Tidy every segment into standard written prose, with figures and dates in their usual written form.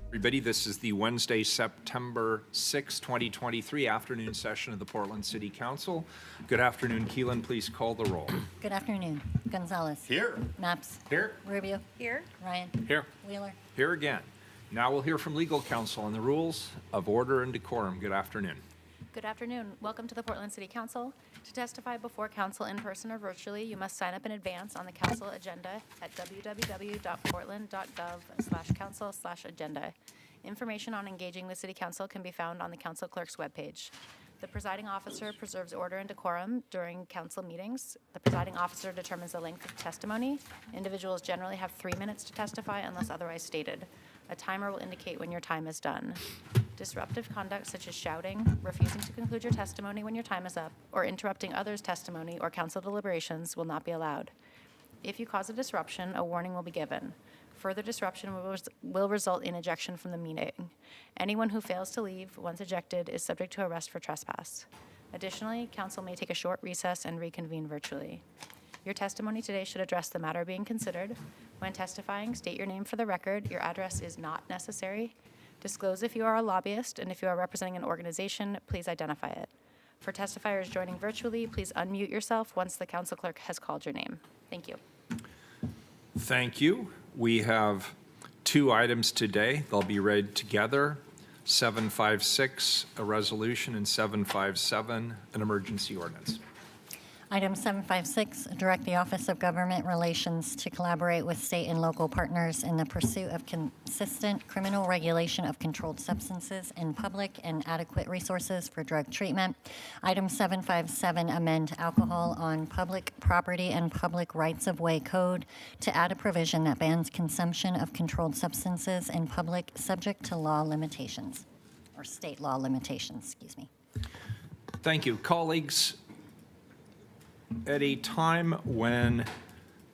Everybody, this is the Wednesday, September 6, 2023 afternoon session of the Portland City Council. Good afternoon, Keelan. Please call the roll. Good afternoon. Gonzalez. Here. Maps. Here. Rubio. Here. Ryan. Here. Wheeler. Here again. Now we'll hear from legal counsel on the rules of order and decorum. Good afternoon. Good afternoon. Welcome to the Portland City Council. To testify before council in person or virtually, you must sign up in advance on the council agenda at www.portland.gov/council/agenda. Information on engaging the City Council can be found on the council clerk's webpage. The presiding officer preserves order and decorum during council meetings. The presiding officer determines the length of testimony. Individuals generally have 3 minutes to testify unless otherwise stated. A timer will indicate when your time is done. Disruptive conduct such as shouting, refusing to conclude your testimony when your time is up, or interrupting others' testimony or council deliberations will not be allowed. If you cause a disruption, a warning will be given. Further disruption will result in ejection from the meeting. Anyone who fails to leave once ejected is subject to arrest for trespass. Additionally, council may take a short recess and reconvene virtually. Your testimony today should address the matter being considered. When testifying, state your name for the record. Your address is not necessary. Disclose if you are a lobbyist, and if you are representing an organization, please identify it. For testifiers joining virtually, please unmute yourself once the council clerk has called your name. Thank you. Thank you. We have two items today. They'll be read together. 756, a resolution, and 757, an emergency ordinance. Item 756, direct the Office of Government Relations to collaborate with state and local partners in the pursuit of consistent criminal regulation of controlled substances in public and adequate resources for drug treatment. Item 757, amend alcohol on public property and public rights-of-way code to add a provision that bans consumption of controlled substances in public subject to law limitations, or state law limitations, excuse me. Thank you. Colleagues, at a time when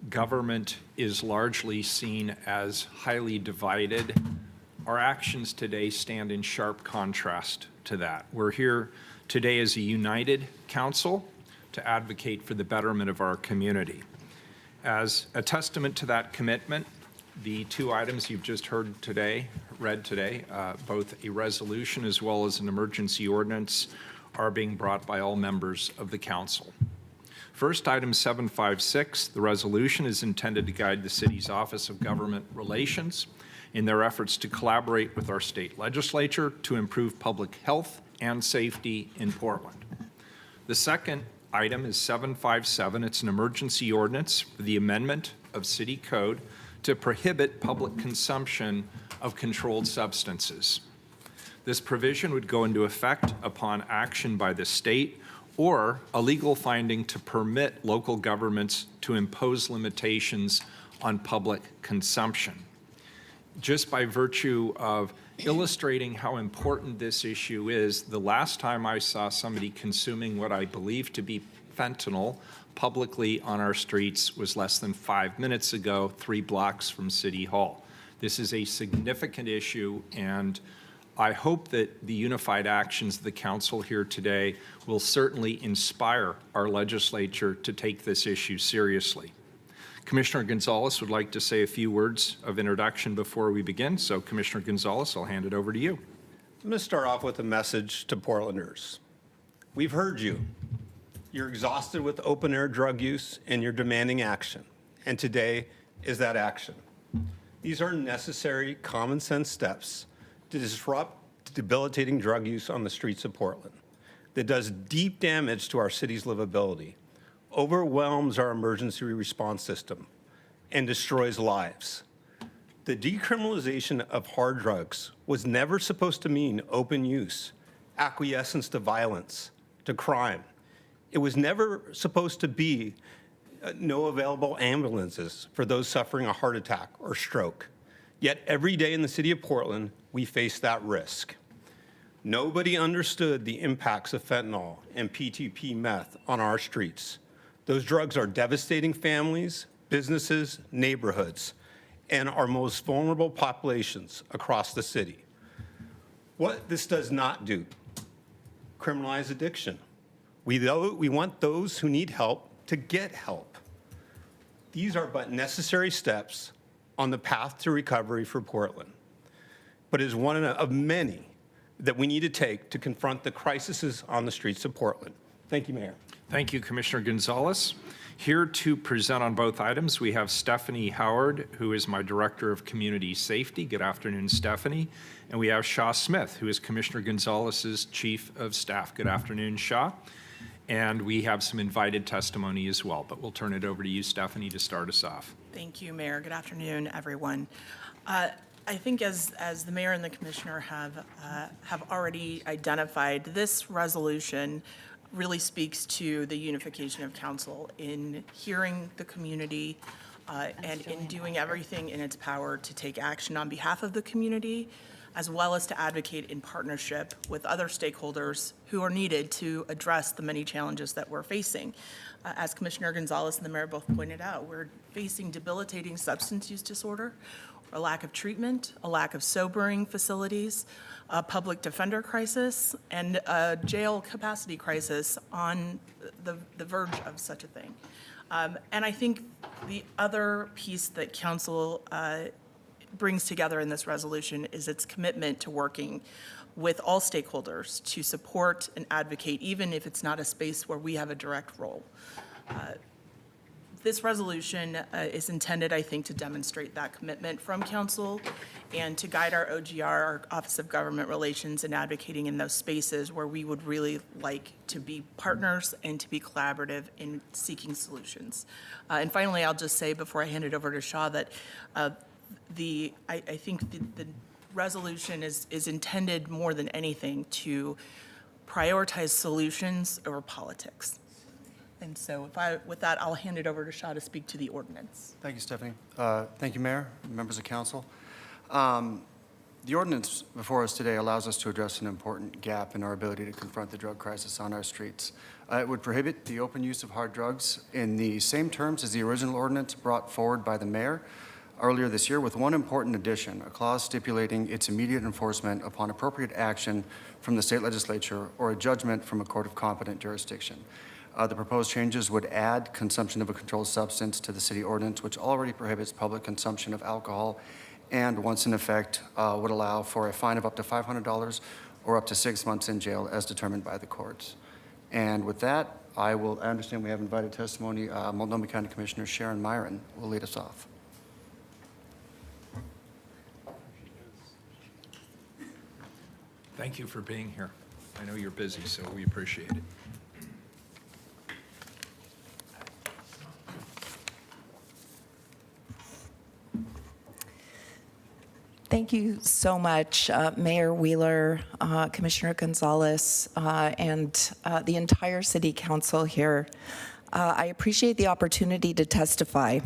government is largely seen as highly divided Our actions today stand in sharp contrast to that. We're here today as a united council to advocate for the betterment of our community. As a testament to that commitment, the two items you've just read today, both a resolution as well as an emergency ordinance, are being brought by all members of the council. First, item 756, the resolution is intended to guide the city's Office of Government Relations in their efforts to collaborate with our state legislature to improve public health and safety in Portland. The second item is 757. It's an emergency ordinance for the amendment of city code to prohibit public consumption of controlled substances. This provision would go into effect upon action by the state or a legal finding to permit local governments to impose limitations on public consumption. Just by virtue of illustrating how important this issue is, the last time I saw somebody consuming what I believe to be fentanyl publicly on our streets was less than 5 minutes ago, 3 blocks from City Hall. This is a significant issue, and I hope that the unified actions of the council here today will certainly inspire our legislature to take this issue seriously. Commissioner Gonzalez would like to say a few words of introduction before we begin. So Commissioner Gonzalez, I'll hand it over to you. I'm going to start off with a message to Portlanders. We've heard you. You're exhausted with open-air drug use and you're demanding action. And today is that action. These are necessary common sense steps to disrupt debilitating drug use on the streets of Portland that does deep damage to our city's livability, overwhelms our emergency response system, and destroys lives. The decriminalization of hard drugs was never supposed to mean open use, acquiescence to violence, to crime. It was never supposed to be no available ambulances for those suffering a heart attack or stroke. Yet every day in the city of Portland, we face that risk. Nobody understood the impacts of fentanyl and PTP meth on our streets. Those drugs are devastating families, businesses, neighborhoods, and our most vulnerable populations across the city. What this does not do, criminalize addiction. We want those who need help to get help. These are but necessary steps on the path to recovery for Portland, but it is one of many that we need to take to confront the crises on the streets of Portland. Thank you, Mayor. Thank you, Commissioner Gonzalez. Here to present on both items, we have Stephanie Howard, who is my Director of Community Safety. Good afternoon, Stephanie. And we have Shaw Smith, who is Commissioner Gonzalez's Chief of Staff. Good afternoon, Shaw. And we have some invited testimony as well, but we'll turn it over to you, Stephanie, to start us off. Thank you, Mayor. Good afternoon, everyone. I think as the mayor and the commissioner have already identified, this resolution really speaks to the unification of council in hearing the community and in doing everything in its power to take action on behalf of the community, as well as to advocate in partnership with other stakeholders who are needed to address the many challenges that we're facing. As Commissioner Gonzalez and the mayor both pointed out, we're facing debilitating substance use disorder, a lack of treatment, a lack of sobering facilities, a public defender crisis, and a jail capacity crisis on the verge of such a thing. And I think the other piece that council brings together in this resolution is its commitment to working with all stakeholders to support and advocate, even if it's not a space where we have a direct role. This resolution is intended, I think, to demonstrate that commitment from council and to guide our OGR, our Office of Government Relations, in advocating in those spaces where we would really like to be partners and to be collaborative in seeking solutions. And finally, I'll just say before I hand it over to Shaw that I think the resolution is intended more than anything to prioritize solutions over politics. And so with that, I'll hand it over to Shaw to speak to the ordinance. Thank you, Stephanie. Thank you, Mayor, members of council. The ordinance before us today allows us to address an important gap in our ability to confront the drug crisis on our streets. It would prohibit the open use of hard drugs in the same terms as the original ordinance brought forward by the mayor. earlier this year with one important addition, a clause stipulating its immediate enforcement upon appropriate action from the state legislature or a judgment from a court of competent jurisdiction. The proposed changes would add consumption of a controlled substance to the city ordinance, which already prohibits public consumption of alcohol, and once in effect, would allow for a fine of up to $500 or up to 6 months in jail as determined by the courts. And with that, I understand we have invited testimony. Multnomah County Commissioner Sharon Myron will lead us off. Thank you for being here. I know you're busy, so we appreciate it. Thank you so much, Mayor Wheeler, Commissioner Gonzalez, and the entire City Council here. I appreciate the opportunity to testify.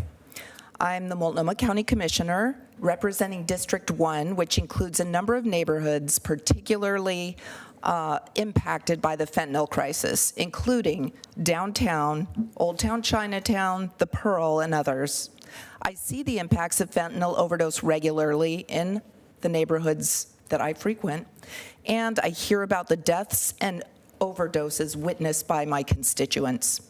I'm the Multnomah County Commissioner representing District 1, which includes a number of neighborhoods particularly impacted by the fentanyl crisis, including downtown, Old Town Chinatown, the Pearl, and others. I see the impacts of fentanyl overdose regularly in the neighborhoods that I frequent, and I hear about the deaths and overdoses witnessed by my constituents.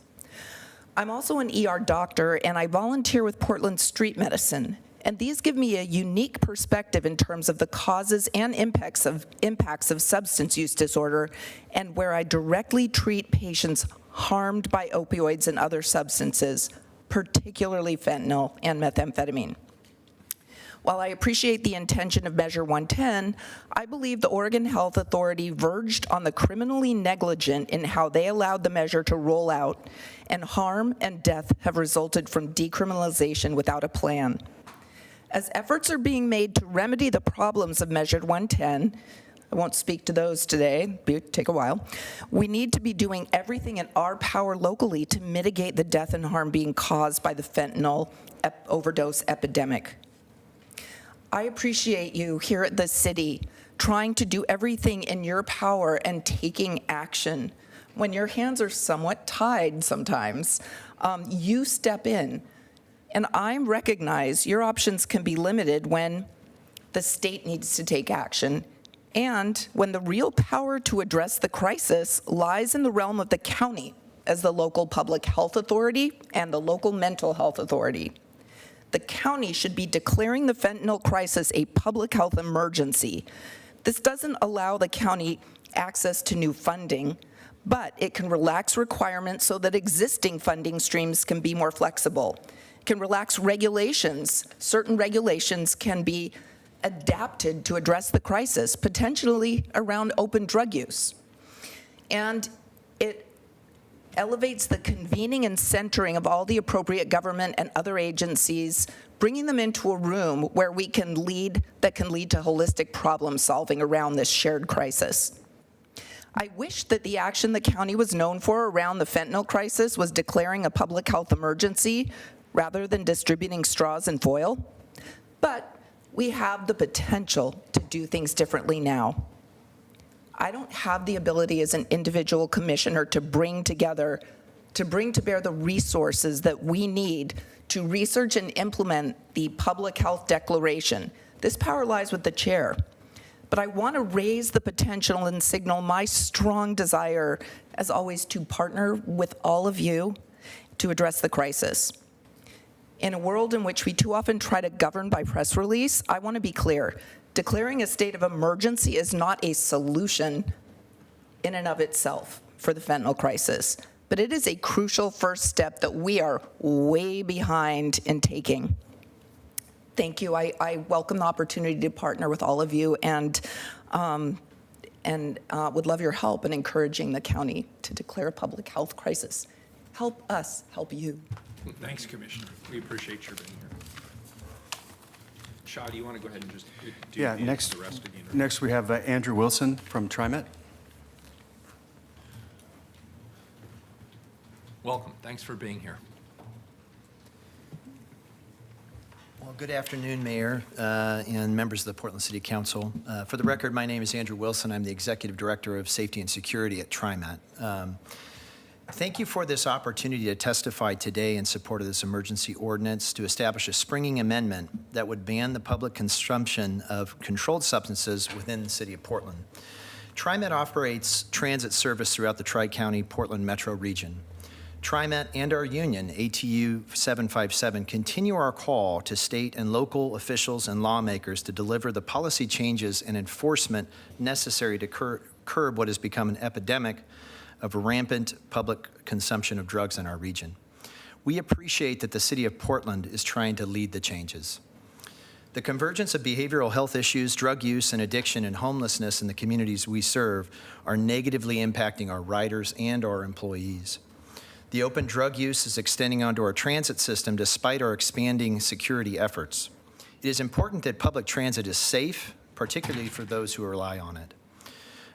I'm also an ER doctor, and I volunteer with Portland Street Medicine, and these give me a unique perspective in terms of the causes and impacts of substance use disorder, and where I directly treat patients harmed by opioids and other substances, particularly fentanyl and methamphetamine. While I appreciate the intention of Measure 110, I believe the Oregon Health Authority verged on the criminally negligent in how they allowed the measure to roll out, and harm and death have resulted from decriminalization without a plan. As efforts are being made to remedy the problems of Measure 110, I won't speak to those today, take a while. We need to be doing everything in our power locally to mitigate the death and harm being caused by the fentanyl overdose epidemic. I appreciate you here at the city trying to do everything in your power and taking action. When your hands are somewhat tied sometimes, you step in. And I recognize your options can be limited when the state needs to take action, and when the real power to address the crisis lies in the realm of the county as the local public health authority and the local mental health authority. The county should be declaring the fentanyl crisis a public health emergency. This doesn't allow the county access to new funding, but it can relax requirements so that existing funding streams can be more flexible. It can relax regulations. Certain regulations can be adapted to address the crisis, potentially around open drug use. And it elevates the convening and centering of all the appropriate government and other agencies, bringing them into a room where we can lead, that can lead to holistic problem solving around this shared crisis. I wish that the action the county was known for around the fentanyl crisis was declaring a public health emergency rather than distributing straws and foil. But we have the potential to do things differently now. I don't have the ability as an individual commissioner to bring to bear the resources that we need to research and implement the public health declaration. This power lies with the chair. But I want to raise the potential and signal my strong desire, as always, to partner with all of you to address the crisis. In a world in which we too often try to govern by press release, I want to be clear. Declaring a state of emergency is not a solution in and of itself for the fentanyl crisis, but it is a crucial first step that we are way behind in taking. Thank you. I welcome the opportunity to partner with all of you, and would love your help in encouraging the county to declare a public health crisis. Help us help you. Thanks, Commissioner. We appreciate your being here. Shaw, do you want to go ahead and just do Yeah, the rest again? next we have Andrew Wilson from TriMet. Welcome. Thanks for being here. Well, good afternoon, Mayor and members of the Portland City Council. For the record, my name is Andrew Wilson. I'm the Executive Director of Safety and Security at TriMet. Thank you for this opportunity to testify today in support of this emergency ordinance to establish a springing amendment that would ban the public consumption of controlled substances within the city of Portland. TriMet operates transit service throughout the Tri-County Portland metro region. TriMet and our union, ATU 757, continue our call to state and local officials and lawmakers to deliver the policy changes and enforcement necessary to curb what has become an epidemic of rampant public consumption of drugs in our region. We appreciate that the city of Portland is trying to lead the changes. The convergence of behavioral health issues, drug use and addiction, and homelessness in the communities we serve are negatively impacting our riders and our employees. The open drug use is extending onto our transit system despite our expanding security efforts. It is important that public transit is safe, particularly for those who rely on it.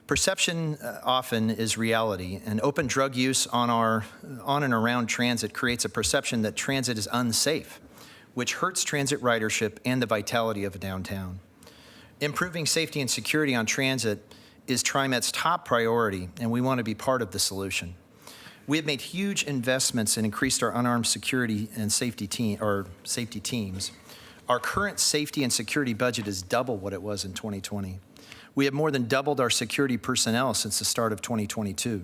Perception often is reality, and open drug use on and around transit creates a perception that transit is unsafe, which hurts transit ridership and the vitality of a downtown. Improving safety and security on transit is TriMet's top priority, and we want to be part of the solution. We have made huge investments and increased our unarmed security and safety teams. Our current safety and security budget is double what it was in 2020. We have more than doubled our security personnel since the start of 2022.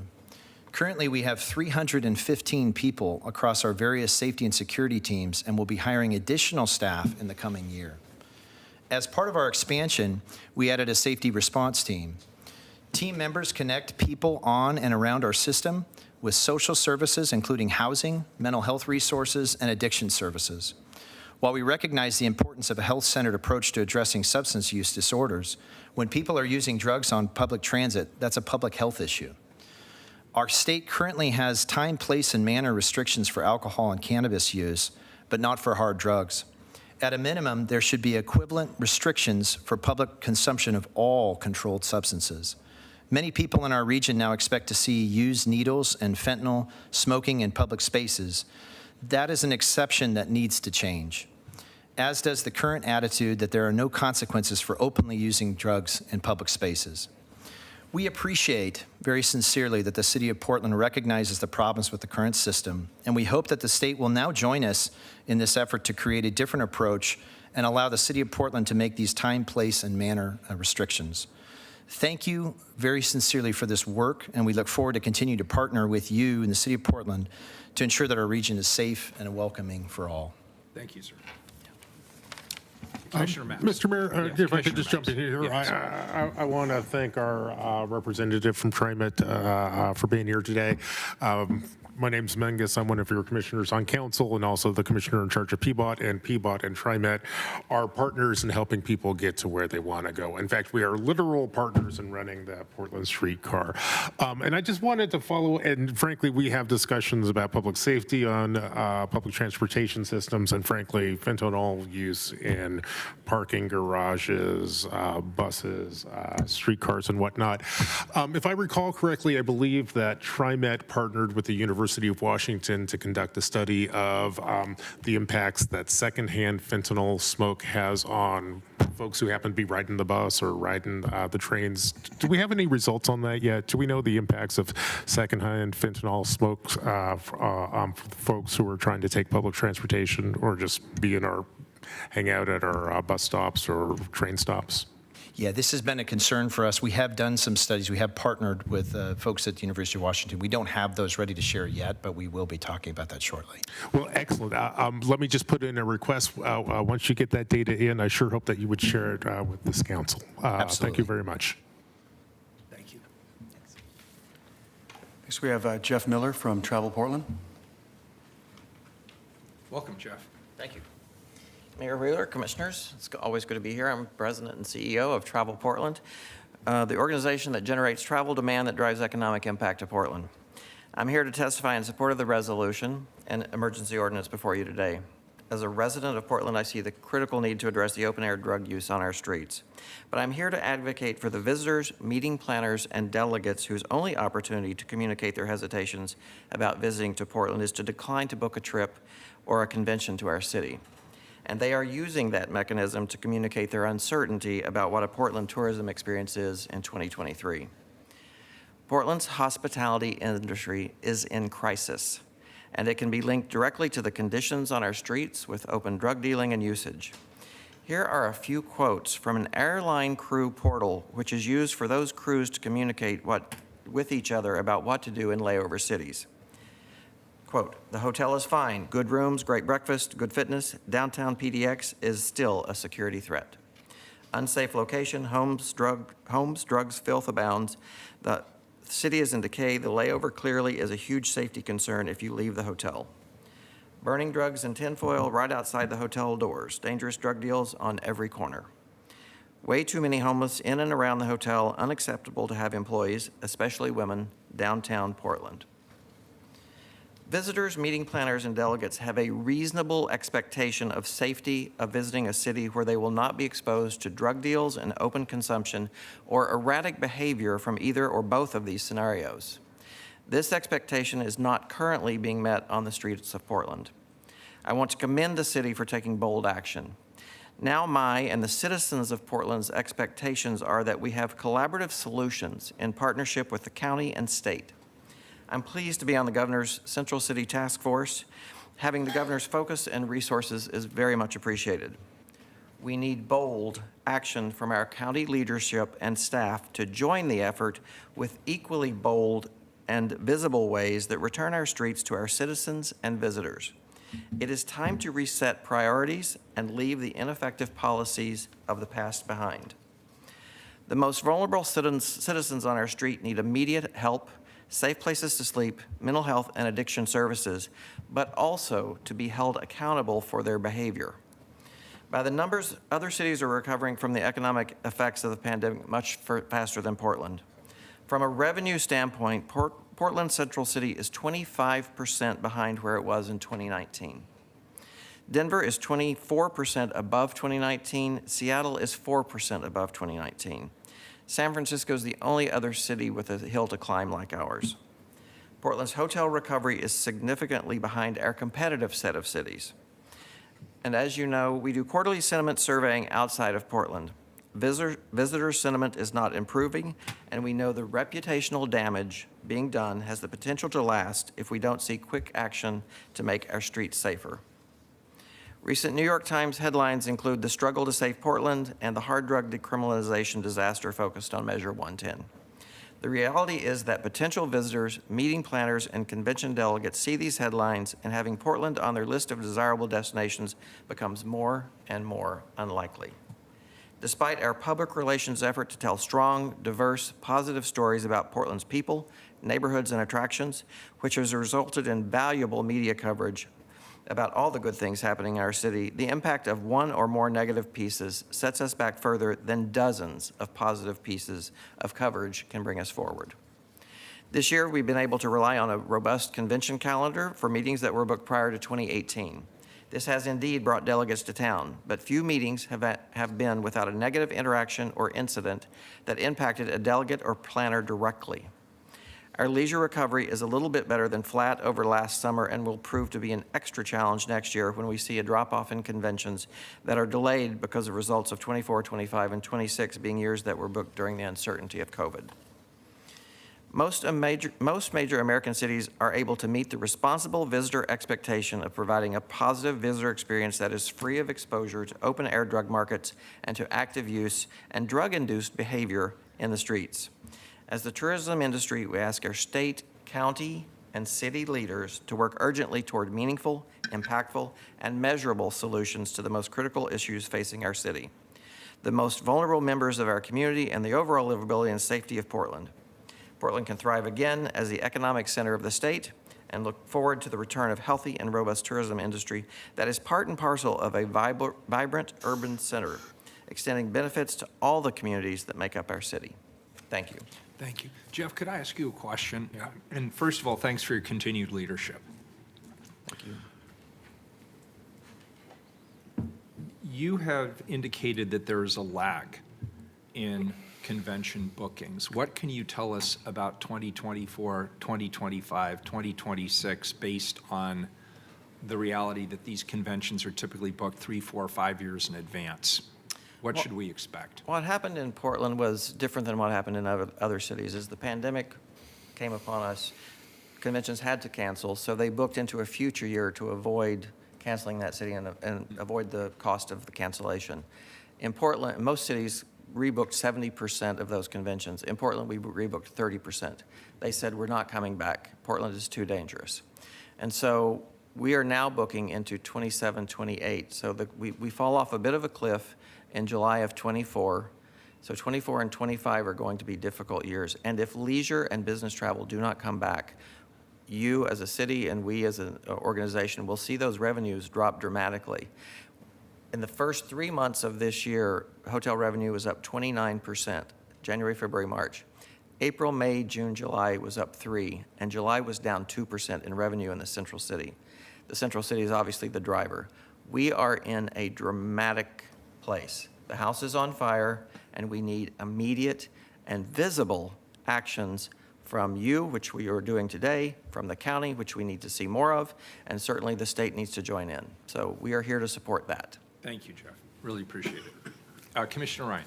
Currently, we have 315 people across our various safety and security teams, and will be hiring additional staff in the coming year. As part of our expansion, we added a safety response team. Team members connect people on and around our system with social services, including housing, mental health resources, and addiction services. While we recognize the importance of a health-centered approach to addressing substance use disorders, when people are using drugs on public transit, that's a public health issue. Our state currently has time, place, and manner restrictions for alcohol and cannabis use, but not for hard drugs. At a minimum, there should be equivalent restrictions for public consumption of all controlled substances. Many people in our region now expect to see used needles and fentanyl smoking in public spaces. That is an exception that needs to change, as does the current attitude that there are no consequences for openly using drugs in public spaces. We appreciate very sincerely that the City of Portland recognizes the problems with the current system, and we hope that the state will now join us in this effort to create a different approach and allow the City of Portland to make these time, place, and manner restrictions. Thank you very sincerely for this work, and we look forward to continue to partner with you in the City of Portland to ensure that our region is safe and welcoming for all. Thank you, sir. Commissioner Maps. Mr. Mayor, Yes, if I could Commissioner just jump in Maps. here, Yeah, I want to thank our representative from TriMet for being here today. My name's Mengus. I'm one of your commissioners on council and also the commissioner in charge of PBOT, and TriMet are partners in helping people get to where they want to go. In fact, we are literal partners in running the Portland streetcar. And I just wanted to follow, and frankly, we have discussions about public safety on public transportation systems, and frankly, fentanyl use in parking garages, buses, streetcars, and whatnot. If I recall correctly, I believe that TriMet partnered with the University of Washington to conduct a study of the impacts that secondhand fentanyl smoke has on folks who happen to be riding the bus or riding the trains. Do we have any results on that yet? Do we know the impacts of secondhand fentanyl smoke on folks who are trying to take public transportation or just hang out at our bus stops or train stops? Yeah, this has been a concern for us. We have done some studies. We have partnered with folks at the University of Washington. We don't have those ready to share yet, but we will be talking about that shortly. Well, excellent. Let me just put in a request. Once you get that data in, I sure hope that you would share it with this council. Absolutely. Thank you very much. Thank you. Next, we have Jeff Miller from Travel Portland. Welcome, Jeff. Thank you. Mayor Wheeler, Commissioners, it's always good to be here. I'm President and CEO of Travel Portland, the organization that generates travel demand that drives economic impact to Portland. I'm here to testify in support of the resolution and emergency ordinance before you today. As a resident of Portland, I see the critical need to address the open-air drug use on our streets. But I'm here to advocate for the visitors, meeting planners, and delegates whose only opportunity to communicate their hesitations about visiting to Portland is to decline to book a trip or a convention to our city. And they are using that mechanism to communicate their uncertainty about what a Portland tourism experience is in 2023. Portland's hospitality industry is in crisis, and it can be linked directly to the conditions on our streets with open drug dealing and usage. Here are a few quotes from an airline crew portal, which is used for those crews to communicate with each other about what to do in layover cities. Quote, "The hotel is fine, good rooms, great breakfast, good fitness. Downtown PDX is still a security threat. Unsafe location, homes, drugs, filth abounds. The city is in decay. The layover clearly is a huge safety concern if you leave the hotel. Burning drugs in tinfoil right outside the hotel doors. Dangerous drug deals on every corner. Way too many homeless in and around the hotel. Unacceptable to have employees, especially women, downtown Portland." Visitors, meeting planners, and delegates have a reasonable expectation of safety of visiting a city where they will not be exposed to drug deals and open consumption or erratic behavior from either or both of these scenarios. This expectation is not currently being met on the streets of Portland. I want to commend the city for taking bold action. Now my and the citizens of Portland's expectations are that we have collaborative solutions in partnership with the county and state. I'm pleased to be on the governor's Central City Task Force. Having the governor's focus and resources is very much appreciated. We need bold action from our county leadership and staff to join the effort with equally bold and visible ways that return our streets to our citizens and visitors. It is time to reset priorities and leave the ineffective policies of the past behind. The most vulnerable citizens on our street need immediate help, safe places to sleep, mental health and addiction services, but also to be held accountable for their behavior. By the numbers, other cities are recovering from the economic effects of the pandemic much faster than Portland. From a revenue standpoint, Portland Central City is 25% behind where it was in 2019. Denver is 24% above 2019. Seattle is 4% above 2019. San Francisco is the only other city with a hill to climb like ours. Portland's hotel recovery is significantly behind our competitive set of cities. And as you know, we do quarterly sentiment surveying outside of Portland. Visitor sentiment is not improving, and we know the reputational damage being done has the potential to last if we don't see quick action to make our streets safer. Recent New York Times headlines include the struggle to save Portland and the hard drug decriminalization disaster focused on Measure 110. The reality is that potential visitors, meeting planners, and convention delegates see these headlines, and having Portland on their list of desirable destinations becomes more and more unlikely. Despite our public relations effort to tell strong, diverse, positive stories about Portland's people, neighborhoods, and attractions, which has resulted in valuable media coverage about all the good things happening in our city, the impact of one or more negative pieces sets us back further than dozens of positive pieces of coverage can bring us forward. This year, we've been able to rely on a robust convention calendar for meetings that were booked prior to 2018. This has indeed brought delegates to town, but few meetings have been without a negative interaction or incident that impacted a delegate or planner directly. Our leisure recovery is a little bit better than flat over last summer and will prove to be an extra challenge next year when we see a drop-off in conventions that are delayed because of results of 24, 25, and 26 being years that were booked during the uncertainty of COVID. Most major American cities are able to meet the responsible visitor expectation of providing a positive visitor experience that is free of exposure to open-air drug markets and to active use and drug-induced behavior in the streets. As the tourism industry, we ask our state, county, and city leaders to work urgently toward meaningful, impactful, and measurable solutions to the most critical issues facing our city, the most vulnerable members of our community, and the overall livability and safety of Portland. Portland can thrive again as the economic center of the state and look forward to the return of healthy and robust tourism industry that is part and parcel of a vibrant urban center, extending benefits to all the communities that make up our city. Thank you. Thank you. Jeff, could I ask you a question? And first of all, thanks for your continued leadership. Thank you. You have indicated that there is a lag in convention bookings. What can you tell us about 2024, 2025, 2026 based on the reality that these conventions are typically booked 3, 4, 5 years in advance? What should we expect? What happened in Portland was different than what happened in other cities. As the pandemic came upon us, conventions had to cancel, so they booked into a future year to avoid canceling that city and avoid the cost of the cancellation. In Portland, most cities rebooked 70% of those conventions. In Portland, we rebooked 30%. They said, we're not coming back. Portland is too dangerous. And so we are now booking into 27, 28. So we fall off a bit of a cliff in July of 24. So 24 and 25 are going to be difficult years. And if leisure and business travel do not come back, you as a city and we as an organization will see those revenues drop dramatically. In the first 3 months of this year, hotel revenue was up 29%, January, February, March. April, May, June, July was up 3%, and July was down 2% in revenue in the central city. The central city is obviously the driver. We are in a dramatic place. The house is on fire, and we need immediate and visible actions from you, which we are doing today, from the county, which we need to see more of, and certainly the state needs to join in. So we are here to support that. Thank you, Jeff. Really appreciate it. Commissioner Ryan.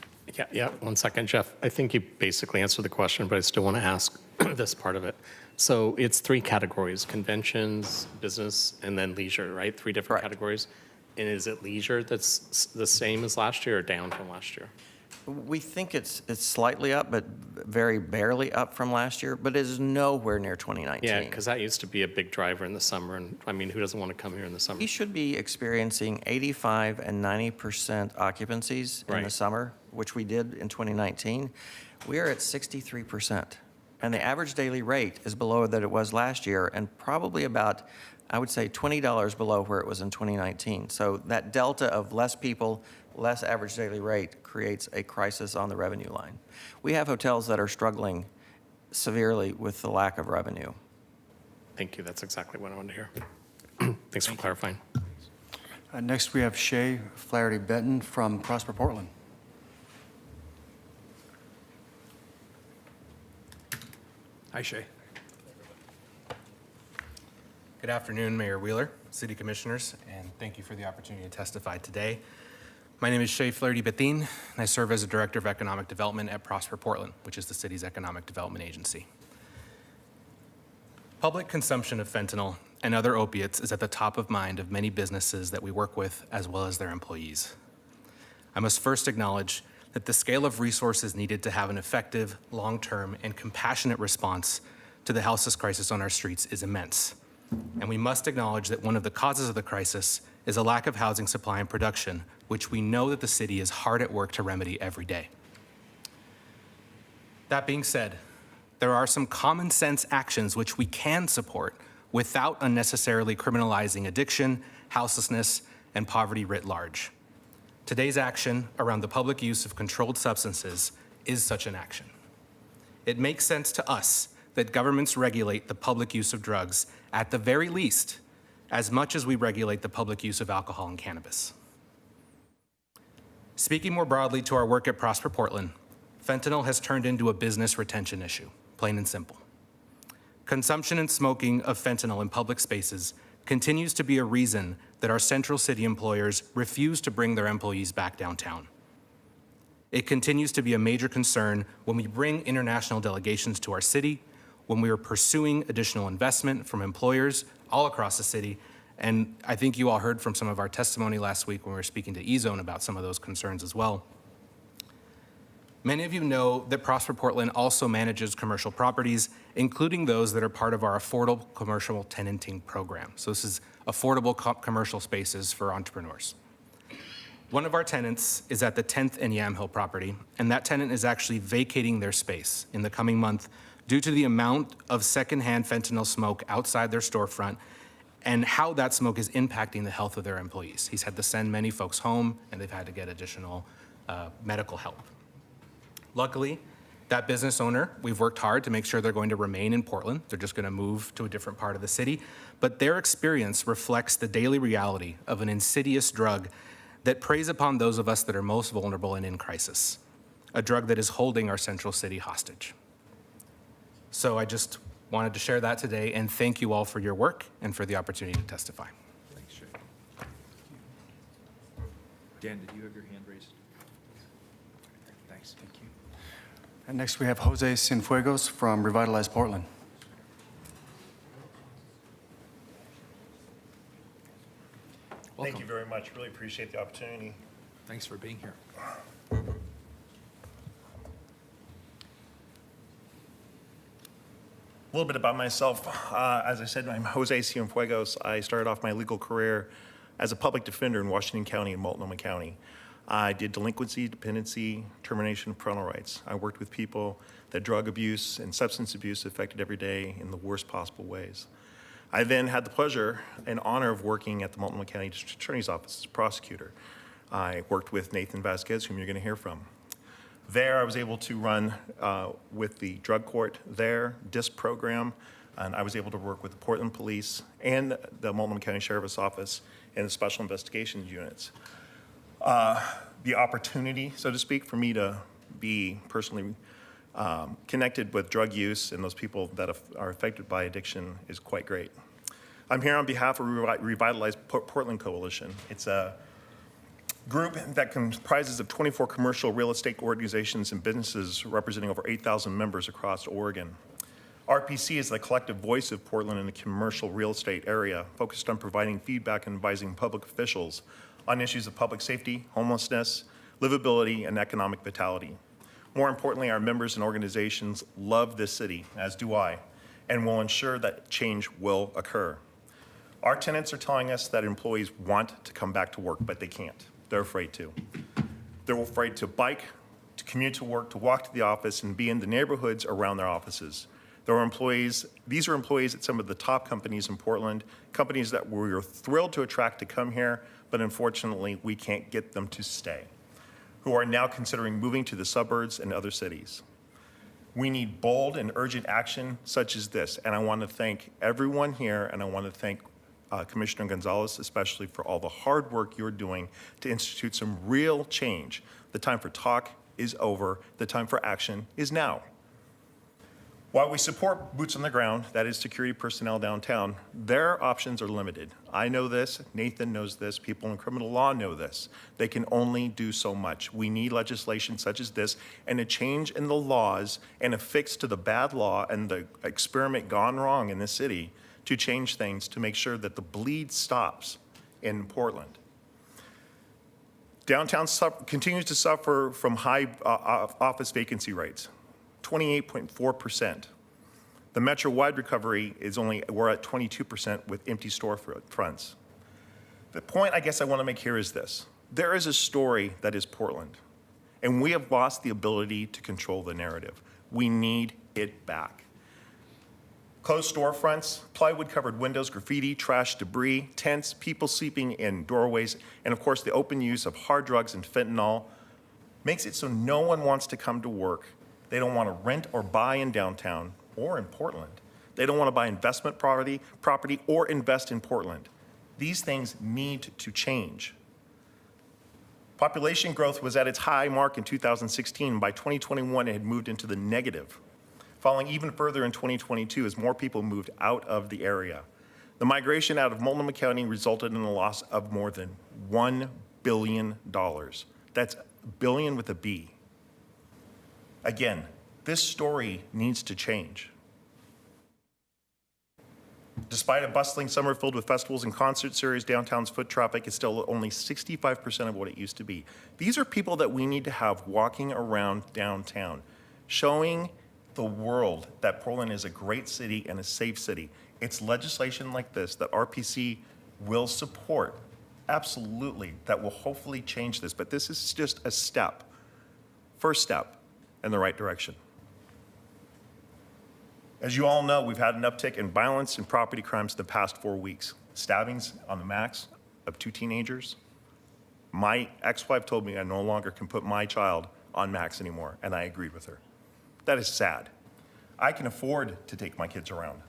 Yeah, 1 second, Jeff. I think you basically answered the question, but I still want to ask this part of it. So it's 3 categories: conventions, business, and then leisure, right? 3 different Correct. categories. And is it leisure that's the same as last year or down from last year? We think it's slightly up, but very barely up from last year, but it is nowhere near 2019. Yeah, because that used to be a big driver in the summer. And I mean, who doesn't want to come here in the summer? We should be experiencing 85 and 90% occupancies in the Right. summer, which we did in 2019. We are at 63%. And the average daily rate is below that it was last year and probably about, I would say, $20 below where it was in 2019. So that delta of less people, less average daily rate creates a crisis on the revenue line. We have hotels that are struggling severely with the lack of revenue. Thank you. That's exactly what I wanted to hear. Thanks for clarifying. Next, we have Shay Flaherty-Benton from Prosper Portland. Hi, Shay. Good afternoon, Mayor Wheeler, City Commissioners, and thank you for the opportunity to testify today. My name is Shay Flaherty-Benton, and I serve as a Director of Economic Development at Prosper Portland, which is the city's economic development agency. Public consumption of fentanyl and other opiates is at the top of mind of many businesses that we work with, as well as their employees. I must first acknowledge that the scale of resources needed to have an effective, long-term, and compassionate response to the houseless crisis on our streets is immense. And we must acknowledge that one of the causes of the crisis is a lack of housing supply and production, which we know that the city is hard at work to remedy every day. That being said, there are some common sense actions which we can support without unnecessarily criminalizing addiction, houselessness, and poverty writ large. Today's action around the public use of controlled substances is such an action. It makes sense to us that governments regulate the public use of drugs, at the very least, as much as we regulate the public use of alcohol and cannabis. Speaking more broadly to our work at Prosper Portland, fentanyl has turned into a business retention issue, plain and simple. Consumption and smoking of fentanyl in public spaces continues to be a reason that our central city employers refuse to bring their employees back downtown. It continues to be a major concern when we bring international delegations to our city, when we are pursuing additional investment from employers all across the city. And I think you all heard from some of our testimony last week when we were speaking to E-Zone about some of those concerns as well. Many of you know that Prosper Portland also manages commercial properties, including those that are part of our affordable commercial tenanting program. So this is affordable commercial spaces for entrepreneurs. One of our tenants is at the 10th and Yamhill property, and that tenant is actually vacating their space in the coming month due to the amount of secondhand fentanyl smoke outside their storefront and how that smoke is impacting the health of their employees. He's had to send many folks home, and they've had to get additional medical help. Luckily, that business owner, we've worked hard to make sure they're going to remain in Portland. They're just going to move to a different part of the city. But their experience reflects the daily reality of an insidious drug that preys upon those of us that are most vulnerable and in crisis, a drug that is holding our central city hostage. So I just wanted to share that today and thank you all for your work and for the opportunity to testify. Thanks, Shay. Dan, did you have your hand raised? Thanks. Thank you. And next, we have Jose Cienfuegos from Revitalize Portland. much. Really appreciate the opportunity. Thanks for being here. A little bit about myself. As I said, I'm Jose Cienfuegos. I started off my legal career as a public defender in Washington County and Multnomah County. I did delinquency, dependency, termination of parental rights. I worked with people that drug abuse and substance abuse affected every day in the worst possible ways. I then had the pleasure and honor of working at the Multnomah County District Attorney's Office as a prosecutor. I worked with Nathan Vasquez, whom you're going to hear from. There, I was able to run with the drug court there, DISP program, and I was able to work with the Portland Police and the Multnomah County Sheriff's Office and the Special Investigations Units. The opportunity, so to speak, for me to be personally connected with drug use and those people that are affected by addiction is quite great. I'm here on behalf of Revitalize Portland Coalition. It's a group that comprises of 24 commercial real estate organizations and businesses representing over 8,000 members across Oregon. RPC is the collective voice of Portland in the commercial real estate area, focused on providing feedback and advising public officials on issues of public safety, homelessness, livability, and economic vitality. More importantly, our members and organizations love this city, as do I, and will ensure that change will occur. Our tenants are telling us that employees want to come back to work, but they can't. They're afraid to. They're afraid to bike, to commute to work, to walk to the office, and be in the neighborhoods around their offices. These are employees at some of the top companies in Portland, companies that we are thrilled to attract to come here, but unfortunately, we can't get them to stay, who are now considering moving to the suburbs and other cities. We need bold and urgent action such as this, and I want to thank everyone here, and I want to thank Commissioner Gonzalez, especially for all the hard work you're doing to institute some real change. The time for talk is over. The time for action is now. While we support boots on the ground, that is security personnel downtown, their options are limited. I know this, Nathan knows this, people in criminal law know this. They can only do so much. We need legislation such as this and a change in the laws and a fix to the bad law and the experiment gone wrong in this city to change things to make sure that the bleed stops in Portland. Downtown continues to suffer from high office vacancy rates, 28.4%. The metro-wide recovery is we're at 22% with empty storefronts. The point I guess I want to make here is this. There is a story that is Portland, and we have lost the ability to control the narrative. We need it back. Closed storefronts, plywood-covered windows, graffiti, trash, debris, tents, people sleeping in doorways, and of course the open use of hard drugs and fentanyl makes it so no one wants to come to work. They don't want to rent or buy in downtown or in Portland. They don't want to buy investment property or invest in Portland. These things need to change. Population growth was at its high mark in 2016. By 2021, it had moved into the negative, falling even further in 2022 as more people moved out of the area. The migration out of Multnomah County resulted in a loss of more than $1 billion. That's billion with a B. Again, this story needs to change. Despite a bustling summer filled with festivals and concert series, downtown's foot traffic is still only 65% of what it used to be. These are people that we need to have walking around downtown, showing the world that Portland is a great city and a safe city. It's legislation like this that RPC will support, absolutely, that will hopefully change this. But this is just a step, first step in the right direction. As you all know, we've had an uptick in violence and property crimes in the past 4 weeks. Stabbings on the max of 2 teenagers. My ex-wife told me I no longer can put my child on max anymore, and I agreed with her. That is sad. I can afford to take my kids around.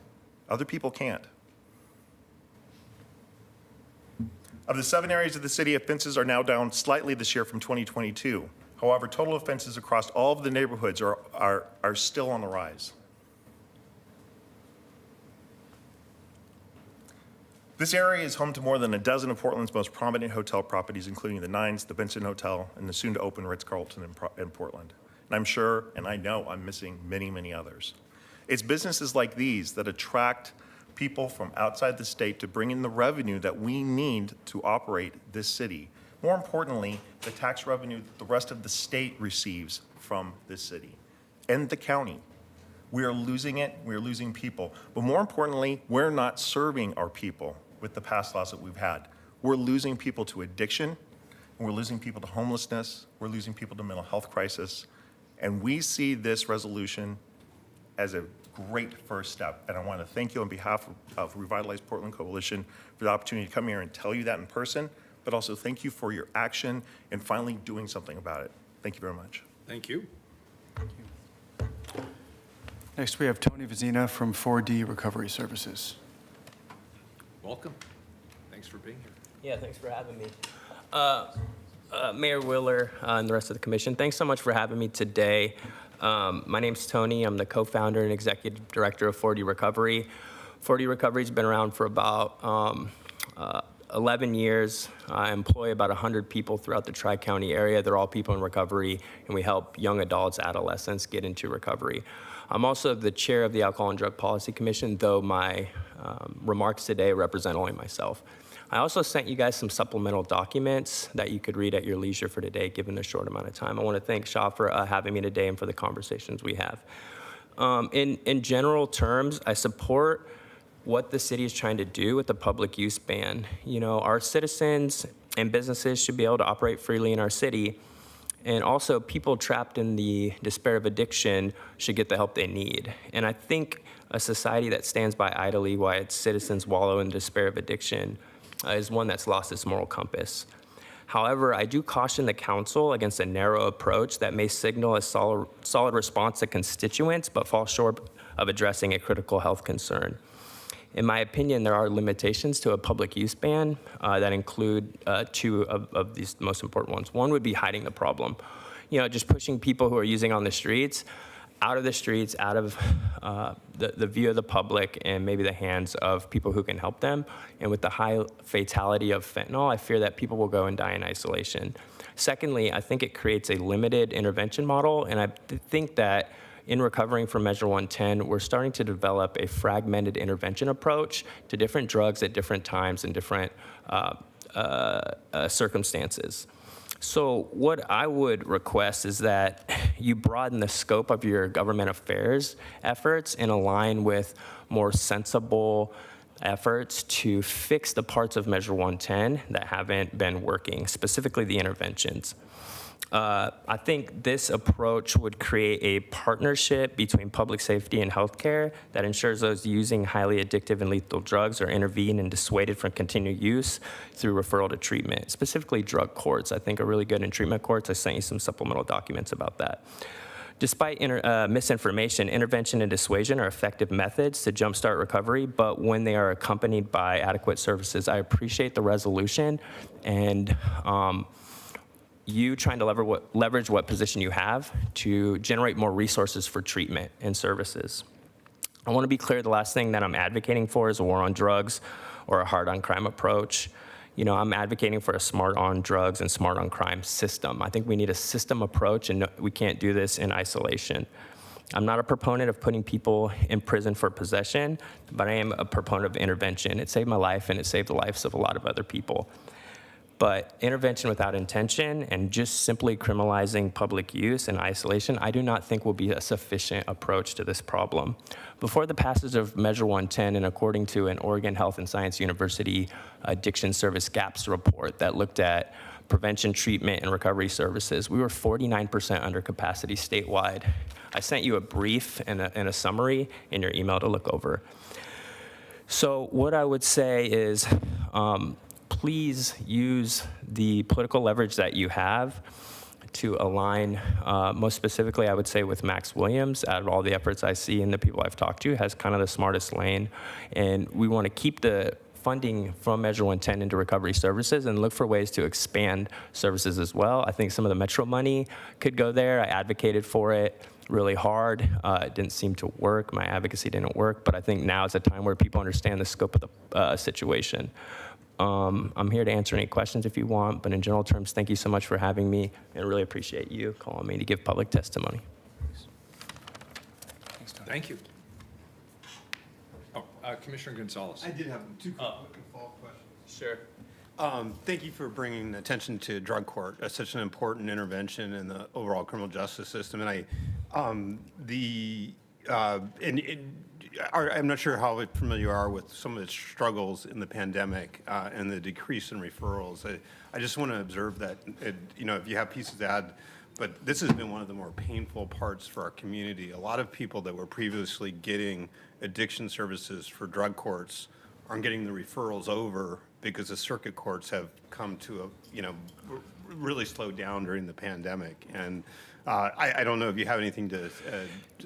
Other people can't. Of the 7 areas of the city, offenses are now down slightly this year from 2022. However, total offenses across all of the neighborhoods are still on the rise. This area is home to more than a dozen of Portland's most prominent hotel properties, including the Nines, the Benson Hotel, and the soon-to-open Ritz-Carlton in Portland. And I'm sure, and I know I'm missing many, many others. It's businesses like these that attract people from outside the state to bring in the revenue that we need to operate this city. More importantly, the tax revenue that the rest of the state receives from this city and the county. We are losing it, we are losing people. But more importantly, we're not serving our people with the past laws that we've had. We're losing people to addiction, and we're losing people to homelessness, we're losing people to mental health crisis. And we see this resolution as a great first step. And I want to thank you on behalf of Revitalize Portland Coalition for the opportunity to come here and tell you that in person, but also thank you for your action and finally doing something about it. Thank you very much. Thank you. Next, we have Tony Vizina from 4D Recovery Services. Welcome. Thanks for being here. Yeah, thanks for having me. Mayor Wheeler and the rest of the commission, thanks so much for having me today. My name's Tony. I'm the co-founder and executive director of 4D Recovery. 4D Recovery's been around for about 11 years. I employ about 100 people throughout the Tri-County area. They're all people in recovery, and we help young adults, adolescents get into recovery. I'm also the chair of the Alcohol and Drug Policy Commission, though my remarks today represent only myself. I also sent you guys some supplemental documents that you could read at your leisure for today, given the short amount of time. I want to thank Shaw for having me today and for the conversations we have. In general terms, I support what the city is trying to do with the public use ban. You know, our citizens and businesses should be able to operate freely in our city. And also, people trapped in the despair of addiction should get the help they need. And I think a society that stands by idly while its citizens wallow in despair of addiction is one that's lost its moral compass. However, I do caution the council against a narrow approach that may signal a solid response to constituents, but fall short of addressing a critical health concern. In my opinion, there are limitations to a public use ban that include two of these most important ones. One would be hiding the problem. You know, just pushing people who are using on the streets out of the streets, out of the view of the public and maybe the hands of people who can help them. And with the high fatality of fentanyl, I fear that people will go and die in isolation. Secondly, I think it creates a limited intervention model, and I think that in recovering from Measure 110, we're starting to develop a fragmented intervention approach to different drugs at different times and different circumstances. So what I would request is that you broaden the scope of your government affairs efforts and align with more sensible efforts to fix the parts of Measure 110 that haven't been working, specifically the interventions. I think this approach would create a partnership between public safety and healthcare that ensures those using highly addictive and lethal drugs are intervened and dissuaded from continued use through referral to treatment, specifically drug courts. I think are really good in treatment courts. I sent you some supplemental documents about that. Despite misinformation, intervention and dissuasion are effective methods to jumpstart recovery, but when they are accompanied by adequate services, I appreciate the resolution and you trying to leverage what position you have to generate more resources for treatment and services. I want to be clear, the last thing that I'm advocating for is a war on drugs or a hard on crime approach. You know, I'm advocating for a smart on drugs and smart on crime system. I think we need a system approach, and we can't do this in isolation. I'm not a proponent of putting people in prison for possession, but I am a proponent of intervention. It saved my life, and it saved the lives of a lot of other people. But intervention without intention and just simply criminalizing public use and isolation, I do not think will be a sufficient approach to this problem. Before the passage of Measure 110, and according to an Oregon Health and Science University Addiction Service Gaps report that looked at prevention, treatment, and recovery services, we were 49% under capacity statewide. I sent you a brief and a summary in your email to look over. So what I would say is, please use the political leverage that you have to align, most specifically, I would say, with Max Williams. Out of all the efforts I see and the people I've talked to, has kind of the smartest lane. And we want to keep the funding from Measure 110 into recovery services and look for ways to expand services as well. I think some of the Metro money could go there. I advocated for it really hard. It didn't seem to work. My advocacy didn't work. But I think now is a time where people understand the scope of the situation. I'm here to answer any questions if you want, but in general terms, thank you so much for having me, and really appreciate you calling me to give public testimony. Thank you. Oh, Commissioner Gonzalez. I did have two quick follow-up questions. Sure. Thank you for bringing attention to drug court as such an important intervention in the overall criminal justice system. And I'm not sure how familiar you are with some of the struggles in the pandemic and the decrease in referrals. I just want to observe that, if you have pieces to add, but this has been one of the more painful parts for our community. A lot of people that were previously getting addiction services for drug courts aren't getting the referrals over because the circuit courts have come to really slowed down during the pandemic. And I don't know if you have anything to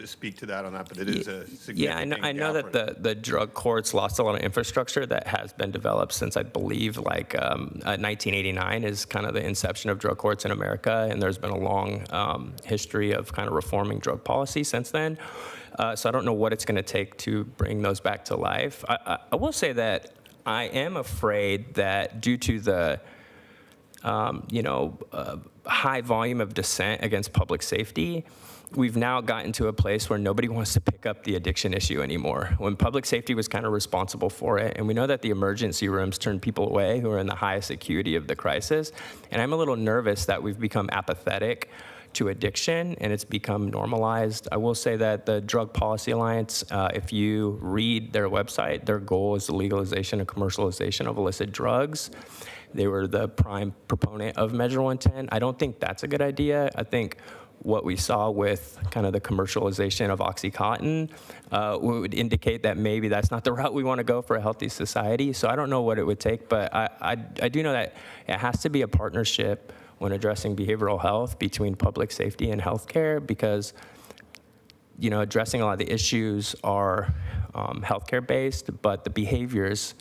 speak to that on that, but it is a significant Yeah, I know gap that the drug courts lost a lot of infrastructure that has been developed since, I believe, 1989 is kind of the inception of drug courts in America, and there's been a long history of kind of reforming drug policy since then. So I don't know what it's going to take to bring those back to life. I will say that I am afraid that due to the high volume of dissent against public safety, we've now gotten to a place where nobody wants to pick up the addiction issue anymore, when public safety was kind of responsible for it. And we know that the emergency rooms turn people away who are in the highest acuity of the crisis. And I'm a little nervous that we've become apathetic to addiction and it's become normalized. I will say that the Drug Policy Alliance, if you read their website, their goal is the legalization and commercialization of illicit drugs. They were the prime proponent of Measure 110. I don't think that's a good idea. I think what we saw with kind of the commercialization of OxyContin would indicate that maybe that's not the route we want to go for a healthy society. So I don't know what it would take, but I do know that it has to be a partnership when addressing behavioral health between public safety and healthcare, because addressing a lot of the issues are healthcare based, but the behaviors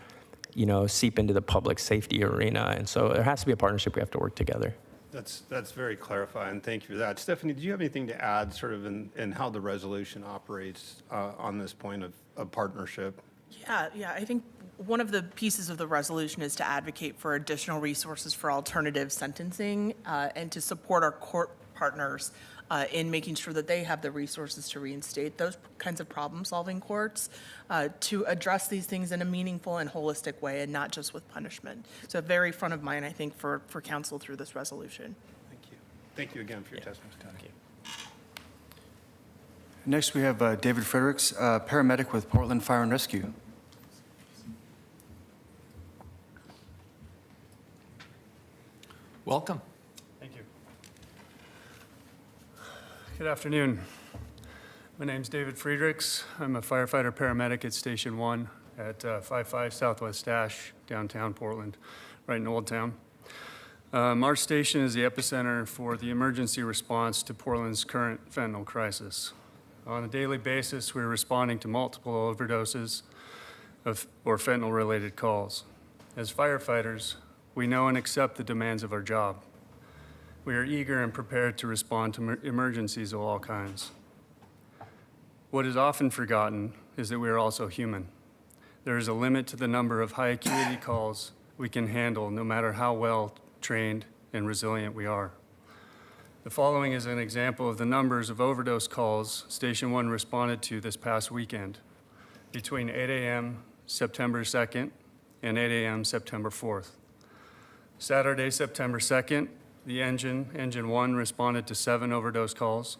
seep into the public safety arena. And so there has to be a partnership. We have to work together. That's very clarifying. Thank you for that. Stephanie, do you have anything to add sort of in how the resolution operates on this point of partnership? Yeah, I think one of the pieces of the resolution is to advocate for additional resources for alternative sentencing and to support our court partners in making sure that they have the resources to reinstate those kinds of problem-solving courts to address these things in a meaningful and holistic way and not just with punishment. So very front of mind, I think, for council through this resolution. Thank you. Thank you again for your testimony. Thank you. Next, we have David Fredericks, paramedic with Portland Fire and Rescue. Welcome. Thank you. Good afternoon. My name's David Friedrichs. I'm a firefighter paramedic at Station 1 at 55 Southwest Dash, downtown Portland, right in Old Town. Our station is the epicenter for the emergency response to Portland's current fentanyl crisis. On a daily basis, we're responding to multiple overdoses or fentanyl-related calls. As firefighters, we know and accept the demands of our job. We are eager and prepared to respond to emergencies of all kinds. What is often forgotten is that we are also human. There is a limit to the number of high acuity calls we can handle, no matter how well trained and resilient we are. The following is an example of the numbers of overdose calls Station 1 responded to this past weekend, between 8 a.m. September 2nd and 8 a.m. September 4th. Saturday, September 2nd, the Engine 1 responded to 7 overdose calls,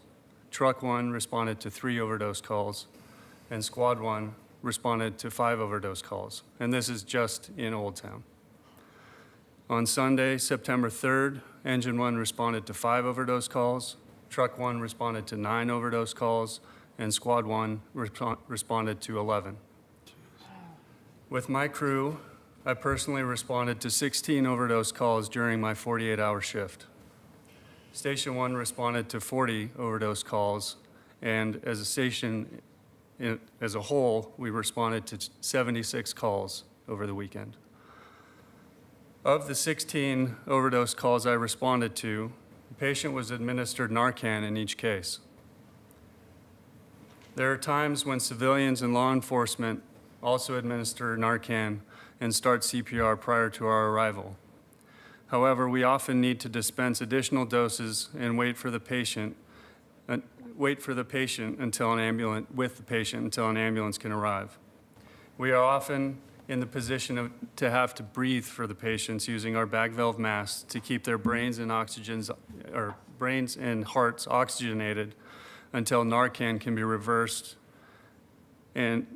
Truck 1 responded to 3 overdose calls, and Squad 1 responded to 5 overdose calls. And this is just in Old Town. On Sunday, September 3rd, Engine 1 responded to 5 overdose calls, Truck 1 responded to 9 overdose calls, and Squad 1 responded to 11. With my crew, I personally responded to 16 overdose calls during my 48-hour shift. Station 1 responded to 40 overdose calls, and as a station, as a whole, we responded to 76 calls over the weekend. Of the 16 overdose calls I responded to, the patient was administered Narcan in each case. There are times when civilians and law enforcement also administer Narcan and start CPR prior to our arrival. However, we often need to dispense additional doses and wait for the patient until an ambulance can arrive. We are often in the position to have to breathe for the patients using our bag valve masks to keep their brains and hearts oxygenated until Narcan can be reversed and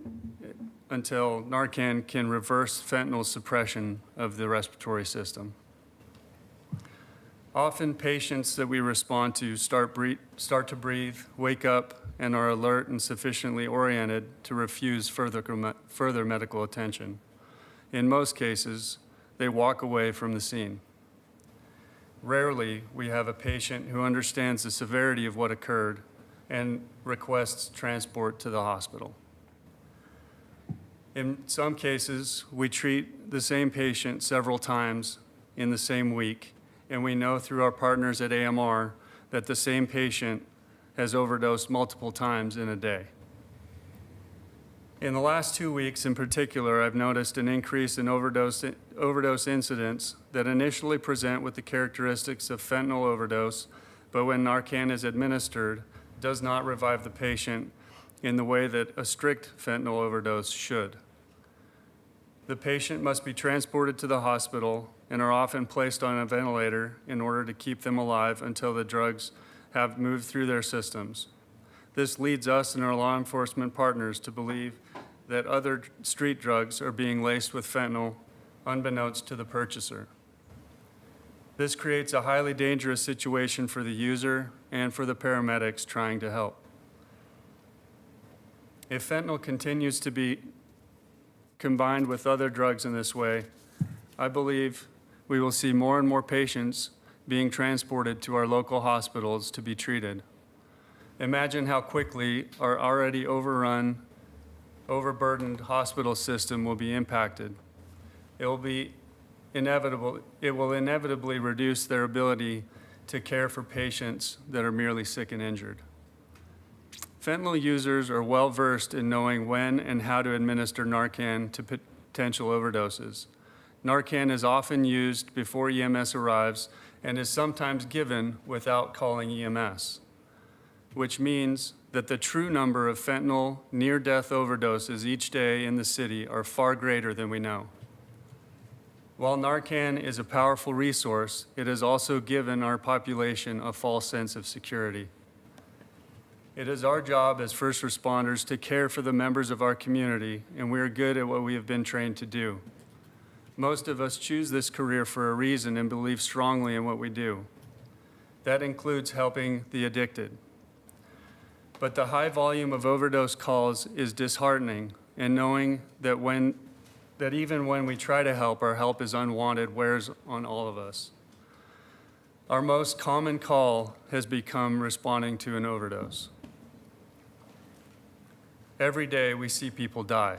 until Narcan can reverse fentanyl suppression of the respiratory system. Often patients that we respond to start to breathe, wake up, and are alert and sufficiently oriented to refuse further medical attention. In most cases, they walk away from the scene. Rarely, we have a patient who understands the severity of what occurred and requests transport to the hospital. In some cases, we treat the same patient several times in the same week, and we know through our partners at AMR that the same patient has overdosed multiple times in a day. In the last 2 weeks in particular, I've noticed an increase in overdose incidents that initially present with the characteristics of fentanyl overdose, but when Narcan is administered, does not revive the patient in the way that a strict fentanyl overdose should. The patient must be transported to the hospital and are often placed on a ventilator in order to keep them alive until the drugs have moved through their systems. This leads us and our law enforcement partners to believe that other street drugs are being laced with fentanyl unbeknownst to the purchaser. This creates a highly dangerous situation for the user and for the paramedics trying to help. If fentanyl continues to be combined with other drugs in this way, I believe we will see more and more patients being transported to our local hospitals to be treated. Imagine how quickly our already overburdened hospital system will be impacted. It will inevitably reduce their ability to care for patients that are merely sick and injured. Fentanyl users are well versed in knowing when and how to administer Narcan to potential overdoses. Narcan is often used before EMS arrives and is sometimes given without calling EMS, which means that the true number of fentanyl near-death overdoses each day in the city are far greater than we know. While Narcan is a powerful resource, it has also given our population a false sense of security. It is our job as first responders to care for the members of our community, and we are good at what we have been trained to do. Most of us choose this career for a reason and believe strongly in what we do. That includes helping the addicted. But the high volume of overdose calls is disheartening, and knowing that even when we try to help, our help is unwanted wears on all of us. Our most common call has become responding to an overdose. Every day we see people die.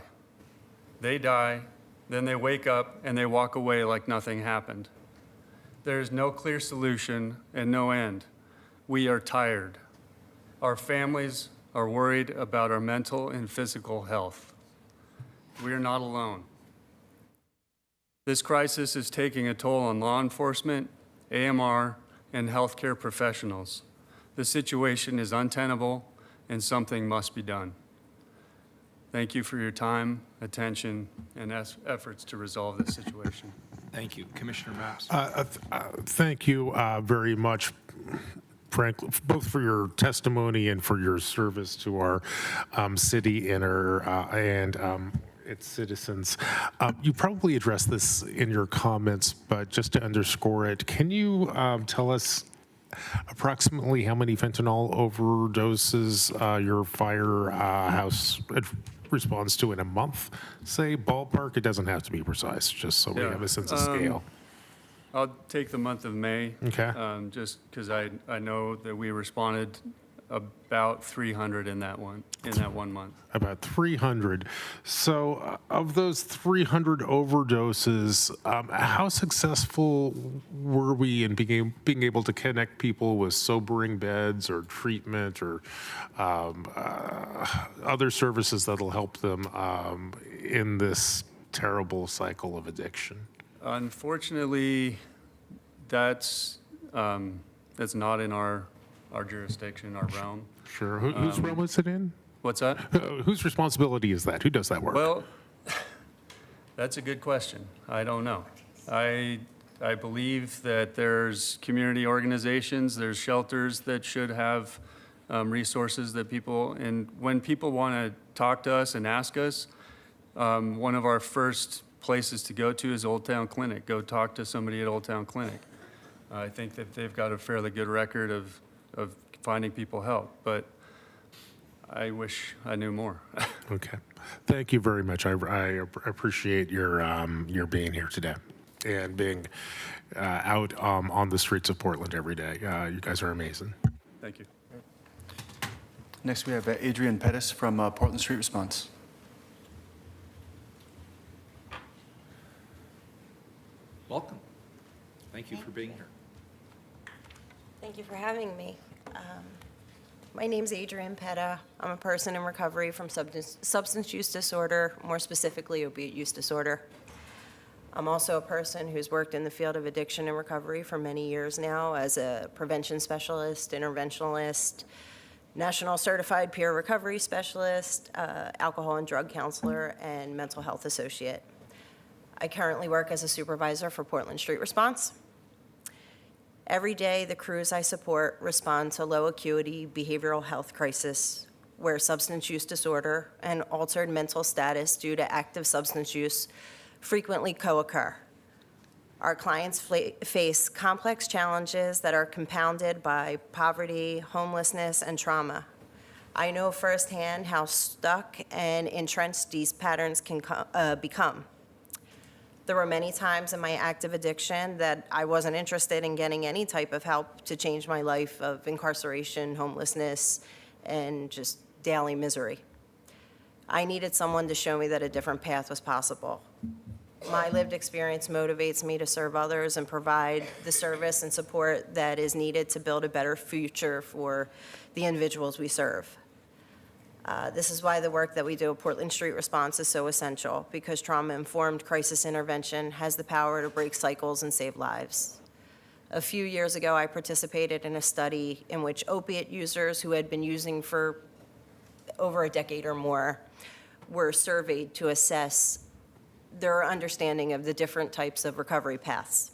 They die, then they wake up and they walk away like nothing happened. There is no clear solution and no end. We are tired. Our families are worried about our mental and physical health. We are not alone. This crisis is taking a toll on law enforcement, AMR, and healthcare professionals. The situation is untenable and something must be done. Thank you for your time, attention, and efforts to resolve this situation. Thank you. Commissioner Maps. Thank you very much, Frank, both for your testimony and for your service to our city and its citizens. You probably addressed this in your comments, but just to underscore it, can you tell us approximately how many fentanyl overdoses your firehouse responds to in a month? Say ballpark, it doesn't have to be precise, just so we have a sense of scale. I'll take the month of May. Okay. Just because I know that we responded about 300 in that one month. About 300. So of those 300 overdoses, how successful were we in being able to connect people with sobering beds or treatment or other services that'll help them in this terrible cycle of addiction? Unfortunately, that's not in our jurisdiction, our realm. Sure. Whose realm is it in? What's that? Whose responsibility is that? Who does that work? Well, That's a good question. I don't know. I believe that there's community organizations, there's shelters that should have resources that people, and when people want to talk to us and ask us, one of our first places to go to is Old Town Clinic. Go talk to somebody at Old Town Clinic. I think that they've got a fairly good record of finding people help, but I wish I knew more. Okay. Thank you very much. I appreciate your being here today and being out on the streets of Portland every day. You guys are amazing. Thank you. Next, we have Adrian Pettis from Portland Street Response. Welcome. Thank you for being here. Thank you for having me. My name's Adrienne Petta. I'm a person in recovery from substance use disorder, more specifically opiate use disorder. I'm also a person who's worked in the field of addiction and recovery for many years now as a prevention specialist, interventionalist, national certified peer recovery specialist, alcohol and drug counselor, and mental health associate. I currently work as a supervisor for Portland Street Response. Every day, the crews I support respond to low acuity behavioral health crisis where substance use disorder and altered mental status due to active substance use frequently co-occur. Our clients face complex challenges that are compounded by poverty, homelessness, and trauma. I know firsthand how stuck and entrenched these patterns can become. There were many times in my active addiction that I wasn't interested in getting any type of help to change my life of incarceration, homelessness, and just daily misery. I needed someone to show me that a different path was possible. My lived experience motivates me to serve others and provide the service and support that is needed to build a better future for the individuals we serve. This is why the work that we do at Portland Street Response is so essential, because trauma-informed crisis intervention has the power to break cycles and save lives. A few years ago, I participated in a study in which opiate users who had been using for over a decade or more were surveyed to assess their understanding of the different types of recovery paths.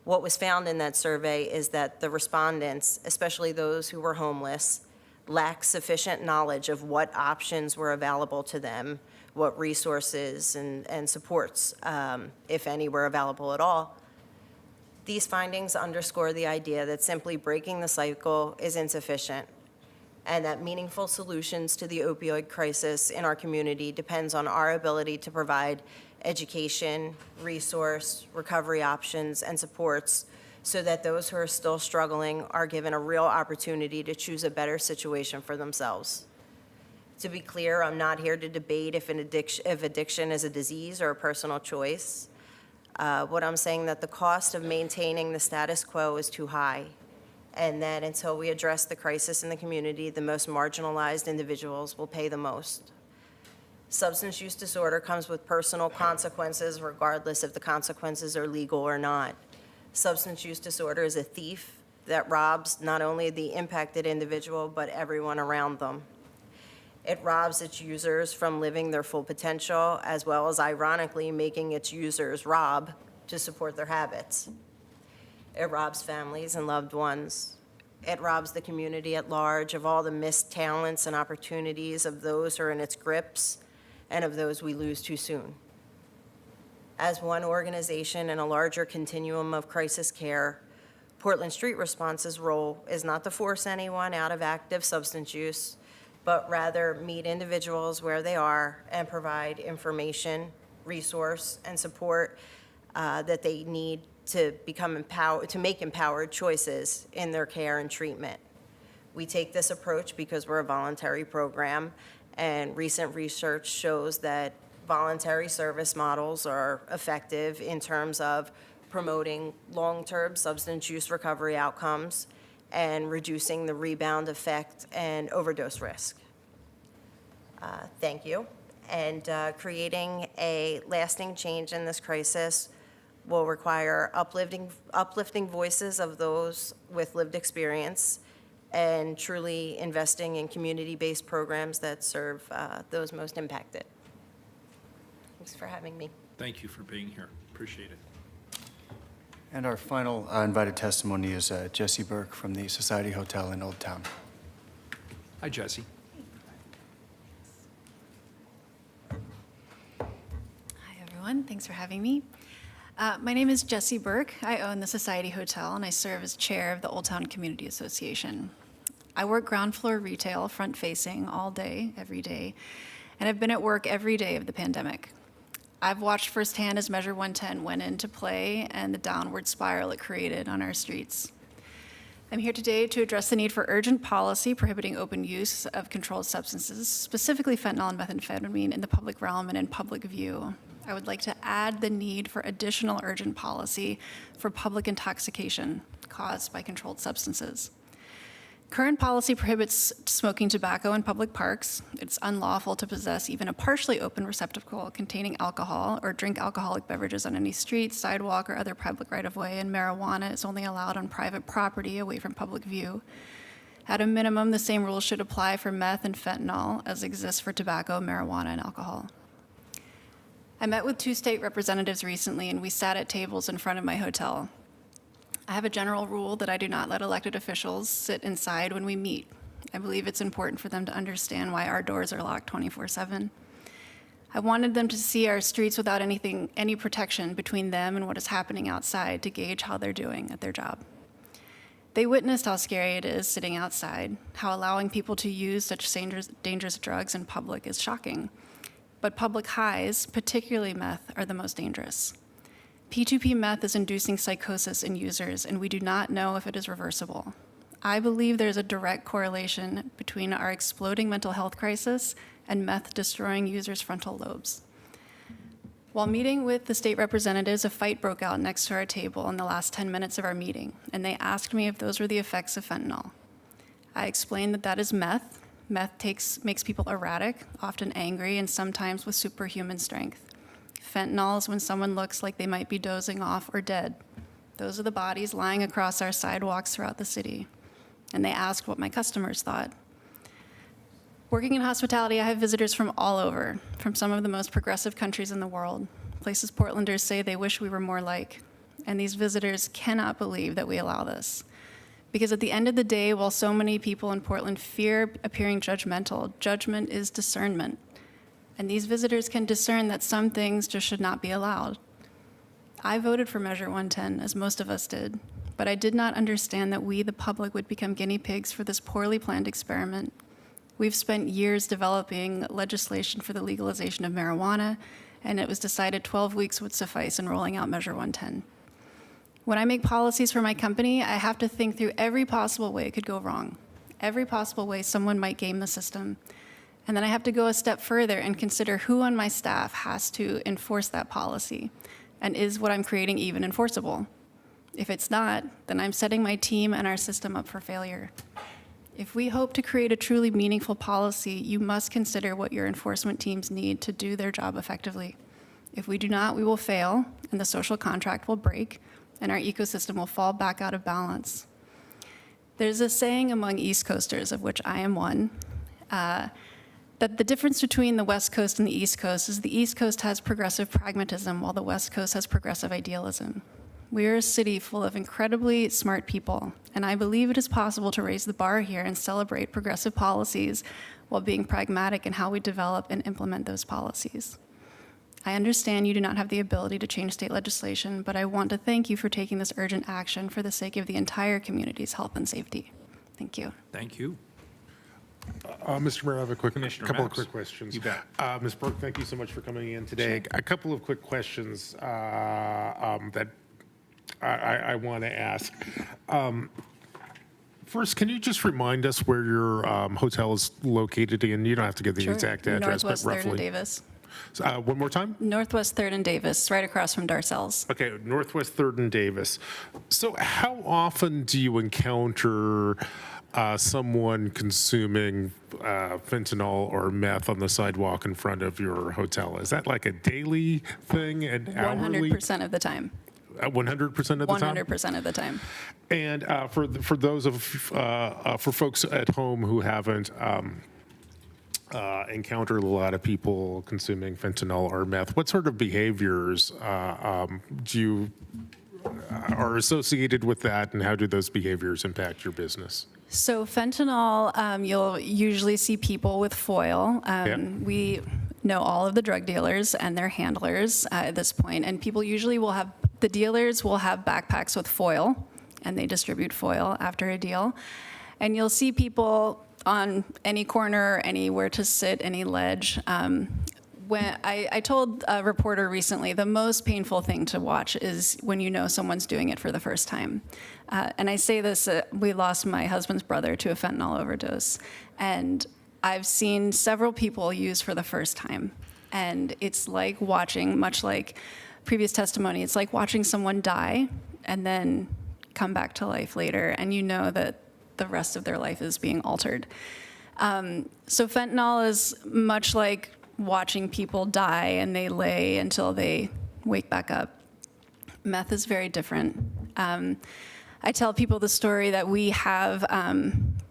What was found in that survey is that the respondents, especially those who were homeless, lacked sufficient knowledge of what options were available to them, what resources and supports, if any, were available at all. These findings underscore the idea that simply breaking the cycle is insufficient, and that meaningful solutions to the opioid crisis in our community depends on our ability to provide education, resource, recovery options, and supports so that those who are still struggling are given a real opportunity to choose a better situation for themselves. To be clear, I'm not here to debate if addiction is a disease or a personal choice. What I'm saying that the cost of maintaining the status quo is too high, and that until we address the crisis in the community, the most marginalized individuals will pay the most. Substance use disorder comes with personal consequences, regardless if the consequences are legal or not. Substance use disorder is a thief that robs not only the impacted individual, but everyone around them. It robs its users from living their full potential, as well as ironically making its users rob to support their habits. It robs families and loved ones. It robs the community at large of all the missed talents and opportunities of those who are in its grips and of those we lose too soon. As one organization in a larger continuum of crisis care, Portland Street Response's role is not to force anyone out of active substance use, but rather meet individuals where they are and provide information, resource, and support that they need to become empowered, to make empowered choices in their care and treatment. We take this approach because we're a voluntary program, and recent research shows that voluntary service models are effective in terms of promoting long-term substance use recovery outcomes and reducing the rebound effect and overdose risk. Thank you. And creating a lasting change in this crisis will require uplifting voices of those with lived experience and truly investing in community-based programs that serve those most impacted. Thanks for having me. Thank you for being here. Appreciate it. And our final invited testimony is Jesse Burke from the Society Hotel in Old Town. Hi, Jesse. Hi, everyone. Thanks for having me. My name is Jessie Burke. I own the Society Hotel, and I serve as chair of the Old Town Community Association. I work ground floor retail, front-facing, all day, every day, and I've been at work every day of the pandemic. I've watched firsthand as Measure 110 went into play and the downward spiral it created on our streets. I'm here today to address the need for urgent policy prohibiting open use of controlled substances, specifically fentanyl and methamphetamine, in the public realm and in public view. I would like to add the need for additional urgent policy for public intoxication caused by controlled substances. Current policy prohibits smoking tobacco in public parks. It's unlawful to possess even a partially open receptacle containing alcohol or drink alcoholic beverages on any street, sidewalk, or other public right-of-way, and marijuana is only allowed on private property away from public view. At a minimum, the same rules should apply for meth and fentanyl as exists for tobacco, marijuana, and alcohol. I met with 2 state representatives recently, and we sat at tables in front of my hotel. I have a general rule that I do not let elected officials sit inside when we meet. I believe it's important for them to understand why our doors are locked 24/7. I wanted them to see our streets without any protection between them and what is happening outside to gauge how they're doing at their job. They witnessed how scary it is sitting outside, how allowing people to use such dangerous drugs in public is shocking. But public highs, particularly meth, are the most dangerous. P2P meth is inducing psychosis in users, and we do not know if it is reversible. I believe there's a direct correlation between our exploding mental health crisis and meth destroying users' frontal lobes. While meeting with the state representatives, a fight broke out next to our table in the last 10 minutes of our meeting, and they asked me if those were the effects of fentanyl. I explained that that is meth. Meth makes people erratic, often angry, and sometimes with superhuman strength. Fentanyl is when someone looks like they might be dozing off or dead. Those are the bodies lying across our sidewalks throughout the city. And they asked what my customers thought. Working in hospitality, I have visitors from all over, from some of the most progressive countries in the world, places Portlanders say they wish we were more like. And these visitors cannot believe that we allow this. Because at the end of the day, while so many people in Portland fear appearing judgmental, judgment is discernment. And these visitors can discern that some things just should not be allowed. I voted for Measure 110, as most of us did, but I did not understand that we, the public, would become guinea pigs for this poorly planned experiment. We've spent years developing legislation for the legalization of marijuana, and it was decided 12 weeks would suffice in rolling out Measure 110. When I make policies for my company, I have to think through every possible way it could go wrong, every possible way someone might game the system. And then I have to go a step further and consider who on my staff has to enforce that policy, and is what I'm creating even enforceable? If it's not, then I'm setting my team and our system up for failure. If we hope to create a truly meaningful policy, you must consider what your enforcement teams need to do their job effectively. If we do not, we will fail, and the social contract will break, and our ecosystem will fall back out of balance. There's a saying among East Coasters, of which I am one, that the difference between the West Coast and the East Coast is the East Coast has progressive pragmatism while the West Coast has progressive idealism. We are a city full of incredibly smart people, and I believe it is possible to raise the bar here and celebrate progressive policies while being pragmatic in how we develop and implement those policies. I understand you do not have the ability to change state legislation, but I want to thank you for taking this urgent action for the sake of the entire community's health and safety. Thank you. Thank you. Mr. Mayor, I have a couple of Max. quick questions. You bet. Ms. Burke, thank you so much for coming in today. A couple of quick questions that I want to ask. First, can you just remind us where your hotel is located again? You don't have to give the Sure. exact address, Northwest but 3rd and roughly. Davis. One more time? Northwest 3rd and Davis, right across from Darcells. Okay, Northwest 3rd and Davis. So how often do you encounter someone consuming fentanyl or meth on the sidewalk in front of your hotel? Is that like a daily thing and hourly? 100% of the time. 100% of the time? 100% of the time. And for those for folks at home who haven't encountered a lot of people consuming fentanyl or meth. What sort of behaviors are associated with that, and how do those behaviors impact your business? So fentanyl, you'll usually see people with foil. We know all of the drug dealers and their handlers at this point, and people usually the dealers will have backpacks with foil, and they distribute foil after a deal. And you'll see people on any corner, anywhere to sit, any ledge. When I told a reporter recently, the most painful thing to watch is when you know someone's doing it for the first time. And I say this, we lost my husband's brother to a fentanyl overdose. And I've seen several people use for the first time. And it's like watching, much like previous testimony, it's like watching someone die and then come back to life later. And you know that the rest of their life is being altered. So fentanyl is much like watching people die and they lay until they wake back up. Meth is very different. I tell people the story that we have,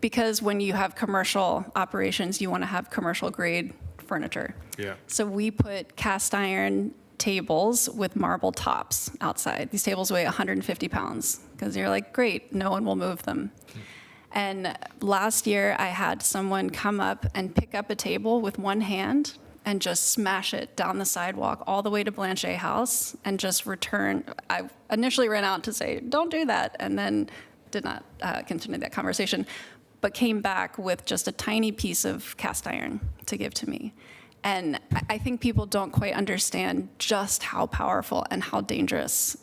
because when you have commercial operations, you want to have commercial grade furniture. Yeah. So we put cast iron tables with marble tops outside. These tables weigh 150 pounds because you're like, great, no one will move them. And last year I had someone come up and pick up a table with one hand and just smash it down the sidewalk all the way to Blanchet House and just return. I initially ran out to say, don't do that, and then did not continue that conversation, but came back with just a tiny piece of cast iron to give to me. And I think people don't quite understand just how powerful and how dangerous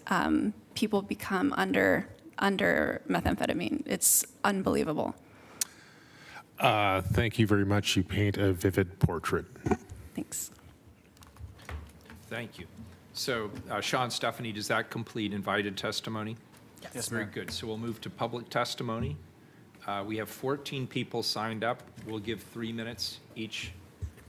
people become under methamphetamine. It's unbelievable. Thank you very much. You paint a vivid portrait. Thanks. Thank you. So, Sean, Stephanie, does that complete invited testimony? Yes, Very Mayor. good. So we'll move to public testimony. We have 14 people signed up. We'll give 3 minutes each.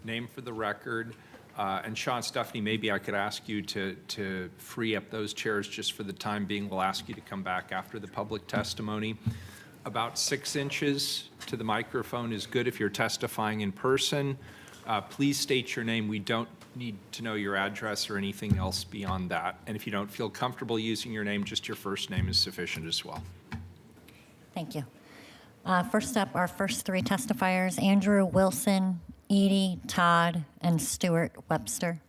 Name for the record. And Sean, Stephanie, maybe I could ask you to free up those chairs just for the time being. We'll ask you to come back after the public testimony. About 6 inches to the microphone is good if you're testifying in person. Please state your name. We don't need to know your address or anything else beyond that. And if you don't feel comfortable using your name, just your first name is sufficient as well. Thank you. First up, our first 3 testifiers, Andrew Wilson, Edie Todd, and Stuart Webster.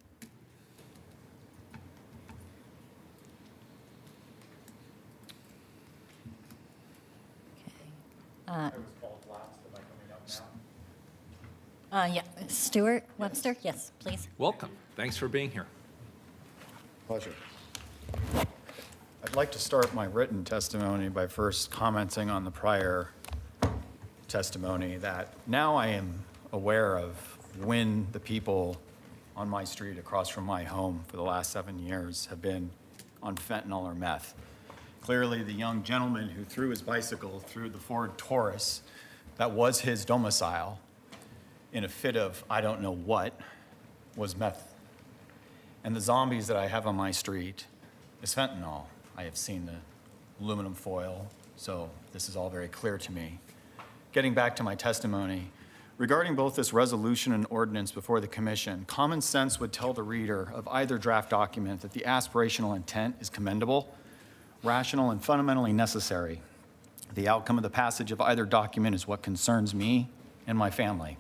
Yeah, Stuart Webster, yes, please. Welcome. Thanks for being here. Pleasure. I'd like to start my written testimony by first commenting on the prior testimony that now I am aware of when the people on my street across from my home for the last 7 years have been on fentanyl or meth. Clearly, the young gentleman who threw his bicycle through the Ford Taurus that was his domicile in a fit of I don't know what was meth. And the zombies that I have on my street is fentanyl. I have seen the aluminum foil, so this is all very clear to me. Getting back to my testimony, regarding both this resolution and ordinance before the commission, common sense would tell the reader of either draft document that the aspirational intent is commendable, rational, and fundamentally necessary. The outcome of the passage of either document is what concerns me and my family.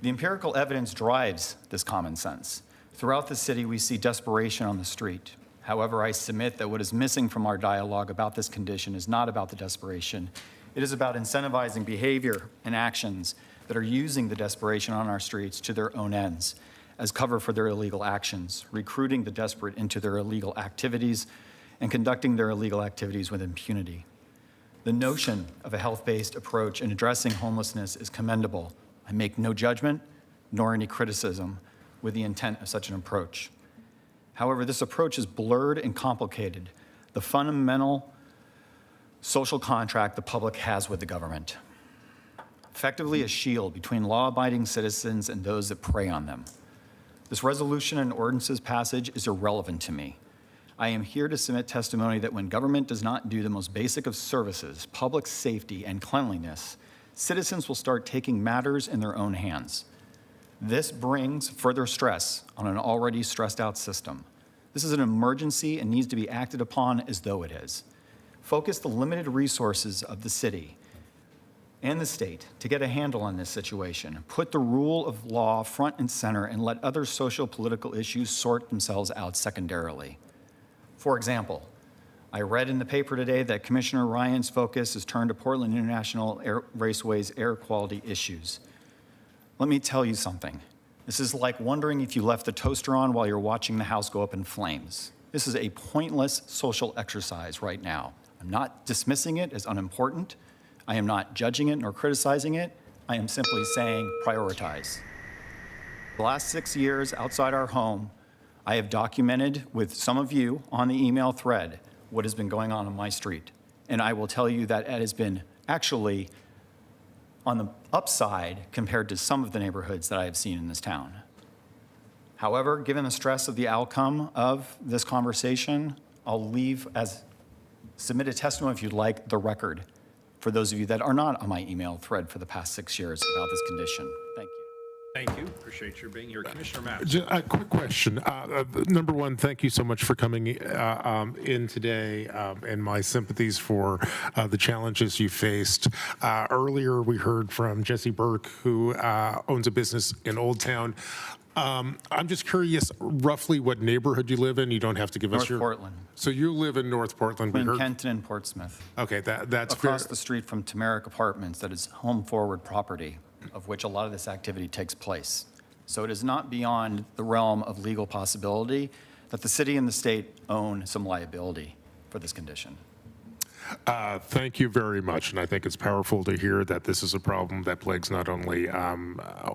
The empirical evidence drives this common sense. Throughout the city, we see desperation on the street. However, I submit that what is missing from our dialogue about this condition is not about the desperation. It is about incentivizing behavior and actions that are using the desperation on our streets to their own ends as cover for their illegal actions, recruiting the desperate into their illegal activities, and conducting their illegal activities with impunity. The notion of a health-based approach in addressing homelessness is commendable. I make no judgment nor any criticism with the intent of such an approach. However, this approach is blurred and complicated, the fundamental social contract the public has with the government, effectively a shield between law-abiding citizens and those that prey on them. This resolution and ordinances passage is irrelevant to me. I am here to submit testimony that when government does not do the most basic of services, public safety and cleanliness, citizens will start taking matters in their own hands. This brings further stress on an already stressed out system. This is an emergency and needs to be acted upon as though it is. Focus the limited resources of the city and the state to get a handle on this situation. Put the rule of law front and center and let other social political issues sort themselves out secondarily. For example, I read in the paper today that Commissioner Ryan's focus is turned to Portland International Raceway's air quality issues. Let me tell you something. This is like wondering if you left the toaster on while you're watching the house go up in flames. This is a pointless social exercise right now. I'm not dismissing it as unimportant. I am not judging it nor criticizing it. I am simply saying prioritize. The last 6 years outside our home, I have documented with some of you on the email thread what has been going on my street. And I will tell you that it has been actually on the upside compared to some of the neighborhoods that I have seen in this town. However, given the stress of the outcome of this conversation, I'll leave as submit a testimony if you'd like the record for those of you that are not on my email thread for the past 6 years about this condition. Thank you. Thank you. Appreciate your being here. Commissioner Matz. Just a quick question. Number one, thank you so much for coming in today, and my sympathies for the challenges you faced. Earlier, we heard from Jesse Burke, who owns a business in Old Town. I'm just curious, roughly what neighborhood you live in? You don't have to give us your... North Portland. So you live in North Portland. Between Kenton and Portsmouth. Okay, that's across the street from Tamarick Apartments, that is home forward property, of which a lot of this activity takes place. So it is not beyond the realm of legal possibility that the city and the state own some liability for this condition. Thank you very much, and I think it's powerful to hear that this is a problem that plagues not only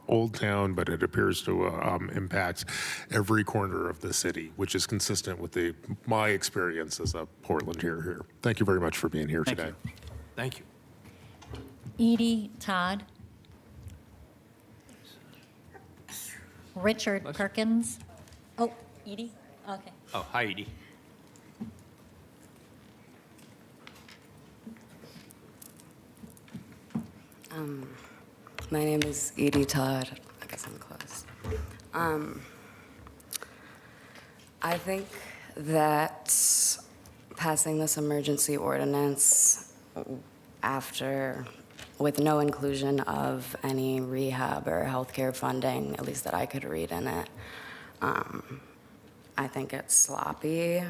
Old Town, but it appears to impact every corner of the city, which is consistent with my experience as a Portland here. Thank you very much for being here today. Thank you. Edie Todd. Richard Perkins. Oh, Edie? Okay. Oh, hi, Edie. My name is Edie Todd. I guess I'm close. I think that passing this emergency ordinance with no inclusion of any rehab or healthcare funding, at least that I could read in it, I think it's sloppy,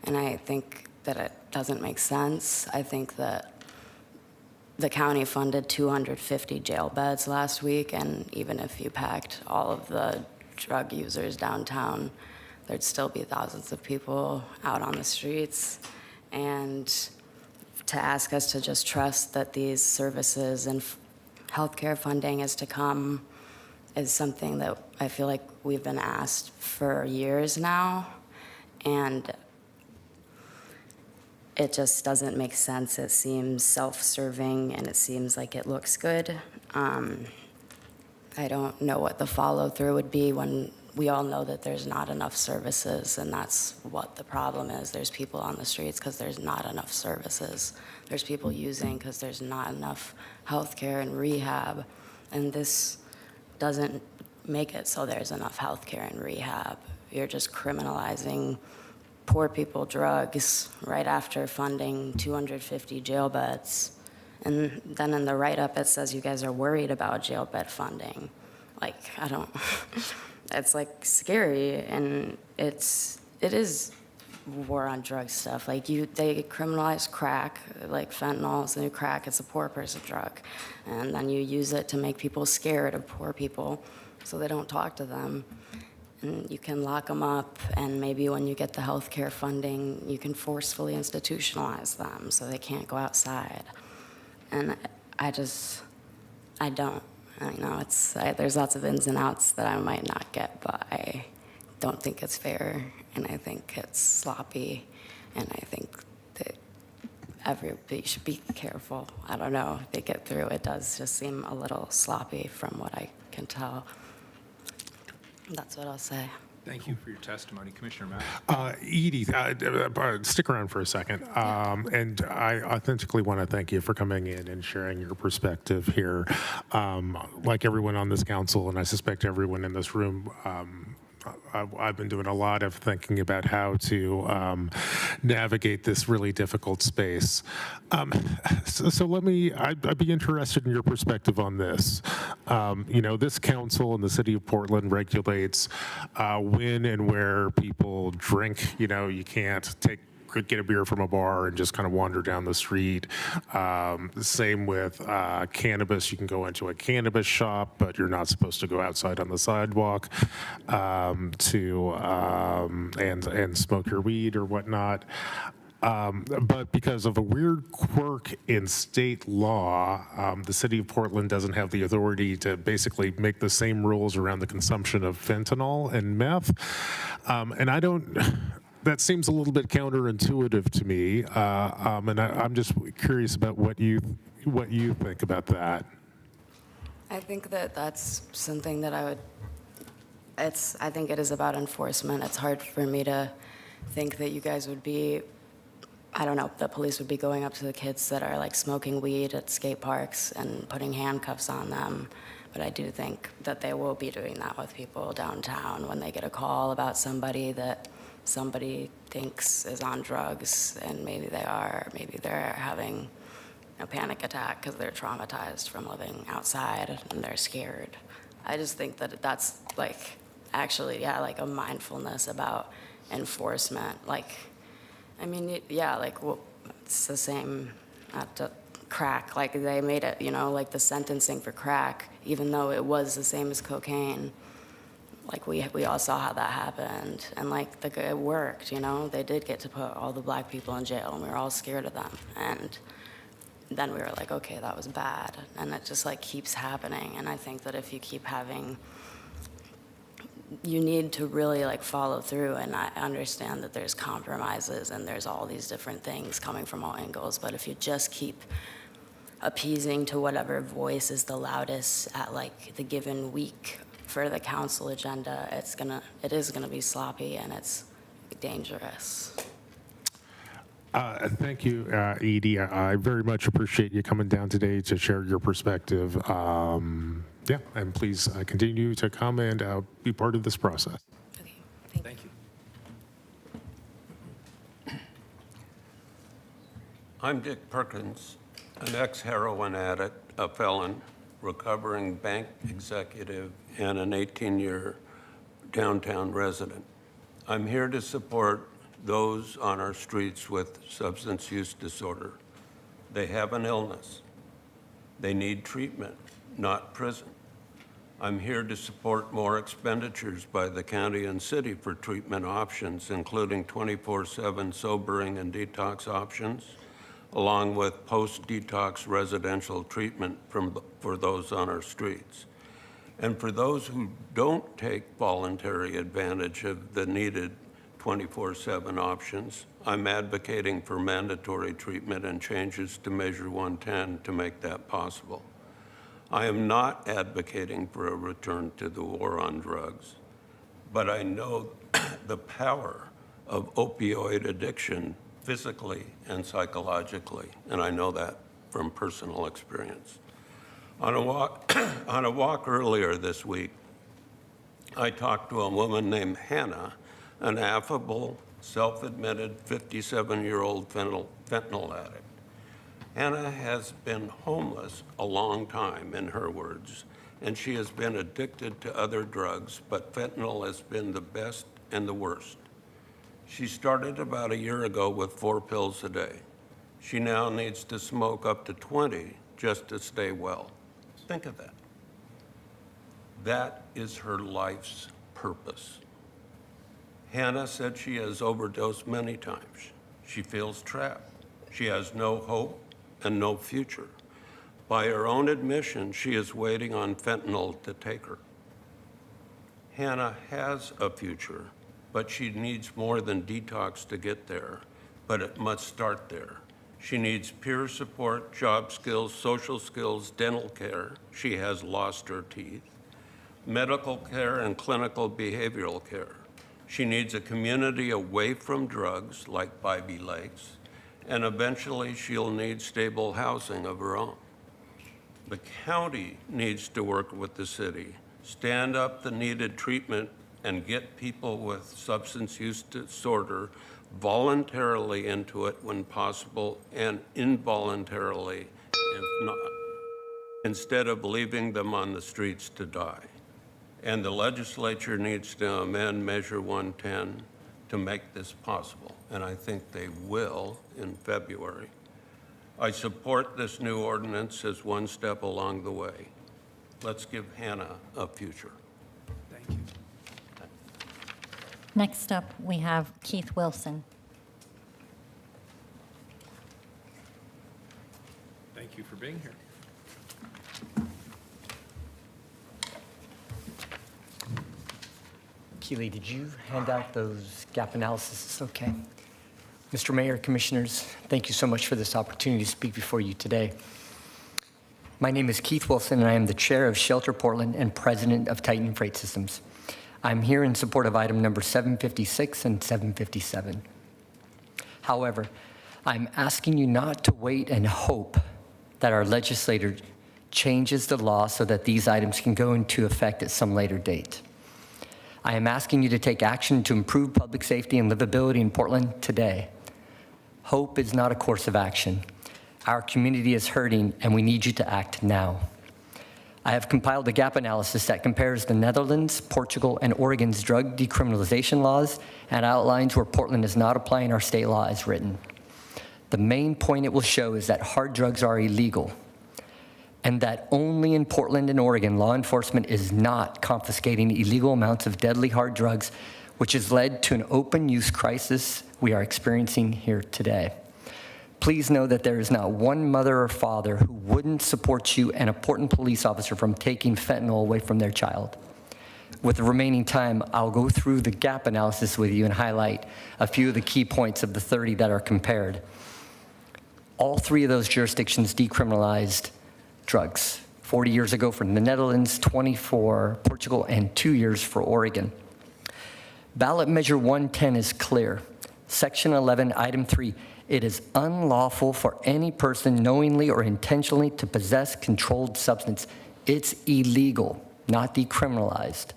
and I think that it doesn't make sense. I think that the county funded 250 jail beds last week, and even if you packed all of the drug users downtown, there'd still be thousands of people out on the streets. And to ask us to just trust that these services and healthcare funding is to come is something that I feel like we've been asked for years now, and it just doesn't make sense. It seems self-serving, and it seems like it looks good. I don't know what the follow-through would be when we all know that there's not enough services, and that's what the problem is. There's people on the streets because there's not enough services. There's people using because there's not enough healthcare and rehab, and this doesn't make it so there's enough healthcare and rehab. You're just criminalizing poor people drugs right after funding 250 jail beds. And then in the write-up, it says you guys are worried about jail bed funding. Like, I don't, it's like scary, and it is war on drug stuff. Like they criminalize crack, like fentanyl is the new crack, it's a poor person drug. And then you use it to make people scared of poor people so they don't talk to them. And you can lock them up, and maybe when you get the health care funding, you can forcefully institutionalize them so they can't go outside. And I don't. I know there's lots of ins and outs that I might not get, but I don't think it's fair, and I think it's sloppy, and I think that everybody should be careful. I don't know if they get through. It does just seem a little sloppy from what I can tell. That's what I'll say. Thank you for your testimony. Commissioner Mack. Edie, stick around for a second. And I authentically want to thank you for coming in and sharing your perspective here. Like everyone on this council, and I suspect everyone in this room, I've been doing a lot of thinking about how to navigate this really difficult space. So I'd be interested in your perspective on this. This council and the city of Portland regulates when and where people drink. You can't get a beer from a bar and just kind of wander down the street. Same with cannabis. You can go into a cannabis shop, but you're not supposed to go outside on the sidewalk and smoke your weed or whatnot. But because of a weird quirk in state law, the city of Portland doesn't have the authority to basically make the same rules around the consumption of fentanyl and meth. That seems a little bit counterintuitive to me, and I'm just curious about what you think about that. I think that's something that I think it is about enforcement. It's hard for me to think that you guys would be, I don't know, the police would be going up to the kids that are like smoking weed at skate parks and putting handcuffs on them. But I do think that they will be doing that with people downtown when they get a call about somebody that somebody thinks is on drugs, and maybe they're having a panic attack because they're traumatized from living outside and they're scared. I just think that that's like a mindfulness about enforcement. It's the same at crack. Like they made it, like the sentencing for crack, even though it was the same as cocaine. Like we all saw how that happened, and it worked. They did get to put all the black people in jail, and we were all scared of them. And then we were like, okay, that was bad, and it just keeps happening. And I think that if you keep you need to really follow through. And I understand that there's compromises and there's all these different things coming from all angles. But if you just keep appeasing to whatever voice is the loudest at the given week for the council agenda, it is gonna be sloppy and it's dangerous. Thank you, Edie. I very much appreciate you coming down today to share your perspective. And please continue to come and be part of this process. Okay, Thank you. I'm Dick Perkins, an ex-heroin addict, a felon, recovering bank executive, and an 18-year downtown resident. I'm here to support those on our streets with substance use disorder. They have an illness. They need treatment, not prison. I'm here to support more expenditures by the county and city for treatment options, including 24/7 sobering and detox options, along with post-detox residential treatment for those on our streets. And for those who don't take voluntary advantage of the needed 24/7 options, I'm advocating for mandatory treatment and changes to Measure 110 to make that possible. I am not advocating for a return to the war on drugs, but I know the power of opioid addiction physically and psychologically, and I know that from personal experience. On a walk earlier this week, I talked to a woman named Hannah, an affable, self-admitted 57-year-old fentanyl addict. Hannah has been homeless a long time, in her words, and she has been addicted to other drugs, but fentanyl has been the best and the worst. She started about a year ago with 4 pills a day. She now needs to smoke up to 20 just to stay well. Think of that. That is her life's purpose. Hannah said she has overdosed many times. She feels trapped. She has no hope and no future. By her own admission, she is waiting on fentanyl to take her. Hannah has a future, but she needs more than detox to get there, but it must start there. She needs peer support, job skills, social skills, dental care. She has lost her teeth. Medical care and clinical behavioral care. She needs a community away from drugs like Bybee Lakes, and eventually she'll need stable housing of her own. The county needs to work with the city, stand up the needed treatment, and get people with substance use disorder voluntarily into it when possible and involuntarily if not, instead of leaving them on the streets to die. And the legislature needs to amend Measure 110 to make this possible, and I think they will in February. I support this new ordinance as one step along the way. Let's give Hannah a future. Thank you. Next up, we have Keith Wilson. Thank you for being here. Keely, did you hand out those gap analyses? Okay. Mr. Mayor, Commissioners, thank you so much for this opportunity to speak before you today. My name is Keith Wilson, and I am the chair of Shelter Portland and president of Titan Freight Systems. I'm here in support of item number 756 and 757. However, I'm asking you not to wait and hope that our legislator changes the law so that these items can go into effect at some later date. I am asking you to take action to improve public safety and livability in Portland today. Hope is not a course of action. Our community is hurting, and we need you to act now. I have compiled a gap analysis that compares the Netherlands, Portugal, and Oregon's drug decriminalization laws and outlines where Portland is not applying our state law as written. The main point it will show is that hard drugs are illegal, and that only in Portland and Oregon, law enforcement is not confiscating illegal amounts of deadly hard drugs, which has led to an open use crisis we are experiencing here today. Please know that there is not one mother or father who wouldn't support you and a Portland police officer from taking fentanyl away from their child. With the remaining time, I'll go through the gap analysis with you and highlight a few of the key points of the 30 that are compared. All three of those jurisdictions decriminalized drugs. 40 years ago for the Netherlands, 20 for Portugal, and 2 years for Oregon. Ballot Measure 110 is clear. Section 11, Item 3, it is unlawful for any person knowingly or intentionally to possess controlled substance. It's illegal, not decriminalized.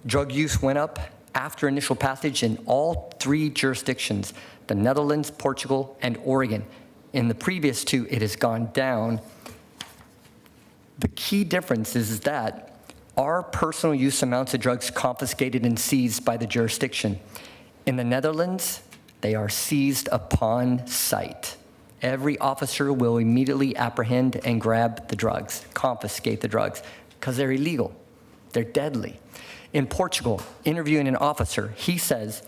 Drug use went up after initial passage in all three jurisdictions, the Netherlands, Portugal, and Oregon. In the previous two, it has gone down. The key difference is that our personal use amounts of drugs confiscated and seized by the jurisdiction. In the Netherlands, they are seized upon sight. Every officer will immediately apprehend and grab the drugs, confiscate the drugs, because they're illegal. They're deadly. In Portugal, interviewing an officer, he says,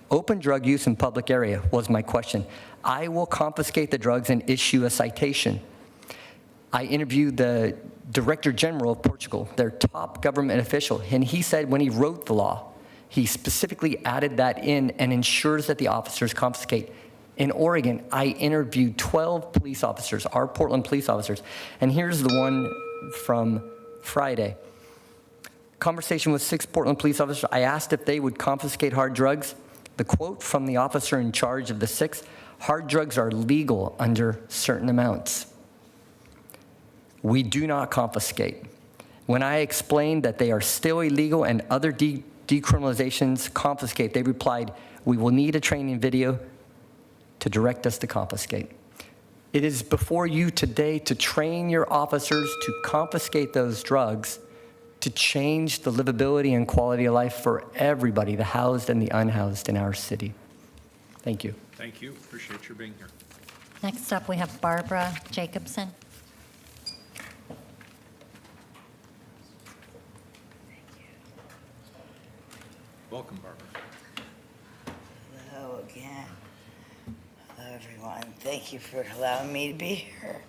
open drug use in public area was my question. I will confiscate the drugs and issue a citation. I interviewed the Director General of Portugal, their top government official, and he said when he wrote the law, he specifically added that in and ensures that the officers confiscate. In Oregon, I interviewed 12 police officers, our Portland police officers, and here's the one from Friday. Conversation with 6 Portland police officers. I asked if they would confiscate hard drugs. The quote from the officer in charge of the 6, hard drugs are legal under certain amounts. We do not confiscate. When I explained that they are still illegal and other decriminalizations confiscate, they replied, we will need a training video to direct us to confiscate. It is before you today to train your officers to confiscate those drugs to change the livability and quality of life for everybody, the housed and the unhoused in our city. Thank you. Thank you. Appreciate your being here. Next up, we have Barbara Jacobson. Welcome, Barbara. Hello again. Hello, everyone. Thank you for allowing me to be here.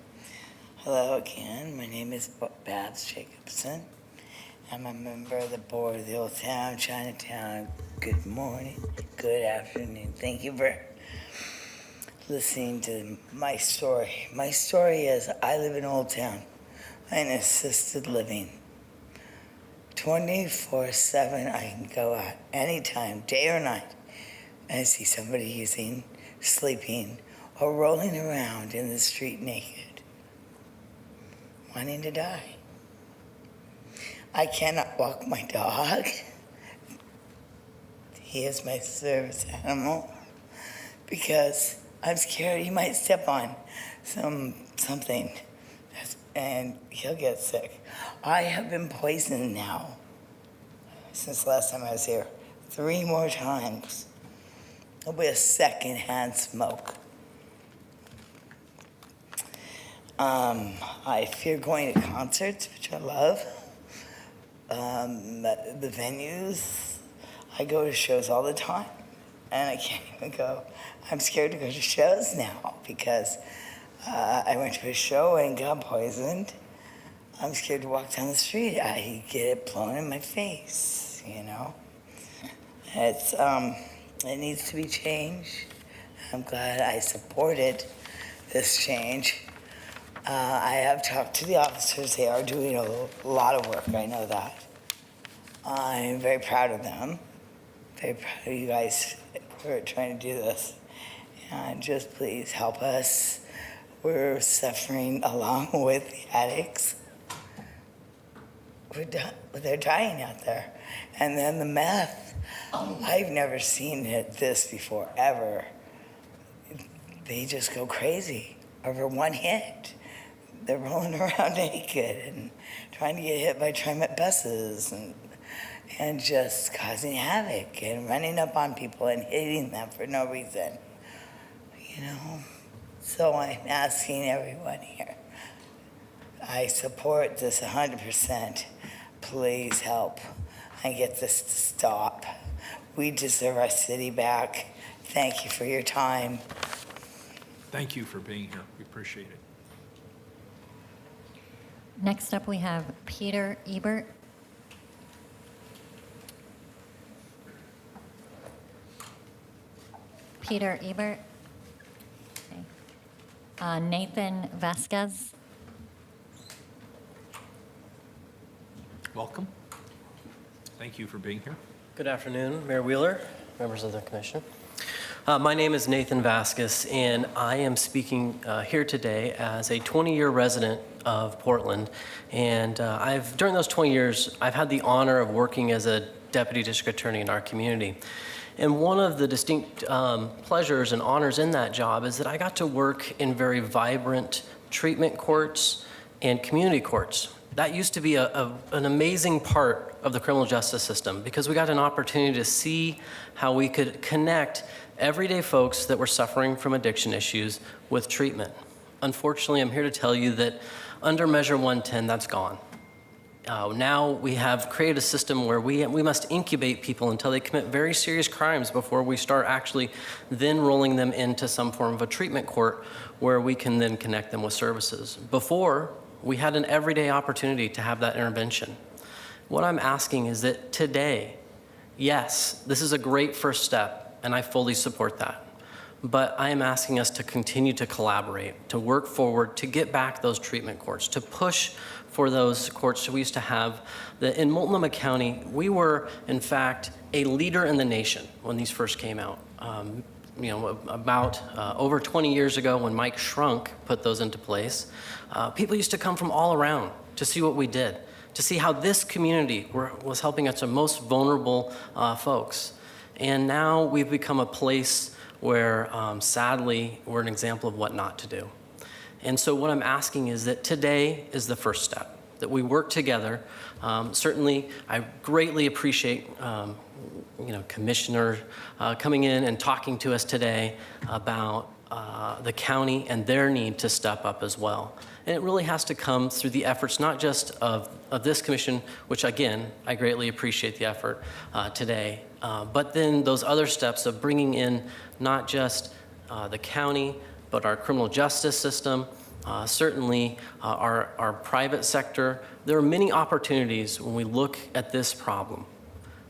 Hello again. My name is Babs Jacobson. I'm a member of the board of the Old Town, Chinatown. Good morning. Good afternoon. Thank you for listening to my story. My story is I live in Old Town. I'm in assisted living. 24/7. I can go out anytime, day or night, and see somebody using, sleeping, or rolling around in the street naked, wanting to die. I cannot walk my dog. He is my service animal because I'm scared he might step on something and he'll get sick. I have been poisoned now since last time I was here 3 more times with secondhand smoke. I fear going to concerts, which I love. The venues, I go to shows all the time, and I can't even go. I'm scared to go to shows now because I went to a show and got poisoned. I'm scared to walk down the street. I get it blown in my face, you know. It needs to be changed. I'm glad I supported this change. I have talked to the officers. They are doing a lot of work. I know that. I'm very proud of them. Very proud of you guys for trying to do this. And just please help us. We're suffering along with the addicts. They're dying out there. And then the meth. I've never seen this before, ever. They just go crazy over one hit. They're rolling around naked and trying to get hit by TriMet buses and just causing havoc and running up on people and hitting them for no reason. You know? So I'm asking everyone here. I support this 100%. Please help and get this to stop. We deserve our city back. Thank you for your time. Thank you for being here. We appreciate it. Next up, we have Peter Ebert. Peter Ebert. Okay. Nathan Vasquez. Welcome. Thank you for being here. Good afternoon, Mayor Wheeler, members of the commission. My name is Nathan Vasquez, and I am speaking here today as a 20-year resident of Portland. And during those 20 years, I've had the honor of working as a deputy district attorney in our community. And one of the distinct pleasures and honors in that job is that I got to work in very vibrant treatment courts and community courts. That used to be an amazing part of the criminal justice system because we got an opportunity to see how we could connect everyday folks that were suffering from addiction issues with treatment. Unfortunately, I'm here to tell you that under Measure 110, that's gone. Now we have created a system where we must incubate people until they commit very serious crimes before we start actually then rolling them into some form of a treatment court where we can then connect them with services. Before, we had an everyday opportunity to have that intervention. What I'm asking is that today, yes, this is a great first step, and I fully support that. But I am asking us to continue to collaborate, to work forward, to get back those treatment courts, to push for those courts. We used to have, in Multnomah County, we were, in fact, a leader in the nation when these first came out. About over 20 years ago when Mike Shrunk put those into place, people used to come from all around to see what we did, to see how this community was helping us, the most vulnerable folks. And now we've become a place where, sadly, we're an example of what not to do. And so what I'm asking is that today is the first step, that we work together. Certainly, I greatly appreciate Commissioner coming in and talking to us today about the county and their need to step up as well. And it really has to come through the efforts not just of this commission, which again, I greatly appreciate the effort today, but then those other steps of bringing in not just the county, but our criminal justice system, certainly our private sector. There are many opportunities when we look at this problem.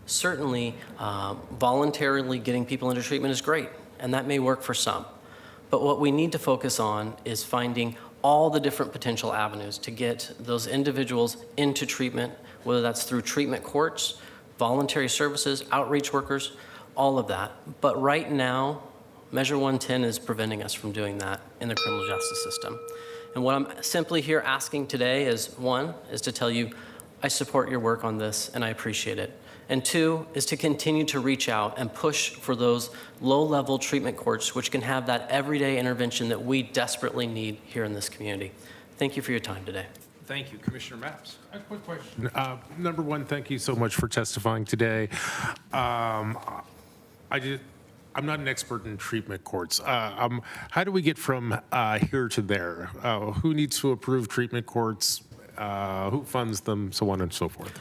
Certainly, voluntarily getting people into treatment is great, and that may work for some. But what we need to focus on is finding all the different potential avenues to get those individuals into treatment, whether that's through treatment courts, voluntary services, outreach workers, all of that. But right now, Measure 110 is preventing us from doing that in the criminal justice system. And what I'm simply here asking today is, one, is to tell you, I support your work on this and I appreciate it. And two, is to continue to reach out and push for those low-level treatment courts which can have that everyday intervention that we desperately need here in this community. Thank you for your time today. Thank you. Commissioner Mapps. A quick question. Number one, thank you so much for testifying today. I'm not an expert in treatment courts. How do we get from here to there? Who needs to approve treatment courts? Who funds them? So on and so forth.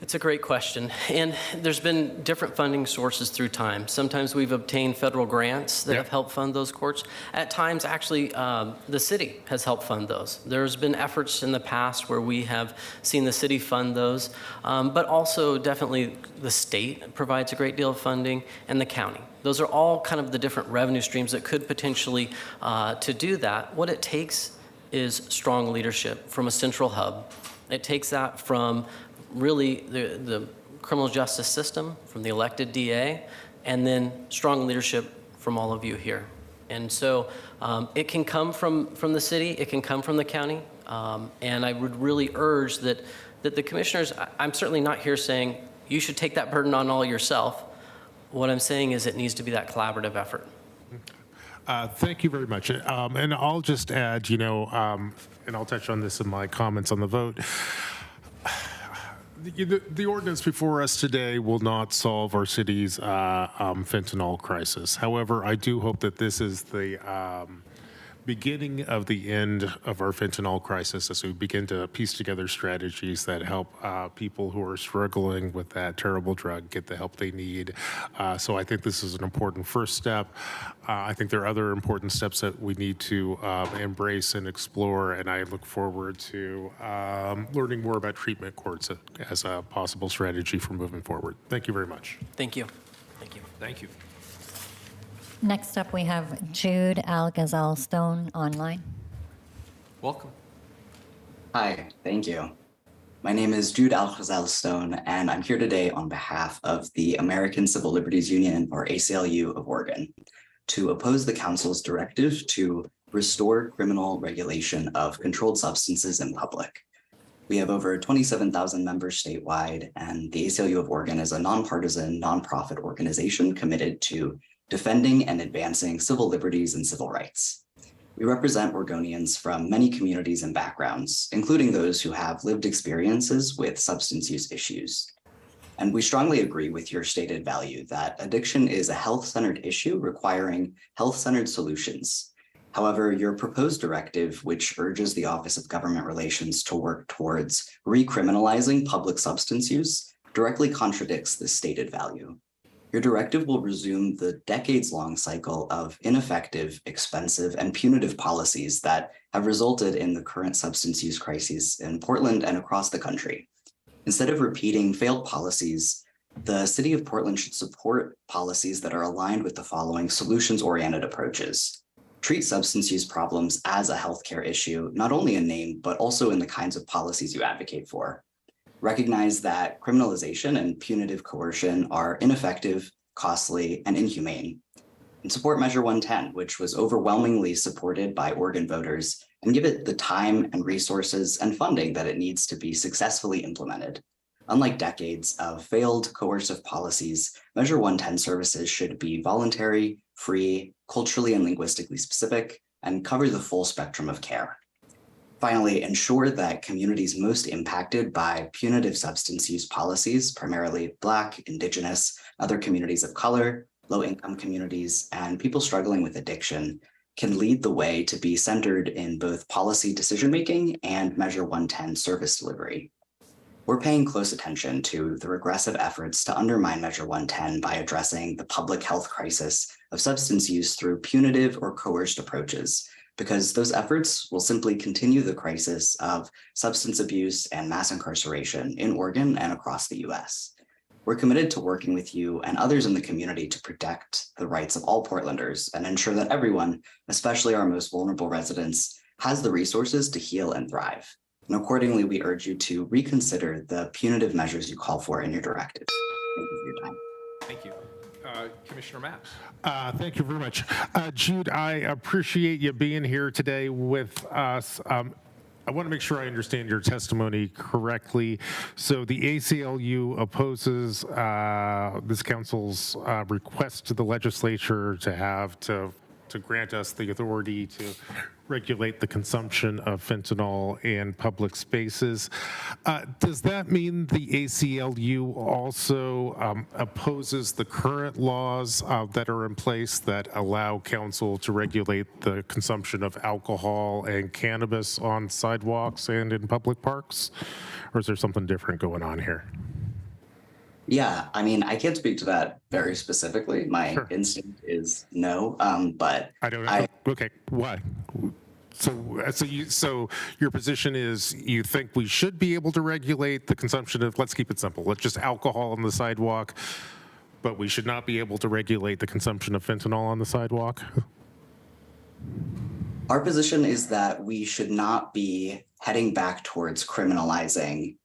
It's a great question. And there's been different funding sources through time. Sometimes we've obtained federal grants that have helped fund those courts. At times, actually, the city has helped fund those. There's been efforts in the past where we have seen the city fund those, but also definitely the state provides a great deal of funding, and the county. Those are all kind of the different revenue streams that could potentially to do that. What it takes is strong leadership from a central hub. It takes that from really the criminal justice system, from the elected DA, and then strong leadership from all of you here. And so it can come from the city, it can come from the county, and I would really urge that the commissioners, I'm certainly not here saying you should take that burden on all yourself. What I'm saying is it needs to be that collaborative effort. Thank you very much. And I'll just add, and I'll touch on this in my comments on the vote. The ordinance before us today will not solve our city's fentanyl crisis. However, I do hope that this is the beginning of the end of our fentanyl crisis as we begin to piece together strategies that help people who are struggling with that terrible drug get the help they need. So I think this is an important first step. I think there are other important steps that we need to embrace and explore, and I look forward to learning more about treatment courts as a possible strategy for moving forward. Thank you very much. Thank you. Thank you. Thank you. Next up, we have Jude Al-Ghazal-Stone online. Welcome. Hi, thank you. My name is Jude Al-Ghazal-Stone, and I'm here today on behalf of the American Civil Liberties Union, or ACLU of Oregon, to oppose the council's directive to restore criminal regulation of controlled substances in public. We have over 27,000 members statewide, and the ACLU of Oregon is a nonpartisan, nonprofit organization committed to defending and advancing civil liberties and civil rights. We represent Oregonians from many communities and backgrounds, including those who have lived experiences with substance use issues. And we strongly agree with your stated value that addiction is a health-centered issue requiring health-centered solutions. However, your proposed directive, which urges the Office of Government Relations to work towards recriminalizing public substance use, directly contradicts this stated value. Your directive will resume the decades-long cycle of ineffective, expensive, and punitive policies that have resulted in the current substance use crises in Portland and across the country. Instead of repeating failed policies, the City of Portland should support policies that are aligned with the following solutions-oriented approaches. Treat substance use problems as a healthcare issue, not only in name, but also in the kinds of policies you advocate for. Recognize that criminalization and punitive coercion are ineffective, costly, and inhumane. And support Measure 110, which was overwhelmingly supported by Oregon voters, and give it the time and resources and funding that it needs to be successfully implemented. Unlike decades of failed coercive policies, Measure 110 services should be voluntary, free, culturally and linguistically specific, and cover the full spectrum of care. Finally, ensure that communities most impacted by punitive substance use policies, primarily Black, Indigenous, other communities of color, low-income communities, and people struggling with addiction, can lead the way to be centered in both policy decision-making and Measure 110 service delivery. We're paying close attention to the regressive efforts to undermine Measure 110 by addressing the public health crisis of substance use through punitive or coerced approaches, because those efforts will simply continue the crisis of substance abuse and mass incarceration in Oregon and across the US. We're committed to working with you and others in the community to protect the rights of all Portlanders and ensure that everyone, especially our most vulnerable residents, has the resources to heal and thrive. And accordingly, we urge you to reconsider the punitive measures you call for in your directives. Thank you for your time. Thank you. Commissioner Maps. Thank you very much. Jude, I appreciate you being here today with us. I want to make sure I understand your testimony correctly. So the ACLU opposes this council's request to the legislature to grant us the authority to regulate the consumption of fentanyl in public spaces. Does that mean the ACLU also opposes the current laws that are in place that allow council to regulate the consumption of alcohol and cannabis on sidewalks and in public parks? Or is there something different going on here? Yeah, I mean, I can't speak to that very specifically. My instinct is no, but I don't know. Okay, why? So your position is you think we should be able to regulate the consumption of, let's keep it simple, let's just alcohol on the sidewalk, but we should not be able to regulate the consumption of fentanyl on the sidewalk? Our position is that we should not be heading back towards criminalizing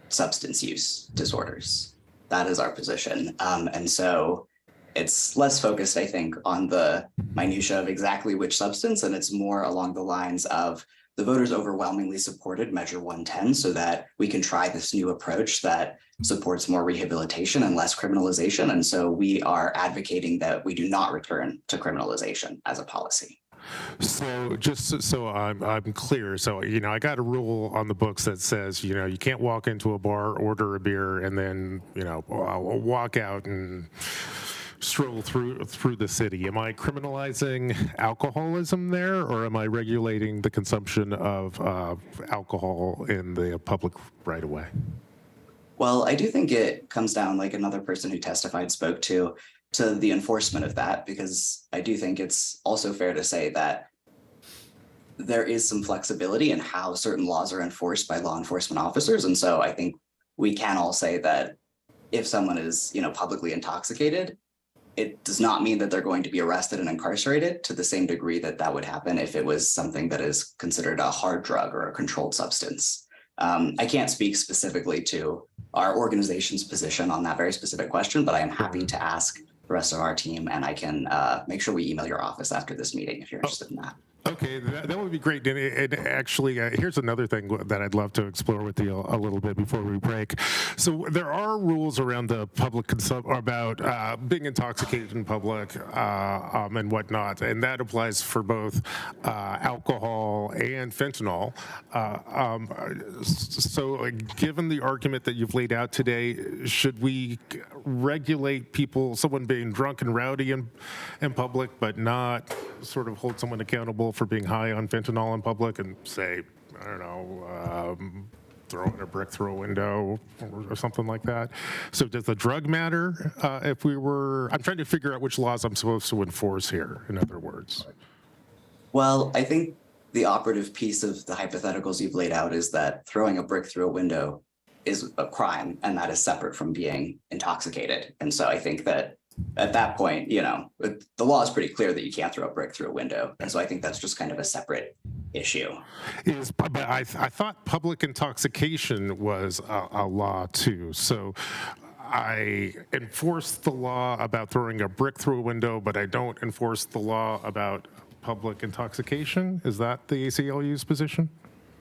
substance use disorders. That is our position. And so it's less focused, I think, on the minutia of exactly which substance, and it's more along the lines of the voters overwhelmingly supported Measure 110 so that we can try this new approach that supports more rehabilitation and less criminalization. And so we are advocating that we do not return to criminalization as a policy. So just so I'm clear, so, I got a rule on the books that says, you can't walk into a bar, order a beer, and then, walk out and stroll through the city. Am I criminalizing alcoholism there, or am I regulating the consumption of alcohol in the public right of way? Well, I do think it comes down, like another person who testified spoke to the enforcement of that, because I do think it's also fair to say that there is some flexibility in how certain laws are enforced by law enforcement officers. And so I think we can all say that if someone is, publicly intoxicated, it does not mean that they're going to be arrested and incarcerated to the same degree that that would happen if it was something that is considered a hard drug or a controlled substance. I can't speak specifically to our organization's position on that very specific question, but I am happy to ask the rest of our team, and I can make sure we email your office after this meeting if you're interested in that. Okay, that would be great. And actually, here's another thing that I'd love to explore with you a little bit before we break. So there are rules around the public about being intoxicated in public and whatnot, and that applies for both alcohol and fentanyl. So given the argument that you've laid out today, should we regulate someone being drunk and rowdy in public, but not sort of hold someone accountable for being high on fentanyl in public and say, I don't know, throwing a brick through a window or something like that? So does the drug matter I'm trying to figure out which laws I'm supposed to enforce here, in other words. Well, I think the operative piece of the hypotheticals you've laid out is that throwing a brick through a window is a crime, and that is separate from being intoxicated. And so I think that at that point, the law is pretty clear that you can't throw a brick through a window. And so I think that's just kind of a separate issue. But I thought public intoxication was a law too. So I enforce the law about throwing a brick through a window, but I don't enforce the law about public intoxication. Is that the ACLU's position?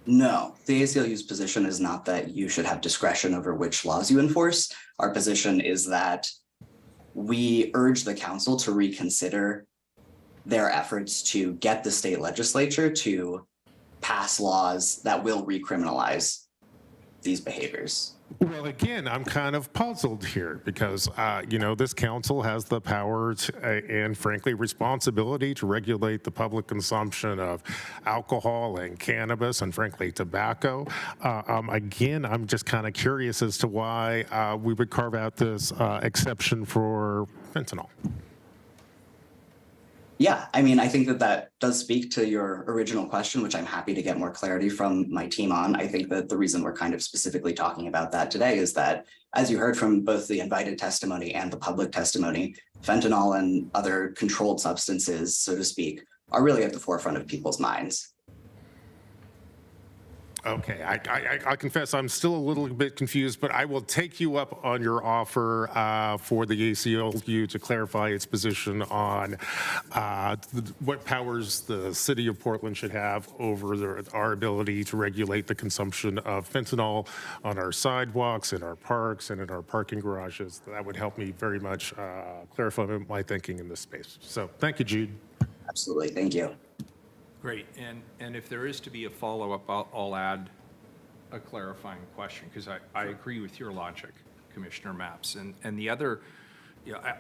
No, the ACLU's position is not that you should have discretion over which laws you enforce. Our position is that we urge the council to reconsider their efforts to get the state legislature to pass laws that will recriminalize these behaviors. Well, again, I'm kind of puzzled here because, this council has the power and, frankly, responsibility to regulate the public consumption of alcohol and cannabis and, frankly, tobacco. Again, I'm just kind of curious as to why we would carve out this exception for fentanyl. Yeah, I mean, I think that does speak to your original question, which I'm happy to get more clarity from my team on. I think that the reason we're kind of specifically talking about that today is that, as you heard from both the invited testimony and the public testimony, fentanyl and other controlled substances, so to speak, are really at the forefront of people's minds. Okay, I confess I'm still a little bit confused, but I will take you up on your offer for the ACLU to clarify its position on what powers the city of Portland should have over our ability to regulate the consumption of fentanyl on our sidewalks, in our parks, and in our parking garages. That would help me very much clarify my thinking in this space. So thank you, Jude. Absolutely, thank you. Great, and if there is to be a follow-up, I'll add a clarifying question, because I agree with your logic, Commissioner Mapps. And the other,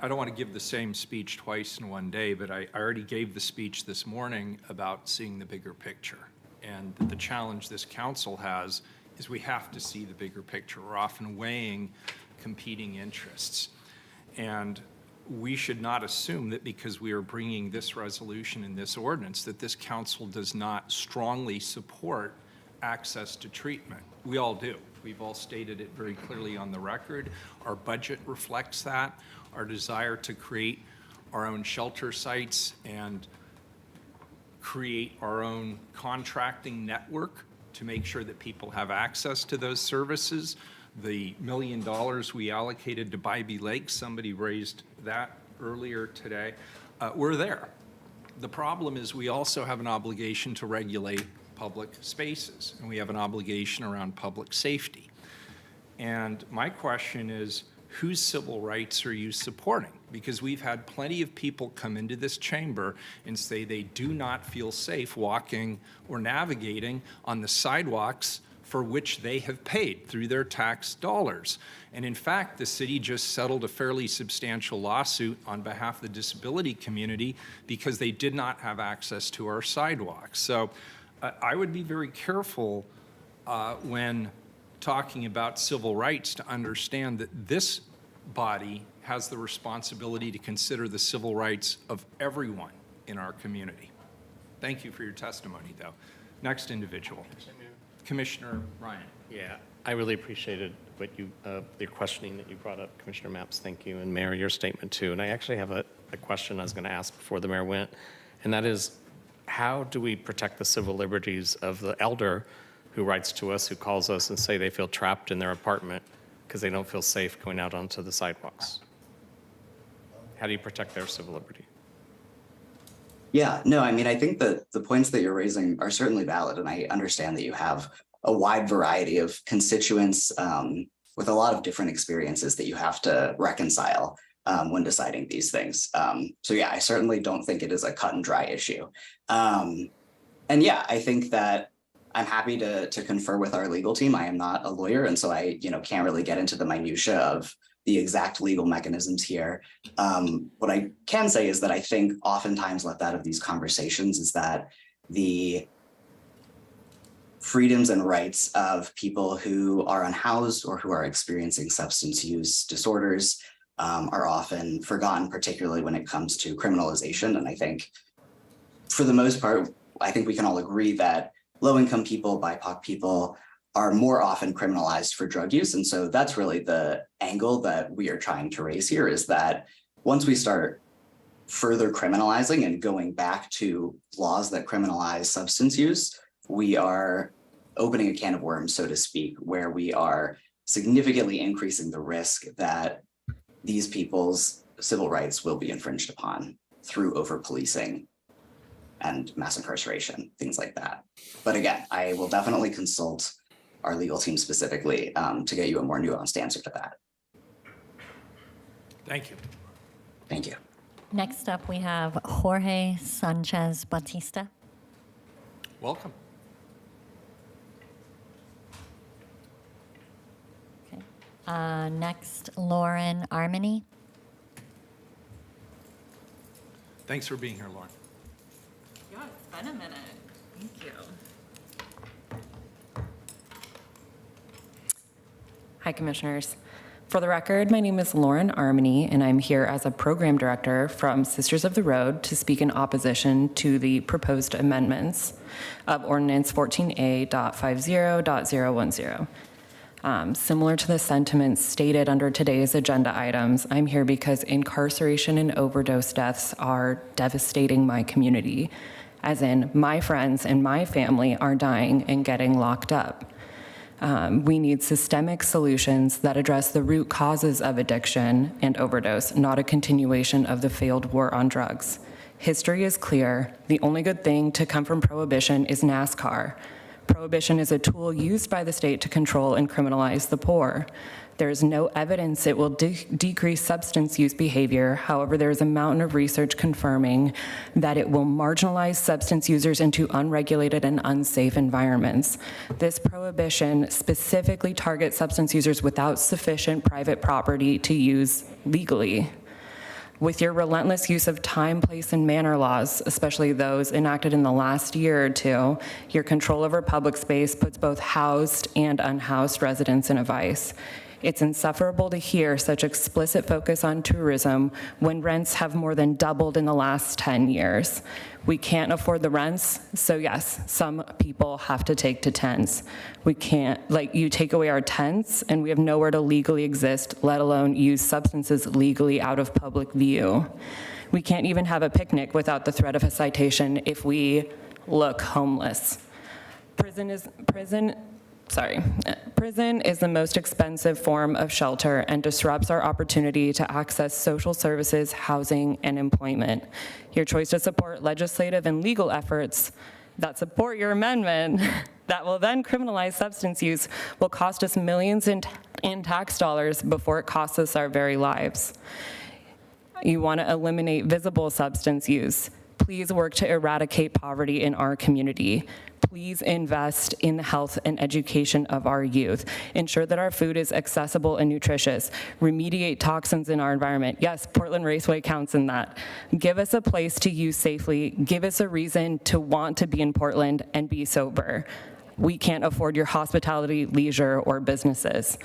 I don't want to give the same speech twice in one day, but I already gave the speech this morning about seeing the bigger picture. And the challenge this council has is we have to see the bigger picture. We're often weighing competing interests. And we should not assume that because we are bringing this resolution and this ordinance that this council does not strongly support access to treatment. We all do. We've all stated it very clearly on the record. Our budget reflects that. Our desire to create our own shelter sites and create our own contracting network to make sure that people have access to those services. The $1 million we allocated to Bybee Lake, somebody raised that earlier today. We're there. The problem is we also have an obligation to regulate public spaces, and we have an obligation around public safety. And my question is, whose civil rights are you supporting? Because we've had plenty of people come into this chamber and say they do not feel safe walking or navigating on the sidewalks for which they have paid through their tax dollars. And in fact, the city just settled a fairly substantial lawsuit on behalf of the disability community because they did not have access to our sidewalks. So I would be very careful when talking about civil rights to understand that this body has the responsibility to consider the civil rights of everyone in our community. Thank you for your testimony, though. Next individual. Commissioner Ryan. Yeah, I really appreciated what you, the questioning that you brought up, Commissioner Mapps. Thank you. And Mayor, your statement too. And I actually have a question I was going to ask before the mayor went, and that is, how do we protect the civil liberties of the elder who writes to us, who calls us and say they feel trapped in their apartment because they don't feel safe going out onto the sidewalks? How do you protect their civil liberty? Yeah, no, I mean, I think that the points that you're raising are certainly valid, and I understand that you have a wide variety of constituents with a lot of different experiences that you have to reconcile when deciding these things. So yeah, I certainly don't think it is a cut and dry issue. And yeah, I think that I'm happy to confer with our legal team. I am not a lawyer, and so I can't really get into the minutia of the exact legal mechanisms here. What I can say is that I think oftentimes left out of these conversations is that the freedoms and rights of people who are unhoused or who are experiencing substance use disorders are often forgotten, particularly when it comes to criminalization. And I think for the most part, I think we can all agree that low-income people, BIPOC people, are more often criminalized for drug use. And so that's really the angle that we are trying to raise here, is that once we start further criminalizing and going back to laws that criminalize substance use, we are opening a can of worms, so to speak, where we are significantly increasing the risk that these people's civil rights will be infringed upon through over-policing and mass incarceration, things like that. But again, I will definitely consult our legal team specifically to get you a more nuanced answer to that. Thank you. Thank you. Next up, we have Jorge Sanchez Batista. Welcome. Okay. Next, Lauren Armany. Thanks for being here, Lauren. Yeah, it's been a minute. Thank you. Hi, Commissioners. For the record, my name is Lauren Armany, and I'm here as a program director from Sisters of the Road to speak in opposition to the proposed amendments of Ordinance 14A.50.010. Similar to the sentiments stated under today's agenda items, I'm here because incarceration and overdose deaths are devastating my community. as in my friends and my family are dying and getting locked up. We need systemic solutions that address the root causes of addiction and overdose, not a continuation of the failed war on drugs. History is clear. The only good thing to come from prohibition is NASCAR. Prohibition is a tool used by the state to control and criminalize the poor. There is no evidence it will decrease substance use behavior. However, there is a mountain of research confirming that it will marginalize substance users into unregulated and unsafe environments. This prohibition specifically targets substance users without sufficient private property to use legally. With your relentless use of time, place, and manner laws, especially those enacted in the last year or two, your control over public space puts both housed and unhoused residents in a vice. It's insufferable to hear such explicit focus on tourism when rents have more than doubled in the last 10 years. We can't afford the rents, so yes, some people have to take to tents. We can't, you take away our tents and we have nowhere to legally exist, let alone use substances legally out of public view. We can't even have a picnic without the threat of a citation if we look homeless. Prison is the most expensive form of shelter and disrupts our opportunity to access social services, housing, and employment. Your choice to support legislative and legal efforts that support your amendment that will then criminalize substance use will cost us millions in tax dollars before it costs us our very lives. You want to eliminate visible substance use. Please work to eradicate poverty in our community. Please invest in the health and education of our youth. Ensure that our food is accessible and nutritious. Remediate toxins in our environment. Yes, Portland Raceway counts in that. Give us a place to use safely. Give us a reason to want to be in Portland and be sober. We can't afford your hospitality, leisure, or businesses.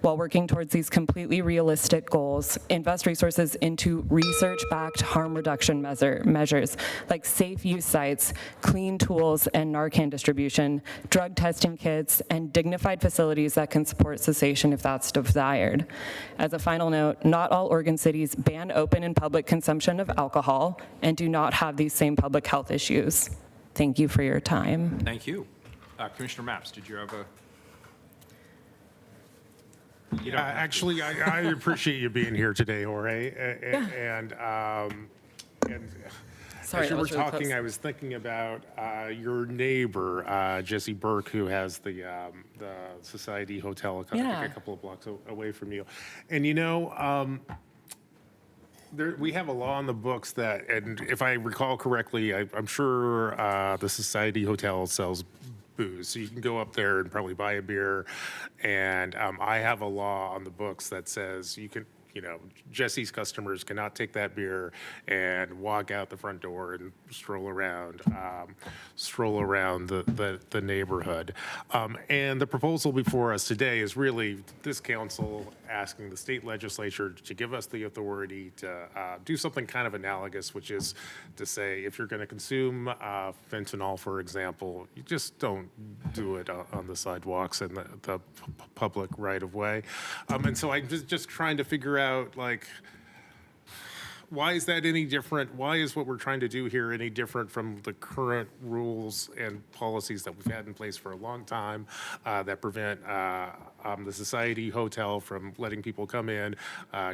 While working towards these completely realistic goals, invest resources into research-backed harm reduction measures like safe use sites, clean tools and Narcan distribution, drug testing kits, and dignified facilities that can support cessation if that's desired. As a final note, not all Oregon cities ban open and public consumption of alcohol and do not have these same public health issues. Thank you for your time. Thank you. Commissioner Mapps, did you have a? Actually, I appreciate you being here today, Jorge. And Sorry, as you were was really talking, close. I was thinking about your neighbor, Jesse Burke, who has the Society Hotel, I think Yeah. a couple of blocks away from you. And we have a law on the books that, and if I recall correctly, I'm sure the Society Hotel sells booze, so you can go up there and probably buy a beer. And I have a law on the books that says you can, Jesse's customers cannot take that beer and walk out the front door and stroll around the neighborhood. And the proposal before us today is really this council asking the state legislature to give us the authority to do something kind of analogous, which is to say, if you're going to consume fentanyl, for example, you just don't do it on the sidewalks and the public right of way. And so I'm just trying to figure out, why is that any different? Why is what we're trying to do here any different from the current rules and policies that we've had in place for a long time that prevent the Society Hotel from letting people come in,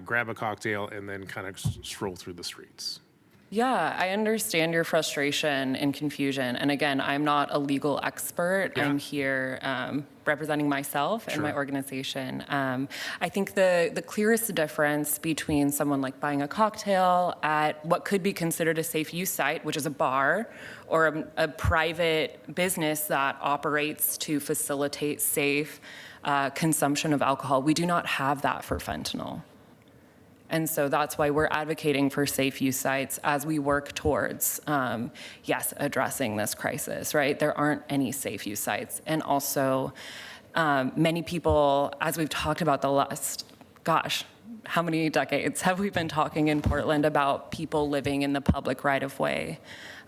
grab a cocktail, and then kind of stroll through the streets? Yeah, I understand your frustration and confusion. And again, I'm not a legal expert. Yeah. I'm here representing myself and Sure. my organization. I think the clearest difference between someone buying a cocktail at what could be considered a safe use site, which is a bar, or a private business that operates to facilitate safe consumption of alcohol, we do not have that for fentanyl. And so that's why we're advocating for safe use sites as we work towards, addressing this crisis, right? There aren't any safe use sites. And also, many people, as we've talked about the last, how many decades have we been talking in Portland about people living in the public right of way?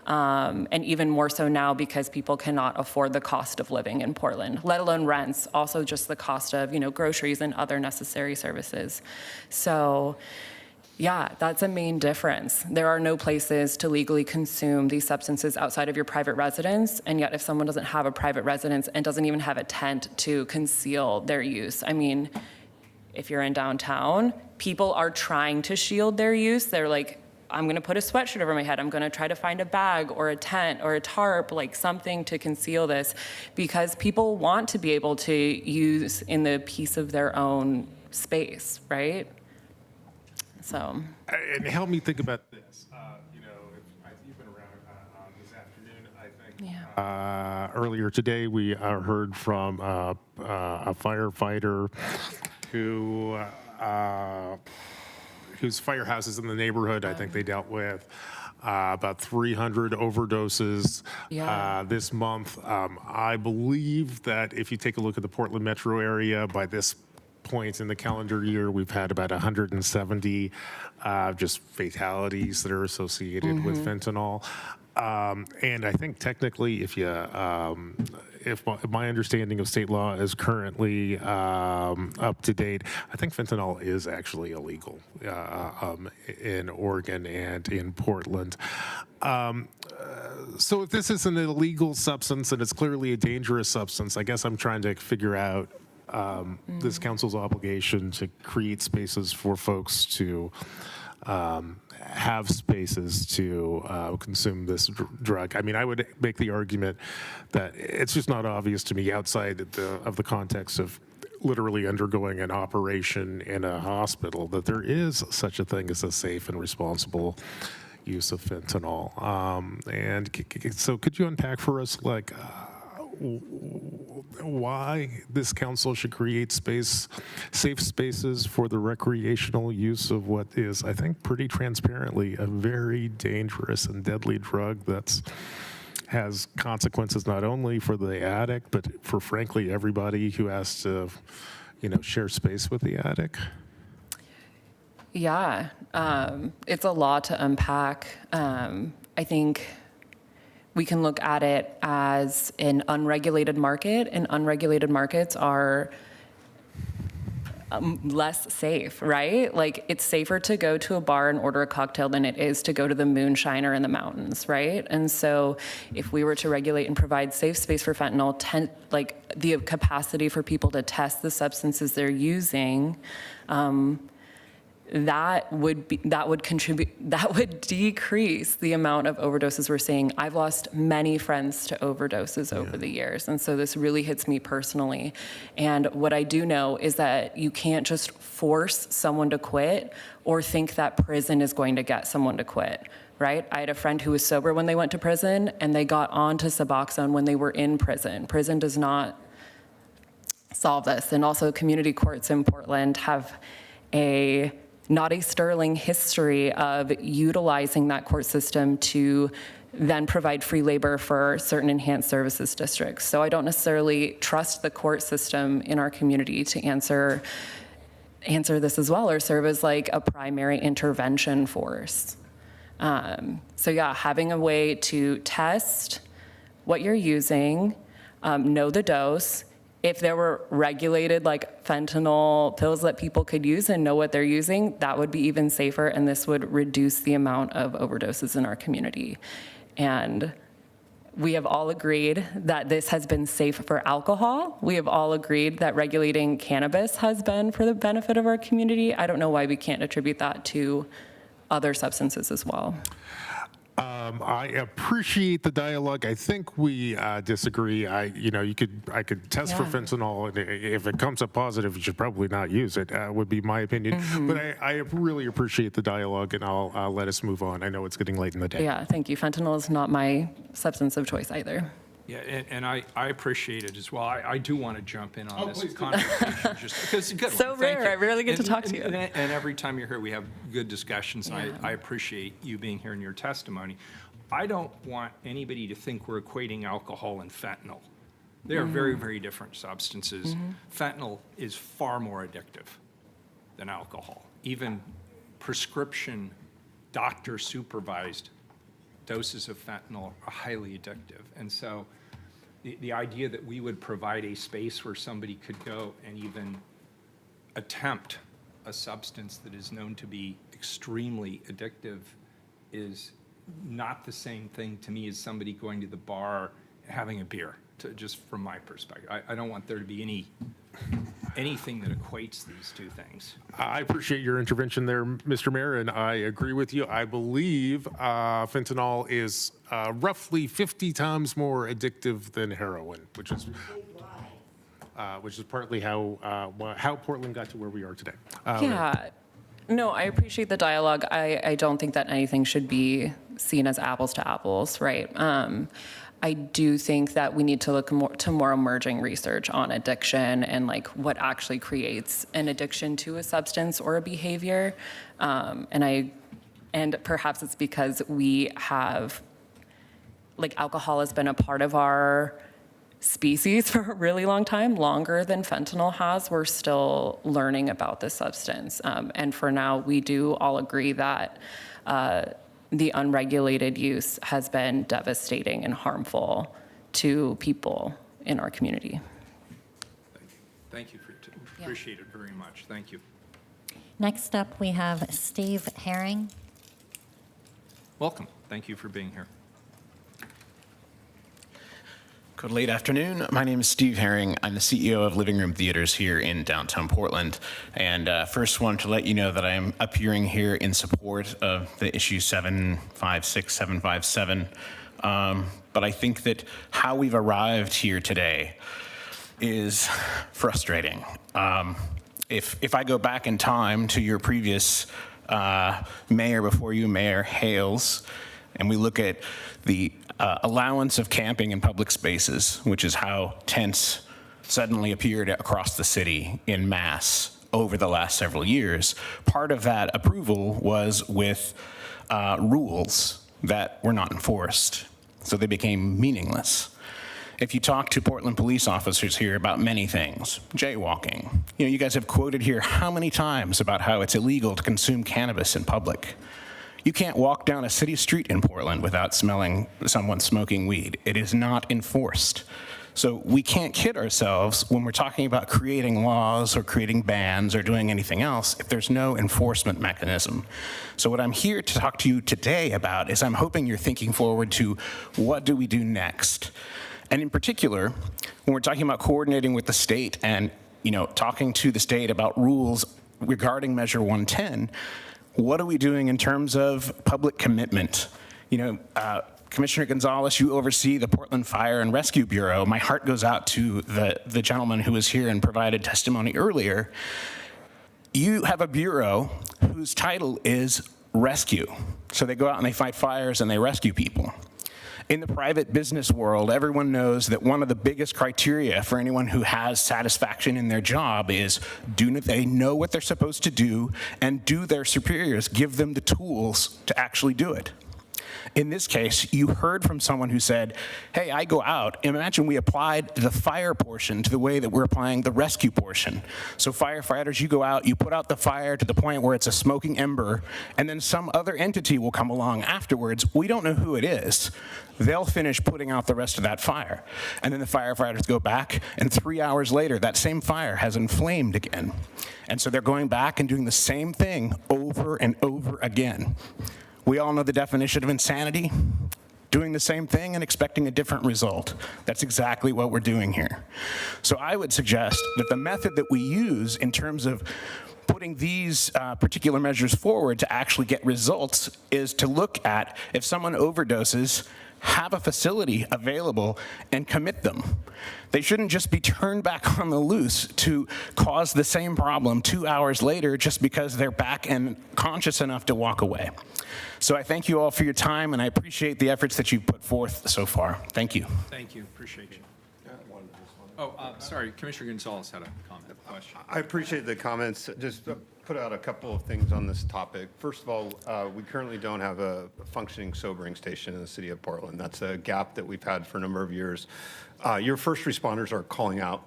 And even more so now because people cannot afford the cost of living in Portland, let alone rents, also just the cost of, groceries and other necessary services. So Yeah, that's a main difference. There are no places to legally consume these substances outside of your private residence, and yet if someone doesn't have a private residence and doesn't even have a tent to conceal their use, I mean, if you're in downtown, people are trying to shield their use. They're like, I'm gonna put a sweatshirt over my head. I'm gonna try to find a bag or a tent or a tarp, like something to conceal this, because people want to be able to use in the peace of their own space, right? So. And help me think about this. You know, you've been around this afternoon, I think. Yeah. Earlier today, we heard from a firefighter whose firehouses in the neighborhood, I think they dealt with about 300 overdoses this month. I believe that if you take a look at the Portland metro area, by this point in the calendar year, we've had about 170 just fatalities that are associated with fentanyl. And I think technically, if my understanding of state law is currently up to date, I think fentanyl is actually illegal in Oregon and in Portland. So if this is an illegal substance and it's clearly a dangerous substance, I guess I'm trying to figure out this council's obligation to create spaces for folks to have spaces to consume this drug. I mean, I would make the argument that it's just not obvious to me outside of the context of literally undergoing an operation in a hospital that there is such a thing as a safe and responsible use of fentanyl. So could you unpack for us, like, why this council should create safe spaces for the recreational use of what is, I think, pretty transparently a very dangerous and deadly drug that has consequences not only for the addict, but for, frankly, everybody who has to, share space with the addict? Yeah, it's a lot to unpack. I think we can look at it as an unregulated market, and unregulated markets are less safe, right? Like, it's safer to go to a bar and order a cocktail than it is to go to the moonshiner in the mountains, right? And so if we were to regulate and provide safe space for fentanyl, like the capacity for people to test the substances they're using, that would decrease the amount of overdoses we're seeing. I've lost many friends to overdoses over the years, and so this really hits me personally. And what I do know is that you can't just force someone to quit or think that prison is going to get someone to quit, right? I had a friend who was sober when they went to prison, and they got onto Suboxone when they were in prison. Prison does not solve this. And also, community courts in Portland have not a sterling history of utilizing that court system to then provide free labor for certain enhanced services districts. So I don't necessarily trust the court system in our community to answer this as well, or serve as like a primary intervention force. So yeah, having a way to test what you're using, know the dose. If there were regulated, like, fentanyl pills that people could use and know what they're using, that would be even safer, and this would reduce the amount of overdoses in our community. And we have all agreed that this has been safe for alcohol. We have all agreed that regulating cannabis has been for the benefit of our community. I don't know why we can't attribute that to other substances as well. I appreciate the dialogue. I think we disagree. I could test for fentanyl, and if it comes up positive, you should probably not use it. Would be my opinion. But I really appreciate the dialogue, and I'll let us move on. I know it's getting late in the day. Yeah, thank you. Fentanyl is not my substance of choice either. Yeah, and I appreciate it as well. I do want to jump in on this conversation, just because it's a good So one. Thank rare. you. I rarely get to talk to you. And every time you're here, we have good discussions, and I appreciate you being here in your testimony. I don't want anybody to think we're equating alcohol and fentanyl. They are very, very different substances. Fentanyl is far more addictive than alcohol. Even prescription, doctor-supervised doses of fentanyl are highly addictive. And so the idea that we would provide a space where somebody could go and even attempt a substance that is known to be extremely addictive is not the same thing to me as somebody going to the bar, having a beer, just from my perspective. I don't want there to be anything that equates these two things. I appreciate your intervention there, Mr. Mayor, and I agree with you. I believe fentanyl is roughly 50 times more addictive than heroin, which is partly how Portland got to where we are today. Yeah. No, I appreciate the dialogue. I don't think that anything should be seen as apples to apples, right? I do think that we need to look to more emerging research on addiction and like what actually creates an addiction to a substance or a behavior. And perhaps it's because we have, like, alcohol has been a part of our species for a really long time, longer than fentanyl has. We're still learning about this substance. And for now, we do all agree that the unregulated use has been devastating and harmful to people in our community. Thank you for appreciate it very much. Thank you. Next up, we have Steve Herring. Welcome. Thank you for being here. Good late afternoon. My name is Steve Herring. I'm the CEO of Living Room Theaters here in downtown Portland. And first wanted to let you know that I am appearing here in support of the issue 756, 757. But I think that how we've arrived here today is frustrating. If I go back in time to your previous mayor before you, Mayor Hales, and we look at the allowance of camping in public spaces, which is how tents suddenly appeared across the city in mass over the last several years. Part of that approval was with rules that were not enforced, so they became meaningless. If you talk to Portland police officers here about many things, jaywalking, you guys have quoted here how many times about how it's illegal to consume cannabis in public. You can't walk down a city street in Portland without smelling someone smoking weed. It is not enforced. So we can't kid ourselves when we're talking about creating laws or creating bans or doing anything else if there's no enforcement mechanism. So what I'm here to talk to you today about is I'm hoping you're thinking forward to what do we do next? And in particular, when we're talking about coordinating with the state and talking to the state about rules regarding Measure 110, what are we doing in terms of public commitment? Commissioner Gonzalez, you oversee the Portland Fire and Rescue Bureau. My heart goes out to the gentleman who was here and provided testimony earlier. You have a bureau whose title is rescue. So they go out and they fight fires and they rescue people. In the private business world, everyone knows that one of the biggest criteria for anyone who has satisfaction in their job is, do they know what they're supposed to do, and do their superiors give them the tools to actually do it? In this case, you heard from someone who said, hey, I go out. Imagine we applied the fire portion to the way that we're applying the rescue portion. So firefighters, you go out, you put out the fire to the point where it's a smoking ember, and then some other entity will come along afterwards. We don't know who it is. They'll finish putting out the rest of that fire. And then the firefighters go back, and 3 hours later, that same fire has inflamed again. And so they're going back and doing the same thing over and over again. We all know the definition of insanity, doing the same thing and expecting a different result. That's exactly what we're doing here. So I would suggest that the method that we use in terms of putting these particular measures forward to actually get results is to look at if someone overdoses, have a facility available and commit them. They shouldn't just be turned back on the loose to cause the same problem 2 hours later just because they're back and conscious enough to walk away. So I thank you all for your time, and I appreciate the efforts that you've put forth so far. Thank you. Thank you. Appreciate you. Sorry, Commissioner Gonzalez had a comment, question. I appreciate the comments. Just put out a couple of things on this topic. First of all, we currently don't have a functioning sobering station in the city of Portland. That's a gap that we've had for a number of years. Your first responders are calling out,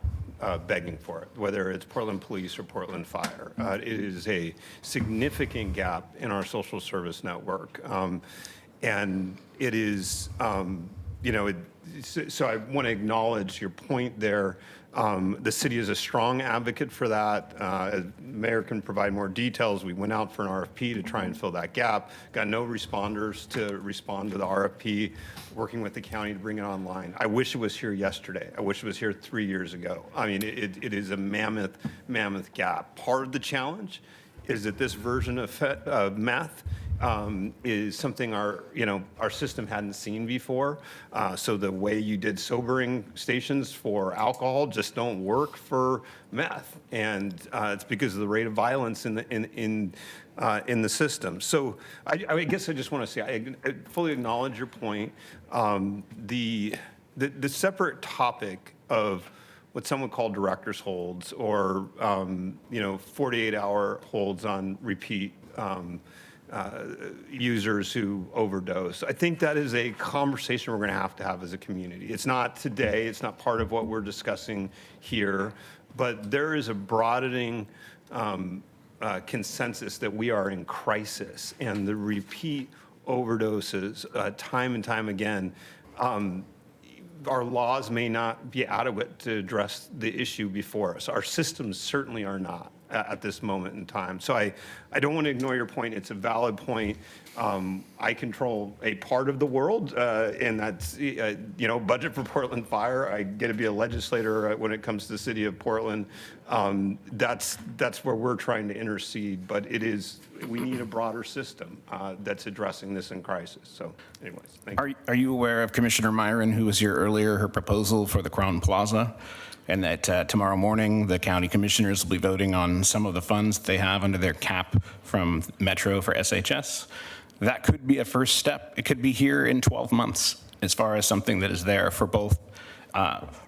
begging for it, whether it's Portland Police or Portland Fire. It is a significant gap in our social service network. And it is So I want to acknowledge your point there. The city is a strong advocate for that. As Mayor can provide more details. We went out for an RFP to try and fill that gap. Got no responders to respond to the RFP, working with the county to bring it online. I wish it was here yesterday. I wish it was here 3 years ago. I mean, it is a mammoth gap. Part of the challenge is that this version of meth is something our system hadn't seen before. So the way you did sobering stations for alcohol just don't work for meth, and it's because of the rate of violence in the system. So I guess I just want to say I fully acknowledge your point. The separate topic of what some would call director's holds, or 48-hour holds on repeat users who overdose. I think that is a conversation we're going to have as a community. It's not today, it's not part of what we're discussing here, but there is a broadening consensus that we are in crisis, and the repeat overdoses time and time again, our laws may not be adequate to address the issue before us. Our systems certainly are not at this moment in time. So I don't want to ignore your point. It's a valid point. I control a part of the world, and that's, budget for Portland Fire. I get to be a legislator when it comes to the city of Portland. That's where we're trying to intercede, but we need a broader system that's addressing this in crisis. So anyways, thank you. Are you aware of Commissioner Myron, who was here earlier, her proposal for the Crown Plaza? And that tomorrow morning, the county commissioners will be voting on some of the funds they have under their cap from Metro for SHS. That could be a first step. It could be here in 12 months as far as something that is there for both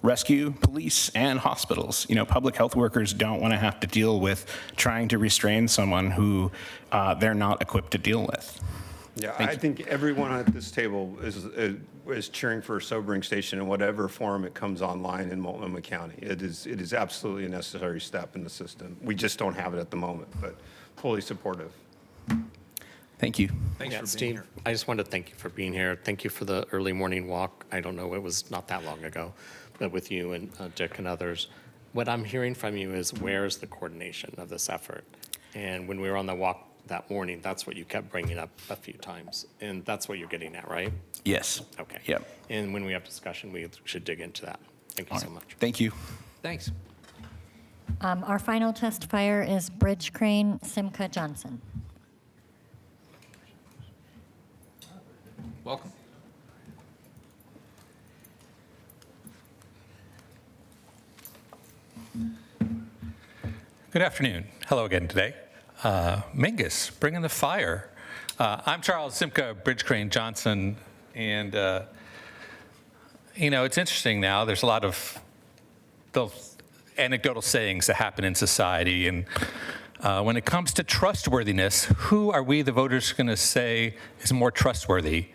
rescue, police, and hospitals. Public health workers don't want to have to deal with trying to restrain someone who they're not equipped to deal with. Yeah, I think everyone at this table is cheering for a sobering station in whatever form it comes online in Multnomah County. It is absolutely a necessary step in the system. We just don't have it at the moment, but fully supportive. Thank you. Thanks for being Steve, here. I just wanted to thank you for being here. Thank you for the early morning walk. I don't know, it was not that long ago, but with you and Dick and others. What I'm hearing from you is, where's the coordination of this effort? And when we were on the walk that morning, that's what you kept bringing up a few times. And that's what you're getting at, right? Yes. Okay. Yep. And when we have discussion, we should dig into that. Thank you so much. Thank you. Thanks. Our final testifier is Bridge Crane Simca Johnson. Welcome. Good afternoon. Hello again today. Mingus, bringing the fire. I'm Charles Simca, Bridge Crane Johnson, and it's interesting now. There's a lot of those anecdotal sayings that happen in society, and when it comes to trustworthiness, who are we, the voters, going to say is more trustworthy?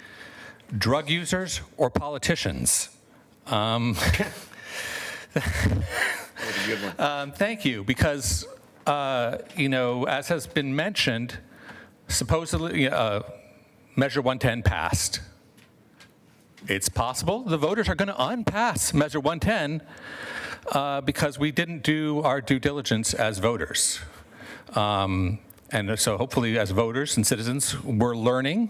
Drug users or politicians? Thank you, because as has been mentioned, supposedly Measure 110 passed. It's possible the voters are going to unpass Measure 110 because we didn't do our due diligence as voters. And so hopefully as voters and citizens, we're learning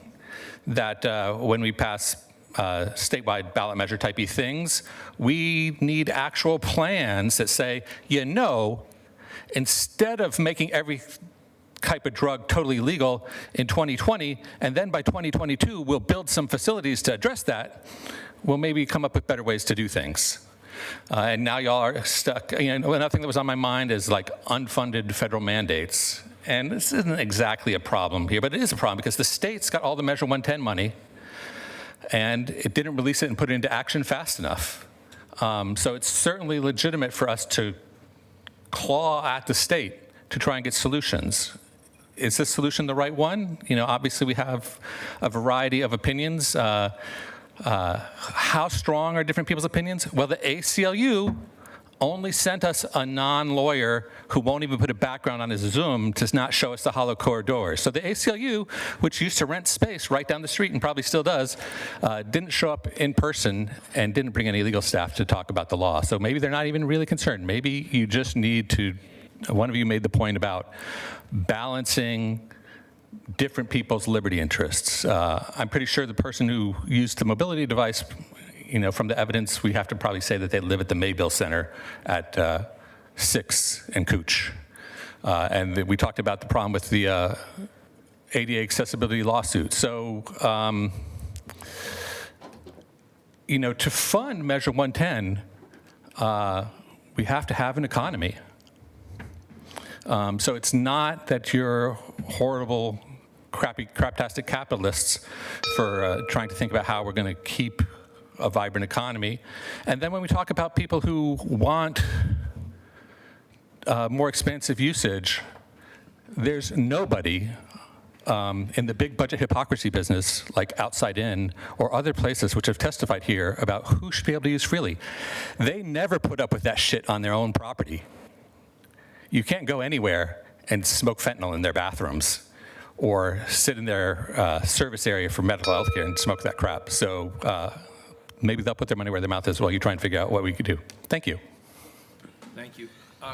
that when we pass statewide ballot measure type E things, we need actual plans that say, instead of making every type of drug totally legal in 2020, and then by 2022, we'll build some facilities to address that, we'll maybe come up with better ways to do things. And now y'all are stuck. Another thing that was on my mind is like unfunded federal mandates. And this isn't exactly a problem here, but it is a problem because the state's got all the Measure 110 money, and it didn't release it and put it into action fast enough. So it's certainly legitimate for us to claw at the state to try and get solutions. Is this solution the right one? Obviously we have a variety of opinions. How strong are different people's opinions? Well, the ACLU only sent us a non-lawyer who won't even put a background on his Zoom to not show us the hollow corridors. So the ACLU, which used to rent space right down the street and probably still does, didn't show up in person and didn't bring any legal staff to talk about the law. So maybe they're not even really concerned. Maybe you just need to, one of you made the point about balancing different people's liberty interests. I'm pretty sure the person who used the mobility device, from the evidence, we have to probably say that they live at the Mayville Center at 6th and Cooch. And we talked about the problem with the ADA accessibility lawsuit. So, to fund Measure 110, we have to have an economy. So it's not that you're horrible, craptastic capitalists for trying to think about how we're going to keep a vibrant economy. And then when we talk about people who want more expansive usage, there's nobody in the big budget hypocrisy business, like Outside In or other places which have testified here about who should be able to use freely. They never put up with that shit on their own property. You can't go anywhere and smoke fentanyl in their bathrooms or sit in their service area for medical health care and smoke that crap. So maybe they'll put their money where their mouth is while you try and figure out what we could do. Thank you. Thank you.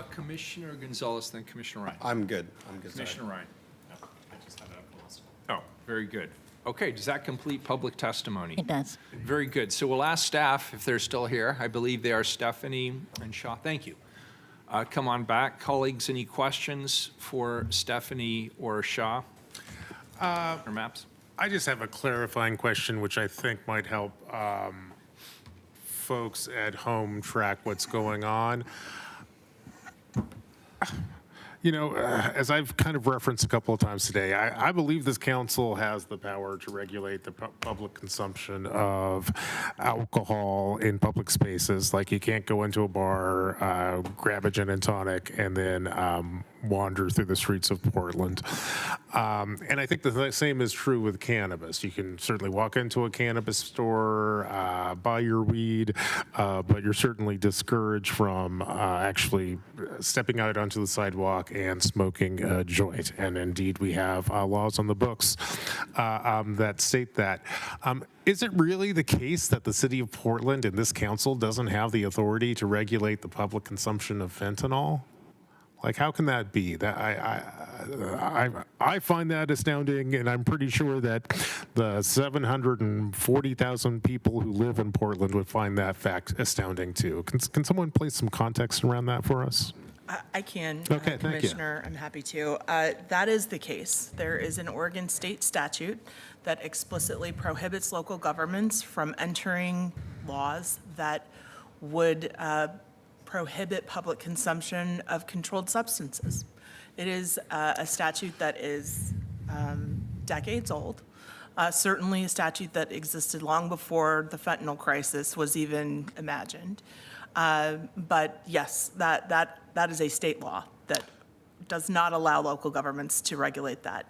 Commissioner Gonzalez, then Commissioner Ryan. I'm good. Commissioner Ryan. Oh, very good. Okay, does that complete public testimony? It does. Very good. So we'll ask staff if they're still here. I believe they are Stephanie and Shaw. Thank you. Come on back. Colleagues, any questions for Stephanie or Shaw? Or Maps? I just have a clarifying question, which I think might help folks at home track what's going on. As I've kind of referenced a couple of times today, I believe this council has the power to regulate the public consumption of alcohol in public spaces. Like you can't go into a bar, grab a gin and tonic, and then wander through the streets of Portland. And I think the same is true with cannabis. You can certainly walk into a cannabis store, buy your weed, but you're certainly discouraged from actually stepping out onto the sidewalk and smoking a joint. And indeed, we have laws on the books that state that. Is it really the case that the city of Portland and this council doesn't have the authority to regulate the public consumption of fentanyl? Like, how can that be? That I find that astounding, and I'm pretty sure that the 740,000 people who live in Portland would find that fact astounding too. Can someone place some context around that for us? I can, Okay, thank you. Commissioner, I'm happy to. That is the case. There is an Oregon state statute that explicitly prohibits local governments from entering laws that would prohibit public consumption of controlled substances. It is a statute that is decades old, certainly a statute that existed long before the fentanyl crisis was even imagined. But yes, that is a state law that does not allow local governments to regulate that.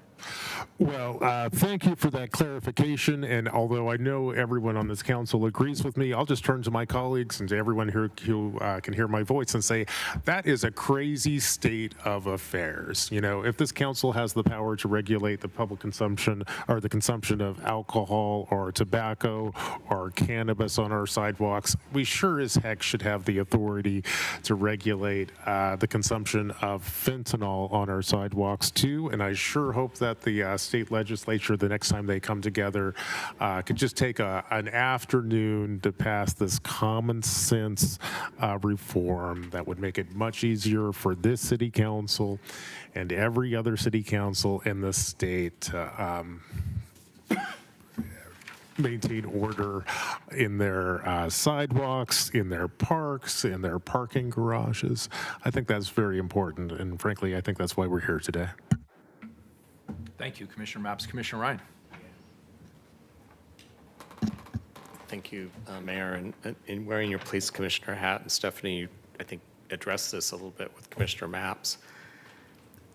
Well, thank you for that clarification. And although I know everyone on this council agrees with me, I'll just turn to my colleagues and to everyone who can hear my voice and say that is a crazy state of affairs. If this council has the power to regulate the public consumption or the consumption of alcohol or tobacco or cannabis on our sidewalks, we sure as heck should have the authority to regulate the consumption of fentanyl on our sidewalks too. And I sure hope that the state legislature, the next time they come together, could just take an afternoon to pass this common sense reform that would make it much easier for this city council and every other city council in the state to maintain order in their sidewalks, in their parks, in their parking garages. I think that's very important, and frankly, I think that's why we're here today. Thank you, Commissioner Maps. Commissioner Ryan. Thank you, Mayor. And in wearing your police commissioner hat, and Stephanie, you, I think, addressed this a little bit with Commissioner Maps.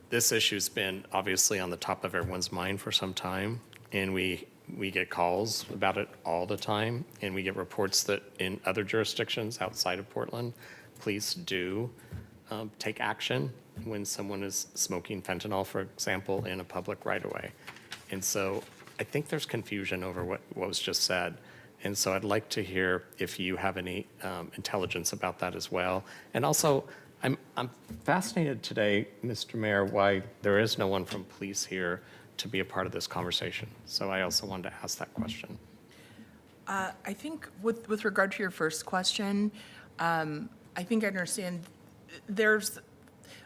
This issue's been obviously on the top of everyone's mind for some time, and we get calls about it all the time, and we get reports that in other jurisdictions outside of Portland, police do take action when someone is smoking fentanyl, for example, in a public right-of-way. And so I think there's confusion over what was just said. And so I'd like to hear if you have any intelligence about that as well. And also, I'm fascinated today, Mr. Mayor, why there is no one from police here to be a part of this conversation. So I also wanted to ask that question. I think with regard to your first question, I think I understand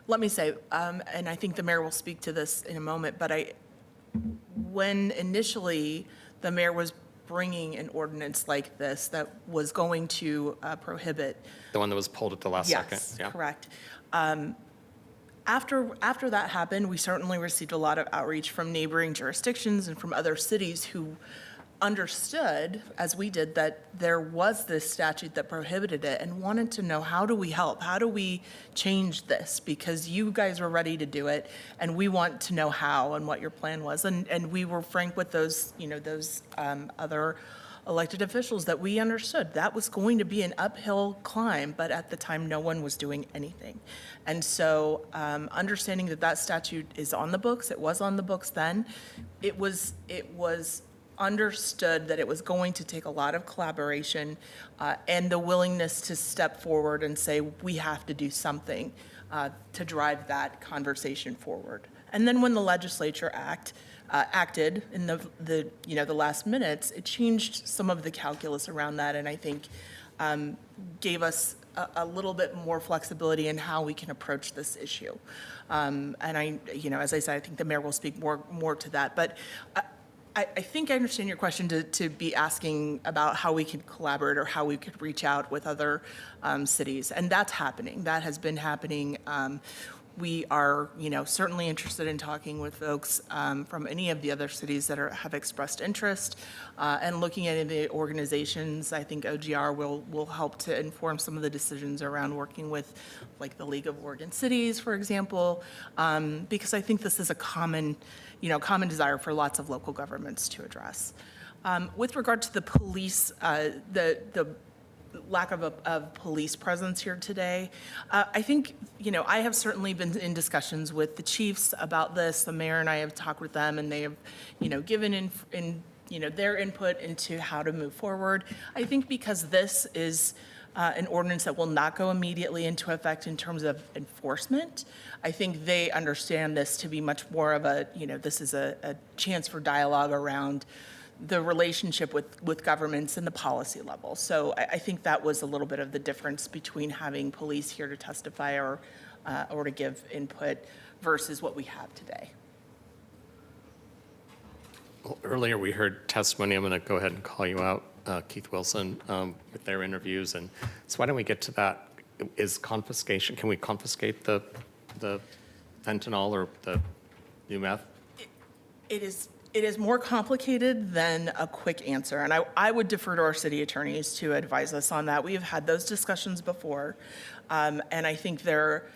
let me say, and I think the mayor will speak to this in a moment, but when initially the mayor was bringing an ordinance like this that was going to prohibit. The one that was pulled at the last second? Yes, correct. After that happened, we certainly received a lot of outreach from neighboring jurisdictions and from other cities who understood, as we did, that there was this statute that prohibited it and wanted to know, how do we help? How do we change this? Because you guys were ready to do it, and we want to know how and what your plan was. And we were frank with those, other elected officials that we understood that was going to be an uphill climb, but at the time, no one was doing anything. And so understanding that statute is on the books, it was on the books then, it was understood that it was going to take a lot of collaboration and the willingness to step forward and say, we have to do something to drive that conversation forward. And then when the legislature acted in the last minutes, it changed some of the calculus around that, and I think gave us a little bit more flexibility in how we can approach this issue. And as I said, I think the mayor will speak more to that. But I think I understand your question to be asking about how we could collaborate or how we could reach out with other cities, and that's happening. That has been happening. We are, certainly interested in talking with folks from any of the other cities that have expressed interest and looking at the organizations. I think OGR will help to inform some of the decisions around working with, like, the League of Oregon Cities, for example, because I think this is a common desire for lots of local governments to address. With regard to the police, the lack of police presence here today, I think, I have certainly been in discussions with the chiefs about this. The mayor and I have talked with them, and they have, given their input into how to move forward. I think because this is an ordinance that will not go immediately into effect in terms of enforcement, I think they understand this to be much more of this is a chance for dialogue around the relationship with governments and the policy level. So I think that was a little bit of the difference between having police here to testify or to give input versus what we have today. Well, earlier we heard testimony. I'm going to go ahead and call you out, Keith Wilson, with their interviews. And so why don't we get to that? Is confiscation, can we confiscate the fentanyl or the new meth? It is more complicated than a quick answer, and I would defer to our city attorneys to advise us on that. We have had those discussions before, and I think there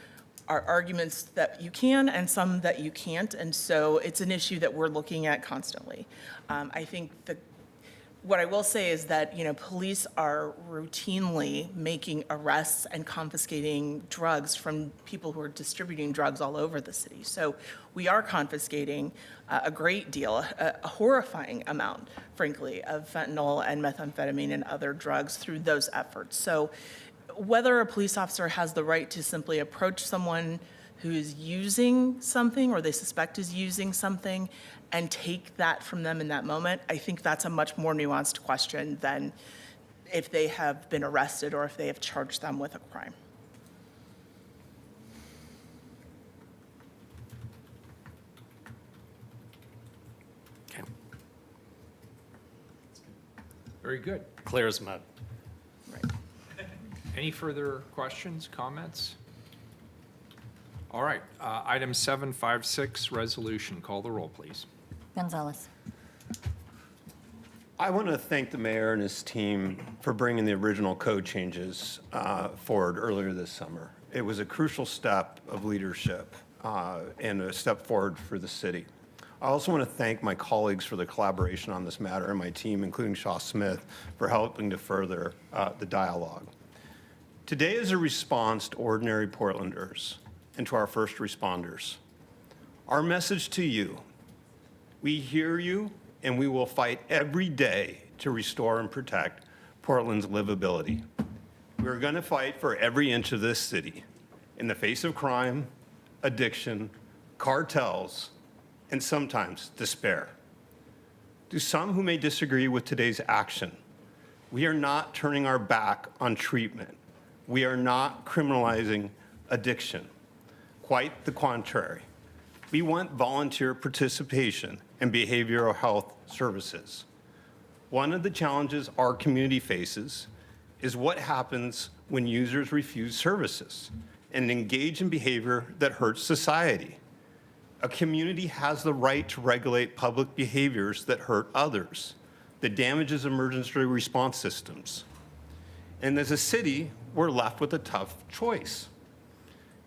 are arguments that you can and some that you can't, and so it's an issue that we're looking at constantly. I think what I will say is that, police are routinely making arrests and confiscating drugs from people who are distributing drugs all over the city. So we are confiscating a great deal, a horrifying amount, frankly, of fentanyl and methamphetamine and other drugs through those efforts. So whether a police officer has the right to simply approach someone who is using something or they suspect is using something and take that from them in that moment, I think that's a much more nuanced question than if they have been arrested or if they have charged them with a crime. Okay. Very good. Clear as mud. Any further questions, comments? All right, item 756, resolution. Call the roll, please. Gonzalez. I want to thank the mayor and his team for bringing the original code changes forward earlier this summer. It was a crucial step of leadership and a step forward for the city. I also want to thank my colleagues for the collaboration on this matter and my team, including Shaw Smith, for helping to further the dialogue. Today is a response to ordinary Portlanders and to our first responders. Our message to you: we hear you, and we will fight every day to restore and protect Portland's livability. We're going to fight for every inch of this city in the face of crime, addiction, cartels, and sometimes despair. To some who may disagree with today's action, we are not turning our back on treatment. We are not criminalizing addiction. Quite the contrary. We want volunteer participation in behavioral health services. One of the challenges our community faces is what happens when users refuse services and engage in behavior that hurts society. A community has the right to regulate public behaviors that hurt others, that damages emergency response systems. And as a city, we're left with a tough choice.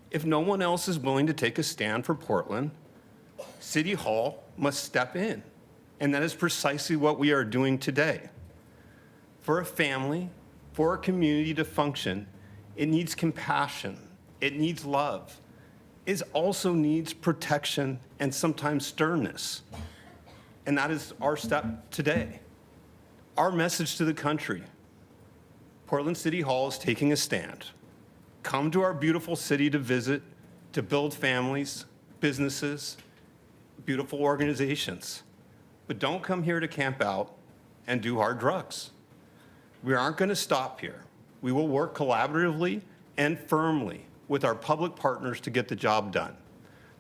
If no one else is willing to take a stand for Portland, City Hall must step in. And that is precisely what we are doing today. For a family, for a community to function, it needs compassion, it needs love. It also needs protection and sometimes sternness. And that is our step today. Our message to the country: Portland City Hall is taking a stand. Come to our beautiful city to visit, to build families, businesses, beautiful organizations. But don't come here to camp out and do hard drugs. We aren't going to stop here. We will work collaboratively and firmly with our public partners to get the job done.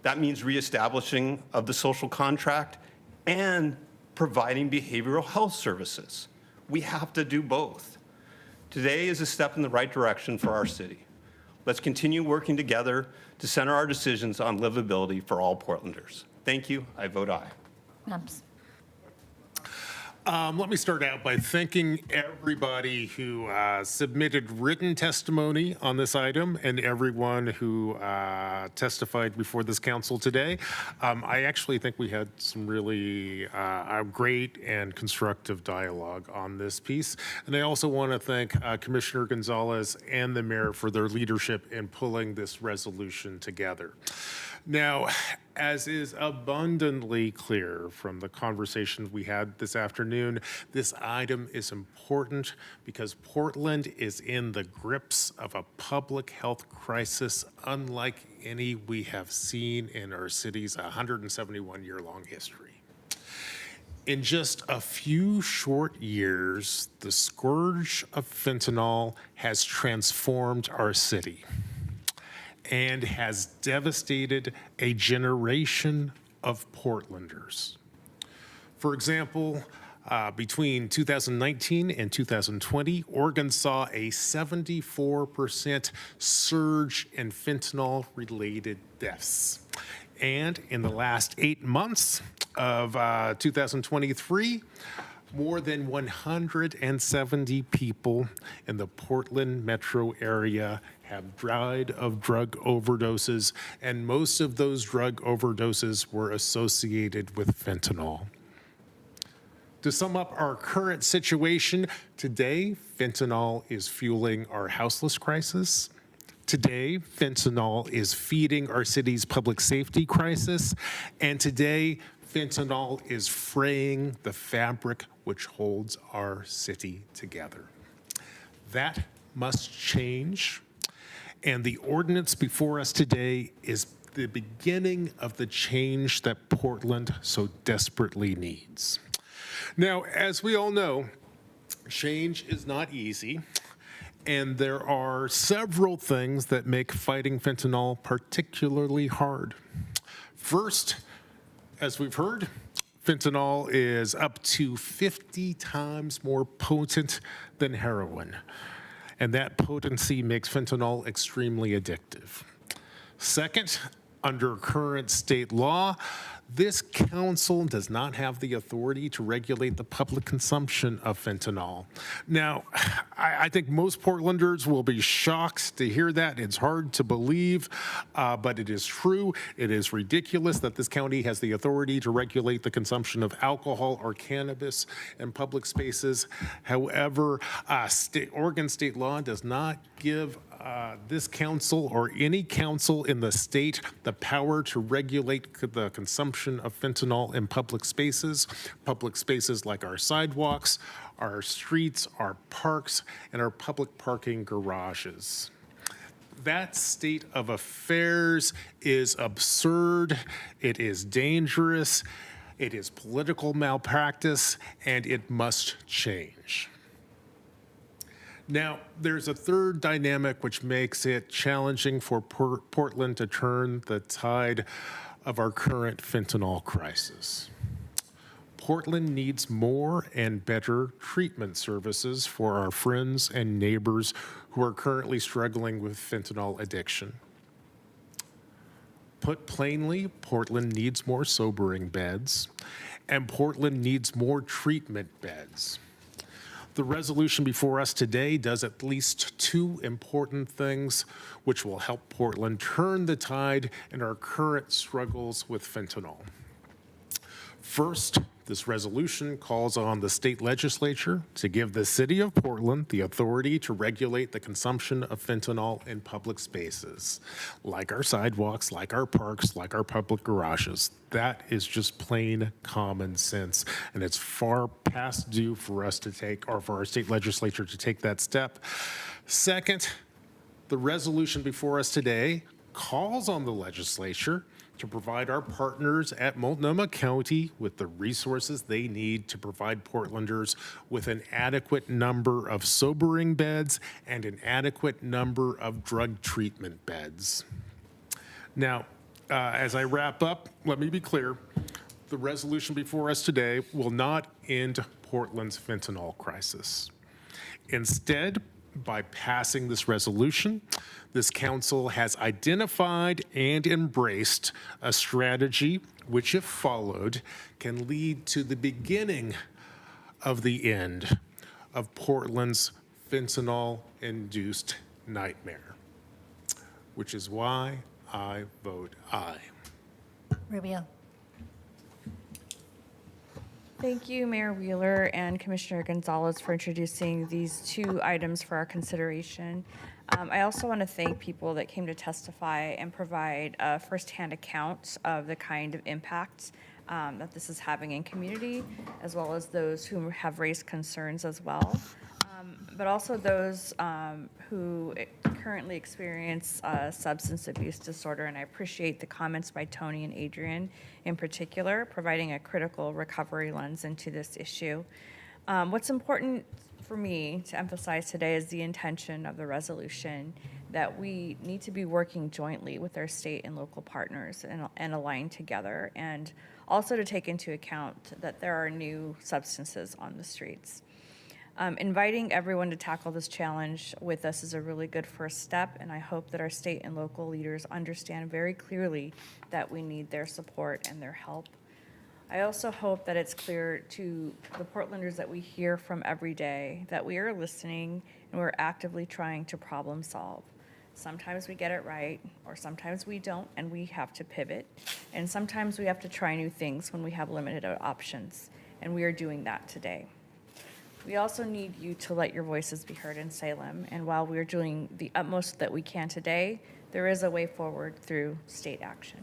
That means reestablishing of the social contract and providing behavioral health services. We have to do both. Today is a step in the right direction for our city. Let's continue working together to center our decisions on livability for all Portlanders. Thank you. I vote aye. Maps. Let me start out by thanking everybody who submitted written testimony on this item and everyone who testified before this council today. I actually think we had some really great and constructive dialogue on this piece. And I also want to thank Commissioner Gonzalez and the mayor for their leadership in pulling this resolution together. Now, as is abundantly clear from the conversations we had this afternoon, this item is important because Portland is in the grips of a public health crisis unlike any we have seen in our city's 171-year-long history. In just a few short years, the scourge of fentanyl has transformed our city and has devastated a generation of Portlanders. For example, between 2019 and 2020, Oregon saw a 74% surge in fentanyl-related deaths. And in the last 8 months of 2023, more than 170 people in the Portland metro area have died of drug overdoses, and most of those drug overdoses were associated with fentanyl. To sum up our current situation, today, fentanyl is fueling our houseless crisis. Today, fentanyl is feeding our city's public safety crisis. And today, fentanyl is fraying the fabric which holds our city together. That must change. And the ordinance before us today is the beginning of the change that Portland so desperately needs. Now, as we all know, change is not easy, and there are several things that make fighting fentanyl particularly hard. First, as we've heard, fentanyl is up to 50 times more potent than heroin, and that potency makes fentanyl extremely addictive. Second, under current state law, This council does not have the authority to regulate the public consumption of fentanyl. Now, I think most Portlanders will be shocked to hear that. It's hard to believe, but it is true. It is ridiculous that this county has the authority to regulate the consumption of alcohol or cannabis in public spaces. However, Oregon state law does not give this council or any council in the state the power to regulate the consumption of fentanyl in public spaces like our sidewalks, our streets, our parks, and our public parking garages. That state of affairs is absurd, it is dangerous, it is political malpractice, and it must change. Now, there's a third dynamic which makes it challenging for Portland to turn the tide of our current fentanyl crisis. Portland needs more and better treatment services for our friends and neighbors who are currently struggling with fentanyl addiction. Put plainly, Portland needs more sobering beds, and Portland needs more treatment beds. The resolution before us today does at least two important things which will help Portland turn the tide in our current struggles with fentanyl. First, this resolution calls on the state legislature to give the city of Portland the authority to regulate the consumption of fentanyl in public spaces, like our sidewalks, like our parks, like our public garages. That is just plain common sense, and it's far past due for us to take, or for our state legislature to take that step. Second, the resolution before us today calls on the legislature to provide our partners at Multnomah County with the resources they need to provide Portlanders with an adequate number of sobering beds and an adequate number of drug treatment beds. Now, as I wrap up, let me be clear. The resolution before us today will not end Portland's fentanyl crisis. Instead, by passing this resolution, this council has identified and embraced a strategy which, if followed, can lead to the beginning of the end of Portland's fentanyl-induced nightmare, which is why I vote aye. Rubio. Thank you, Mayor Wheeler and Commissioner Gonzalez, for introducing these two items for our consideration. I also want to thank people that came to testify and provide firsthand accounts of the kind of impact that this is having in community, as well as those who have raised concerns as well. But also those who currently experience substance abuse disorder. And I appreciate the comments by Tony and Adrian in particular, providing a critical recovery lens into this issue. What's important for me to emphasize today is the intention of the resolution, that we need to be working jointly with our state and local partners and align together, and also to take into account that there are new substances on the streets. Inviting everyone to tackle this challenge with us is a really good first step, and I hope that our state and local leaders understand very clearly that we need their support and their help. I also hope that it's clear to the Portlanders that we hear from every day that we are listening and we're actively trying to problem solve. Sometimes we get it right, or sometimes we don't, and we have to pivot. And sometimes we have to try new things when we have limited options, and we are doing that today. We also need you to let your voices be heard in Salem, and while we're doing the utmost that we can today, there is a way forward through state action.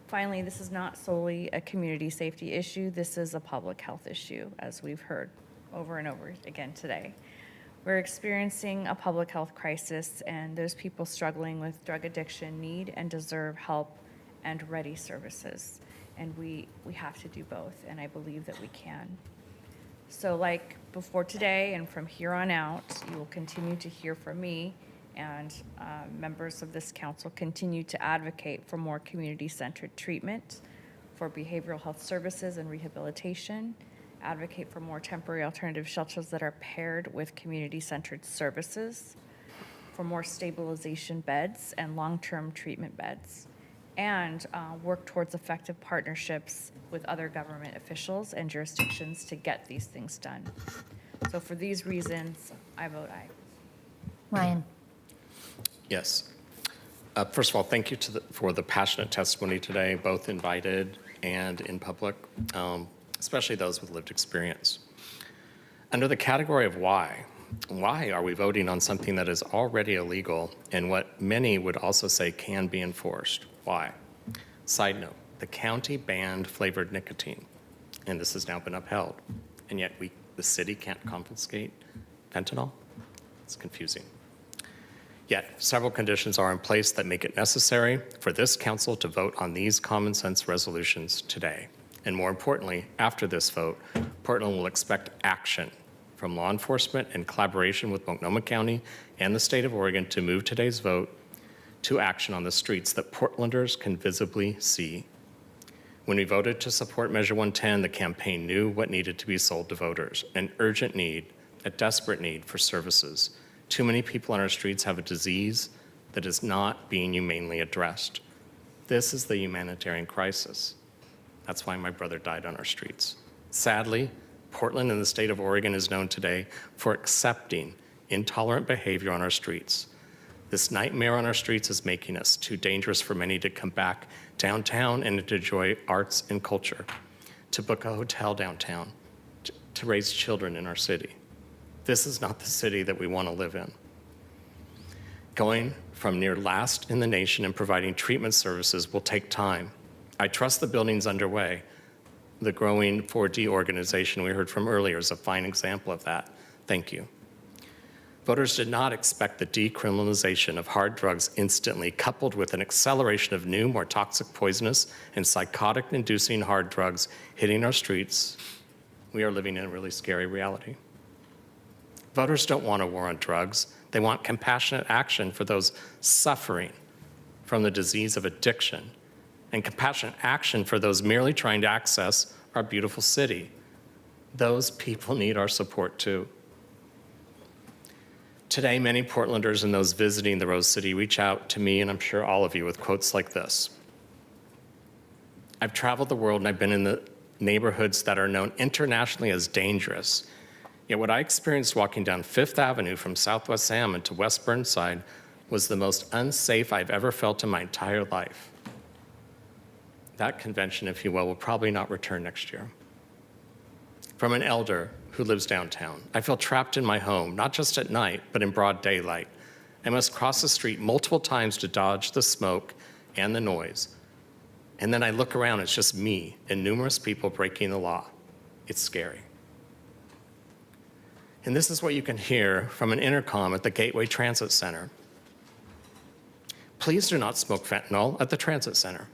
Finally, this is not solely a community safety issue, this is a public health issue, as we've heard over and over again today. We're experiencing a public health crisis, and those people struggling with drug addiction need and deserve help and ready services. And we have to do both, and I believe that we can. So like before today and from here on out, you will continue to hear from me, and members of this council continue to advocate for more community-centered treatment, for behavioral health services and rehabilitation, advocate for more temporary alternative shelters that are paired with community-centered services, for more stabilization beds and long-term treatment beds, and work towards effective partnerships with other government officials and jurisdictions to get these things done. So for these reasons, I vote aye. Ryan. Yes. First of all, thank you for the passionate testimony today, both invited and in public, especially those with lived experience. Under the category of why are we voting on something that is already illegal and what many would also say can be enforced? Why? Side note, the county banned flavored nicotine, and this has now been upheld, and yet the city can't confiscate fentanyl? It's confusing. Yet, several conditions are in place that make it necessary for this council to vote on these common sense resolutions today. And more importantly, after this vote, Portland will expect action from law enforcement in collaboration with Multnomah County and the state of Oregon to move today's vote to action on the streets that Portlanders can visibly see. When we voted to support Measure 110, the campaign knew what needed to be sold to voters, an urgent need, a desperate need for services. Too many people on our streets have a disease that is not being humanely addressed. This is the humanitarian crisis. That's why my brother died on our streets. Sadly, Portland and the state of Oregon is known today for accepting intolerant behavior on our streets. This nightmare on our streets is making us too dangerous for many to come back downtown and to enjoy arts and culture, to book a hotel downtown, to raise children in our city. This is not the city that we want to live in. Going from near last in the nation and providing treatment services will take time. I trust the building's underway. The growing 4D organization we heard from earlier is a fine example of that. Thank you. Voters did not expect the decriminalization of hard drugs instantly, coupled with an acceleration of new, more toxic, poisonous, and psychotic-inducing hard drugs hitting our streets. We are living in a really scary reality. Voters don't want a war on drugs. They want compassionate action for those suffering from the disease of addiction, and compassionate action for those merely trying to access our beautiful city. Those people need our support too. Today, many Portlanders and those visiting the Rose City reach out to me, and I'm sure all of you, with quotes like this. I've traveled the world and I've been in the neighborhoods that are known internationally as dangerous. Yet what I experienced walking down Fifth Avenue from Southwest Salmon to West Burnside was the most unsafe I've ever felt in my entire life. That convention, if you will probably not return next year. From an elder who lives downtown, I feel trapped in my home, not just at night, but in broad daylight. I must cross the street multiple times to dodge the smoke and the noise. And then I look around, it's just me and numerous people breaking the law. It's scary. And this is what you can hear from an intercom at the Gateway Transit Center. Please do not smoke fentanyl at the transit center.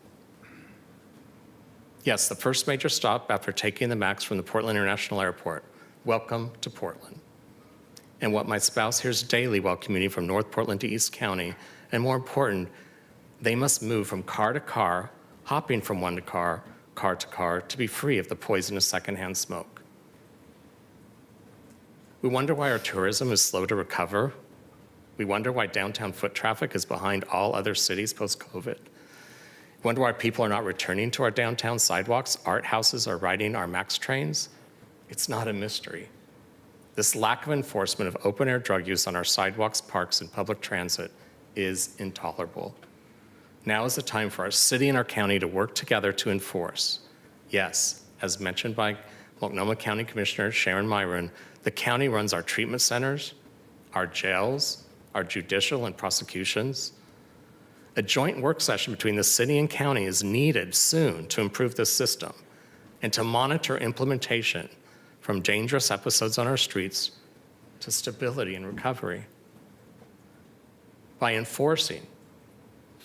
Yes, the first major stop after taking the MAX from the Portland International Airport. Welcome to Portland. And what my spouse hears daily while commuting from North Portland to East County, and more important, they must move from car to car, hopping from one to car to car, to be free of the poisonous secondhand smoke. We wonder why our tourism is slow to recover. We wonder why downtown foot traffic is behind all other cities post-COVID. We wonder why people are not returning to our downtown sidewalks, art houses are riding our MAX trains. It's not a mystery. This lack of enforcement of open-air drug use on our sidewalks, parks, and public transit is intolerable. Now is the time for our city and our county to work together to enforce. Yes, as mentioned by Multnomah County Commissioner Sharon Myron, the county runs our treatment centers, our jails, our judicial and prosecutions. A joint work session between the city and county is needed soon to improve this system and to monitor implementation from dangerous episodes on our streets to stability and recovery. By enforcing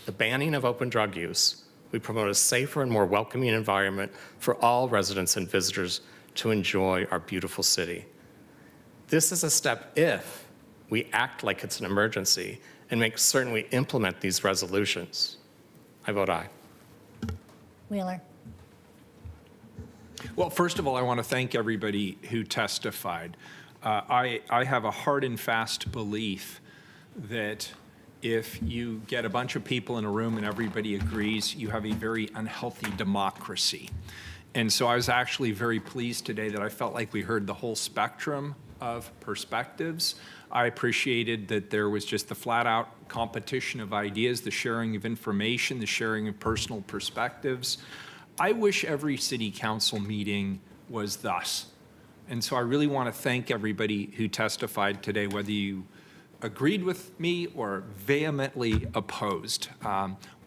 the banning of open drug use, we promote a safer and more welcoming environment for all residents and visitors to enjoy our beautiful city. This is a step if we act like it's an emergency and make certain we implement these resolutions. I vote aye. Wheeler. Well, first of all, I want to thank everybody who testified. I have a hard and fast belief that if you get a bunch of people in a room and everybody agrees, you have a very unhealthy democracy. And so I was actually very pleased today that I felt like we heard the whole spectrum of perspectives. I appreciated that there was just the flat-out competition of ideas, the sharing of information, the sharing of personal perspectives. I wish every city council meeting was thus. And so I really want to thank everybody who testified today, whether you agreed with me or vehemently opposed.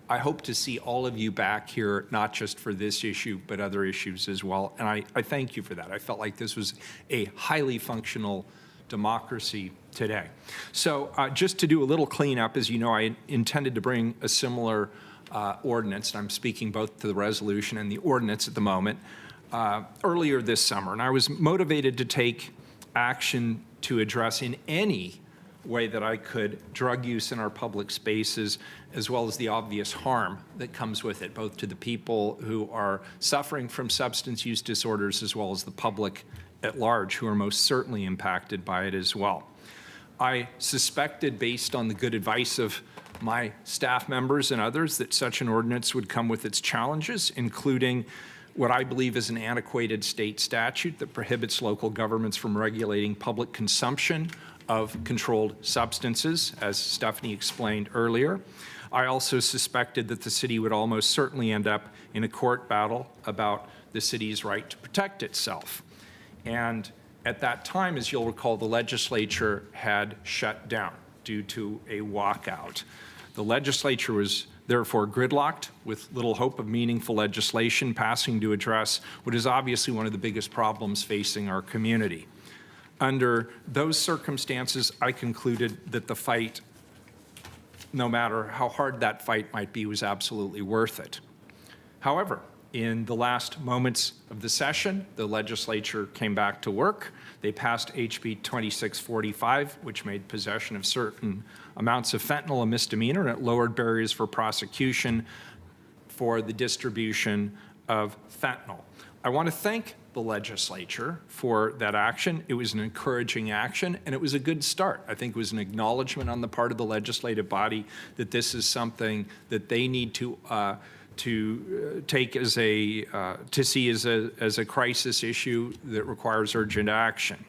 I hope to see all of you back here, not just for this issue, but other issues as well. And I thank you for that. I felt like this was a highly functional democracy today. So just to do a little cleanup, as you know, I intended to bring a similar ordinance, and I'm speaking both to the resolution and the ordinance at the moment, earlier this summer. And I was motivated to take action to address in any way that I could drug use in our public spaces, as well as the obvious harm that comes with it, both to the people who are suffering from substance use disorders, as well as the public at large, who are most certainly impacted by it as well. I suspected, based on the good advice of my staff members and others, that such an ordinance would come with its challenges, including what I believe is an antiquated state statute that prohibits local governments from regulating public consumption of controlled substances, as Stephanie explained earlier. I also suspected that the city would almost certainly end up in a court battle about the city's right to protect itself. And at that time, as you'll recall, the legislature had shut down due to a walkout. The legislature was therefore gridlocked, with little hope of meaningful legislation passing to address what is obviously one of the biggest problems facing our community. Under those circumstances, I concluded that the fight, no matter how hard that fight might be, was absolutely worth it. However, in the last moments of the session, the legislature came back to work. They passed HB 2645, which made possession of certain amounts of fentanyl a misdemeanor, and it lowered barriers for prosecution for the distribution of fentanyl. I want to thank the legislature for that action. It was an encouraging action, and it was a good start. I think it was an acknowledgement on the part of the legislative body that this is something that they need to take as to see as a crisis issue that requires urgent action.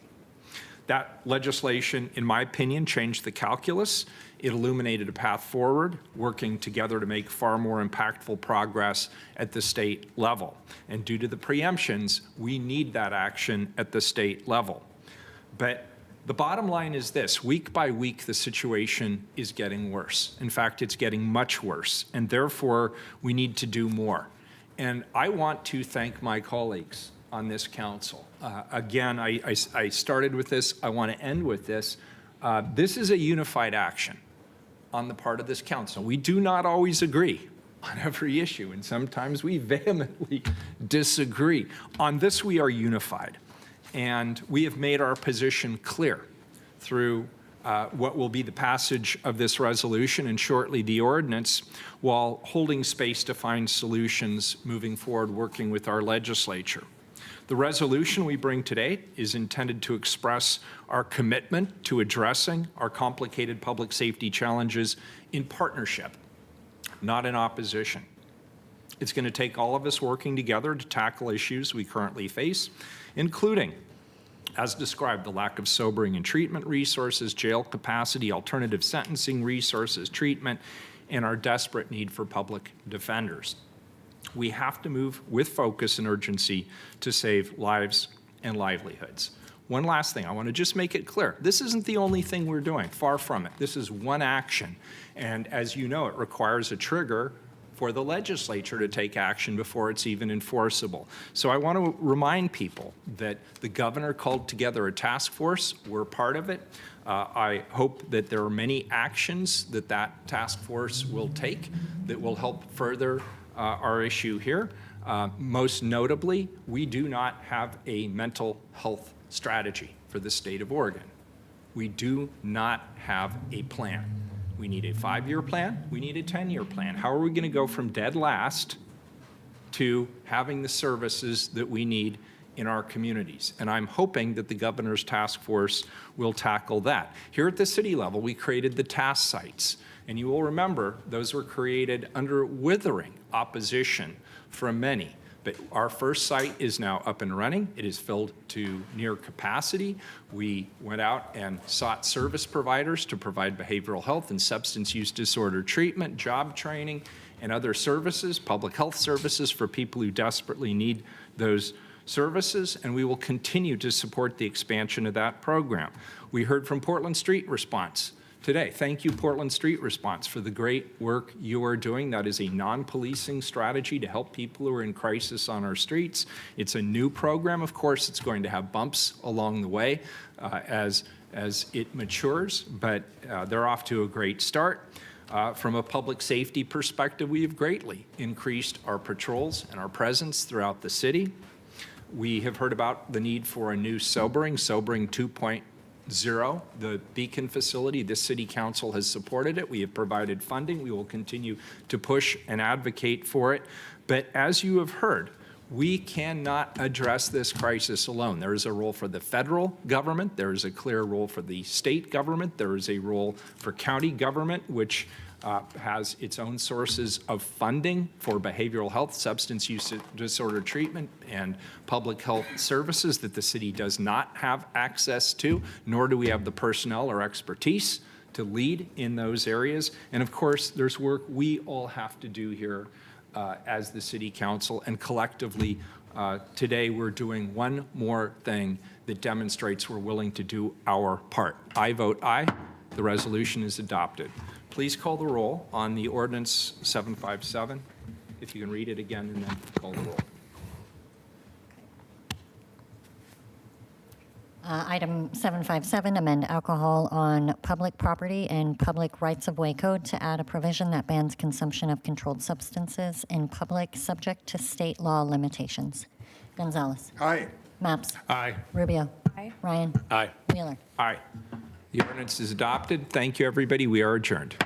That legislation, in my opinion, changed the calculus. It illuminated a path forward, working together to make far more impactful progress at the state level. And due to the preemptions, we need that action at the state level. But the bottom line is this: week by week, the situation is getting worse. In fact, it's getting much worse, and therefore, we need to do more. And I want to thank my colleagues on this council. Again, I started with this. I want to end with this. This is a unified action on the part of this council. We do not always agree on every issue, and sometimes we vehemently disagree. On this, we are unified, and we have made our position clear through what will be the passage of this resolution and shortly the ordinance, while holding space to find solutions moving forward, working with our legislature. The resolution we bring today is intended to express our commitment to addressing our complicated public safety challenges in partnership, not in opposition. It's going to take all of us working together to tackle issues we currently face, including, as described, the lack of sobering and treatment resources, jail capacity, alternative sentencing resources, treatment, and our desperate need for public defenders. We have to move with focus and urgency to save lives and livelihoods. One last thing, I want to just make it clear. This isn't the only thing we're doing, far from it. This is one action. And as you know, it requires a trigger for the legislature to take action before it's even enforceable. So I want to remind people that the governor called together a task force. We're part of it. I hope that there are many actions that that task force will take that will help further our issue here. Most notably, we do not have a mental health strategy for the state of Oregon. We do not have a plan. We need a 5-year plan. We need a 10-year plan. How are we going to go from dead last to having the services that we need in our communities? And I'm hoping that the governor's task force will tackle that. Here at the city level, we created the task sites. And you will remember, those were created under withering opposition from many. But our first site is now up and running. It is filled to near capacity. We went out and sought service providers to provide behavioral health and substance use disorder treatment, job training, and other services, public health services for people who desperately need those services, and we will continue to support the expansion of that program. We heard from Portland Street Response today. Thank you, Portland Street Response, for the great work you are doing. That is a non-policing strategy to help people who are in crisis on our streets. It's a new program. Of course, it's going to have bumps along the way as it matures, but they're off to a great start. From a public safety perspective, we have greatly increased our patrols and our presence throughout the city. We have heard about the need for a new sobering 2.0, the Beacon facility. This city council has supported it. We have provided funding. We will continue to push and advocate for it. But as you have heard, we cannot address this crisis alone. There is a role for the federal government. There is a clear role for the state government. There is a role for county government, which has its own sources of funding for behavioral health, substance use disorder treatment, and public health services that the city does not have access to, nor do we have the personnel or expertise to lead in those areas. And of course, there's work we all have to do here as the city council, and collectively today we're doing one more thing that demonstrates we're willing to do our part. I vote aye. The resolution is adopted. Please call the roll on the ordinance 757. If you can read it again and then call the roll. Item 757, amend alcohol on public property and public rights-of-way code to add a provision that bans consumption of controlled substances in public subject to state law limitations. Gonzalez. Aye. Maps. Aye. Rubio. Aye. Ryan. Aye. Wheeler. Aye. The ordinance is adopted. Thank you, everybody. We are adjourned.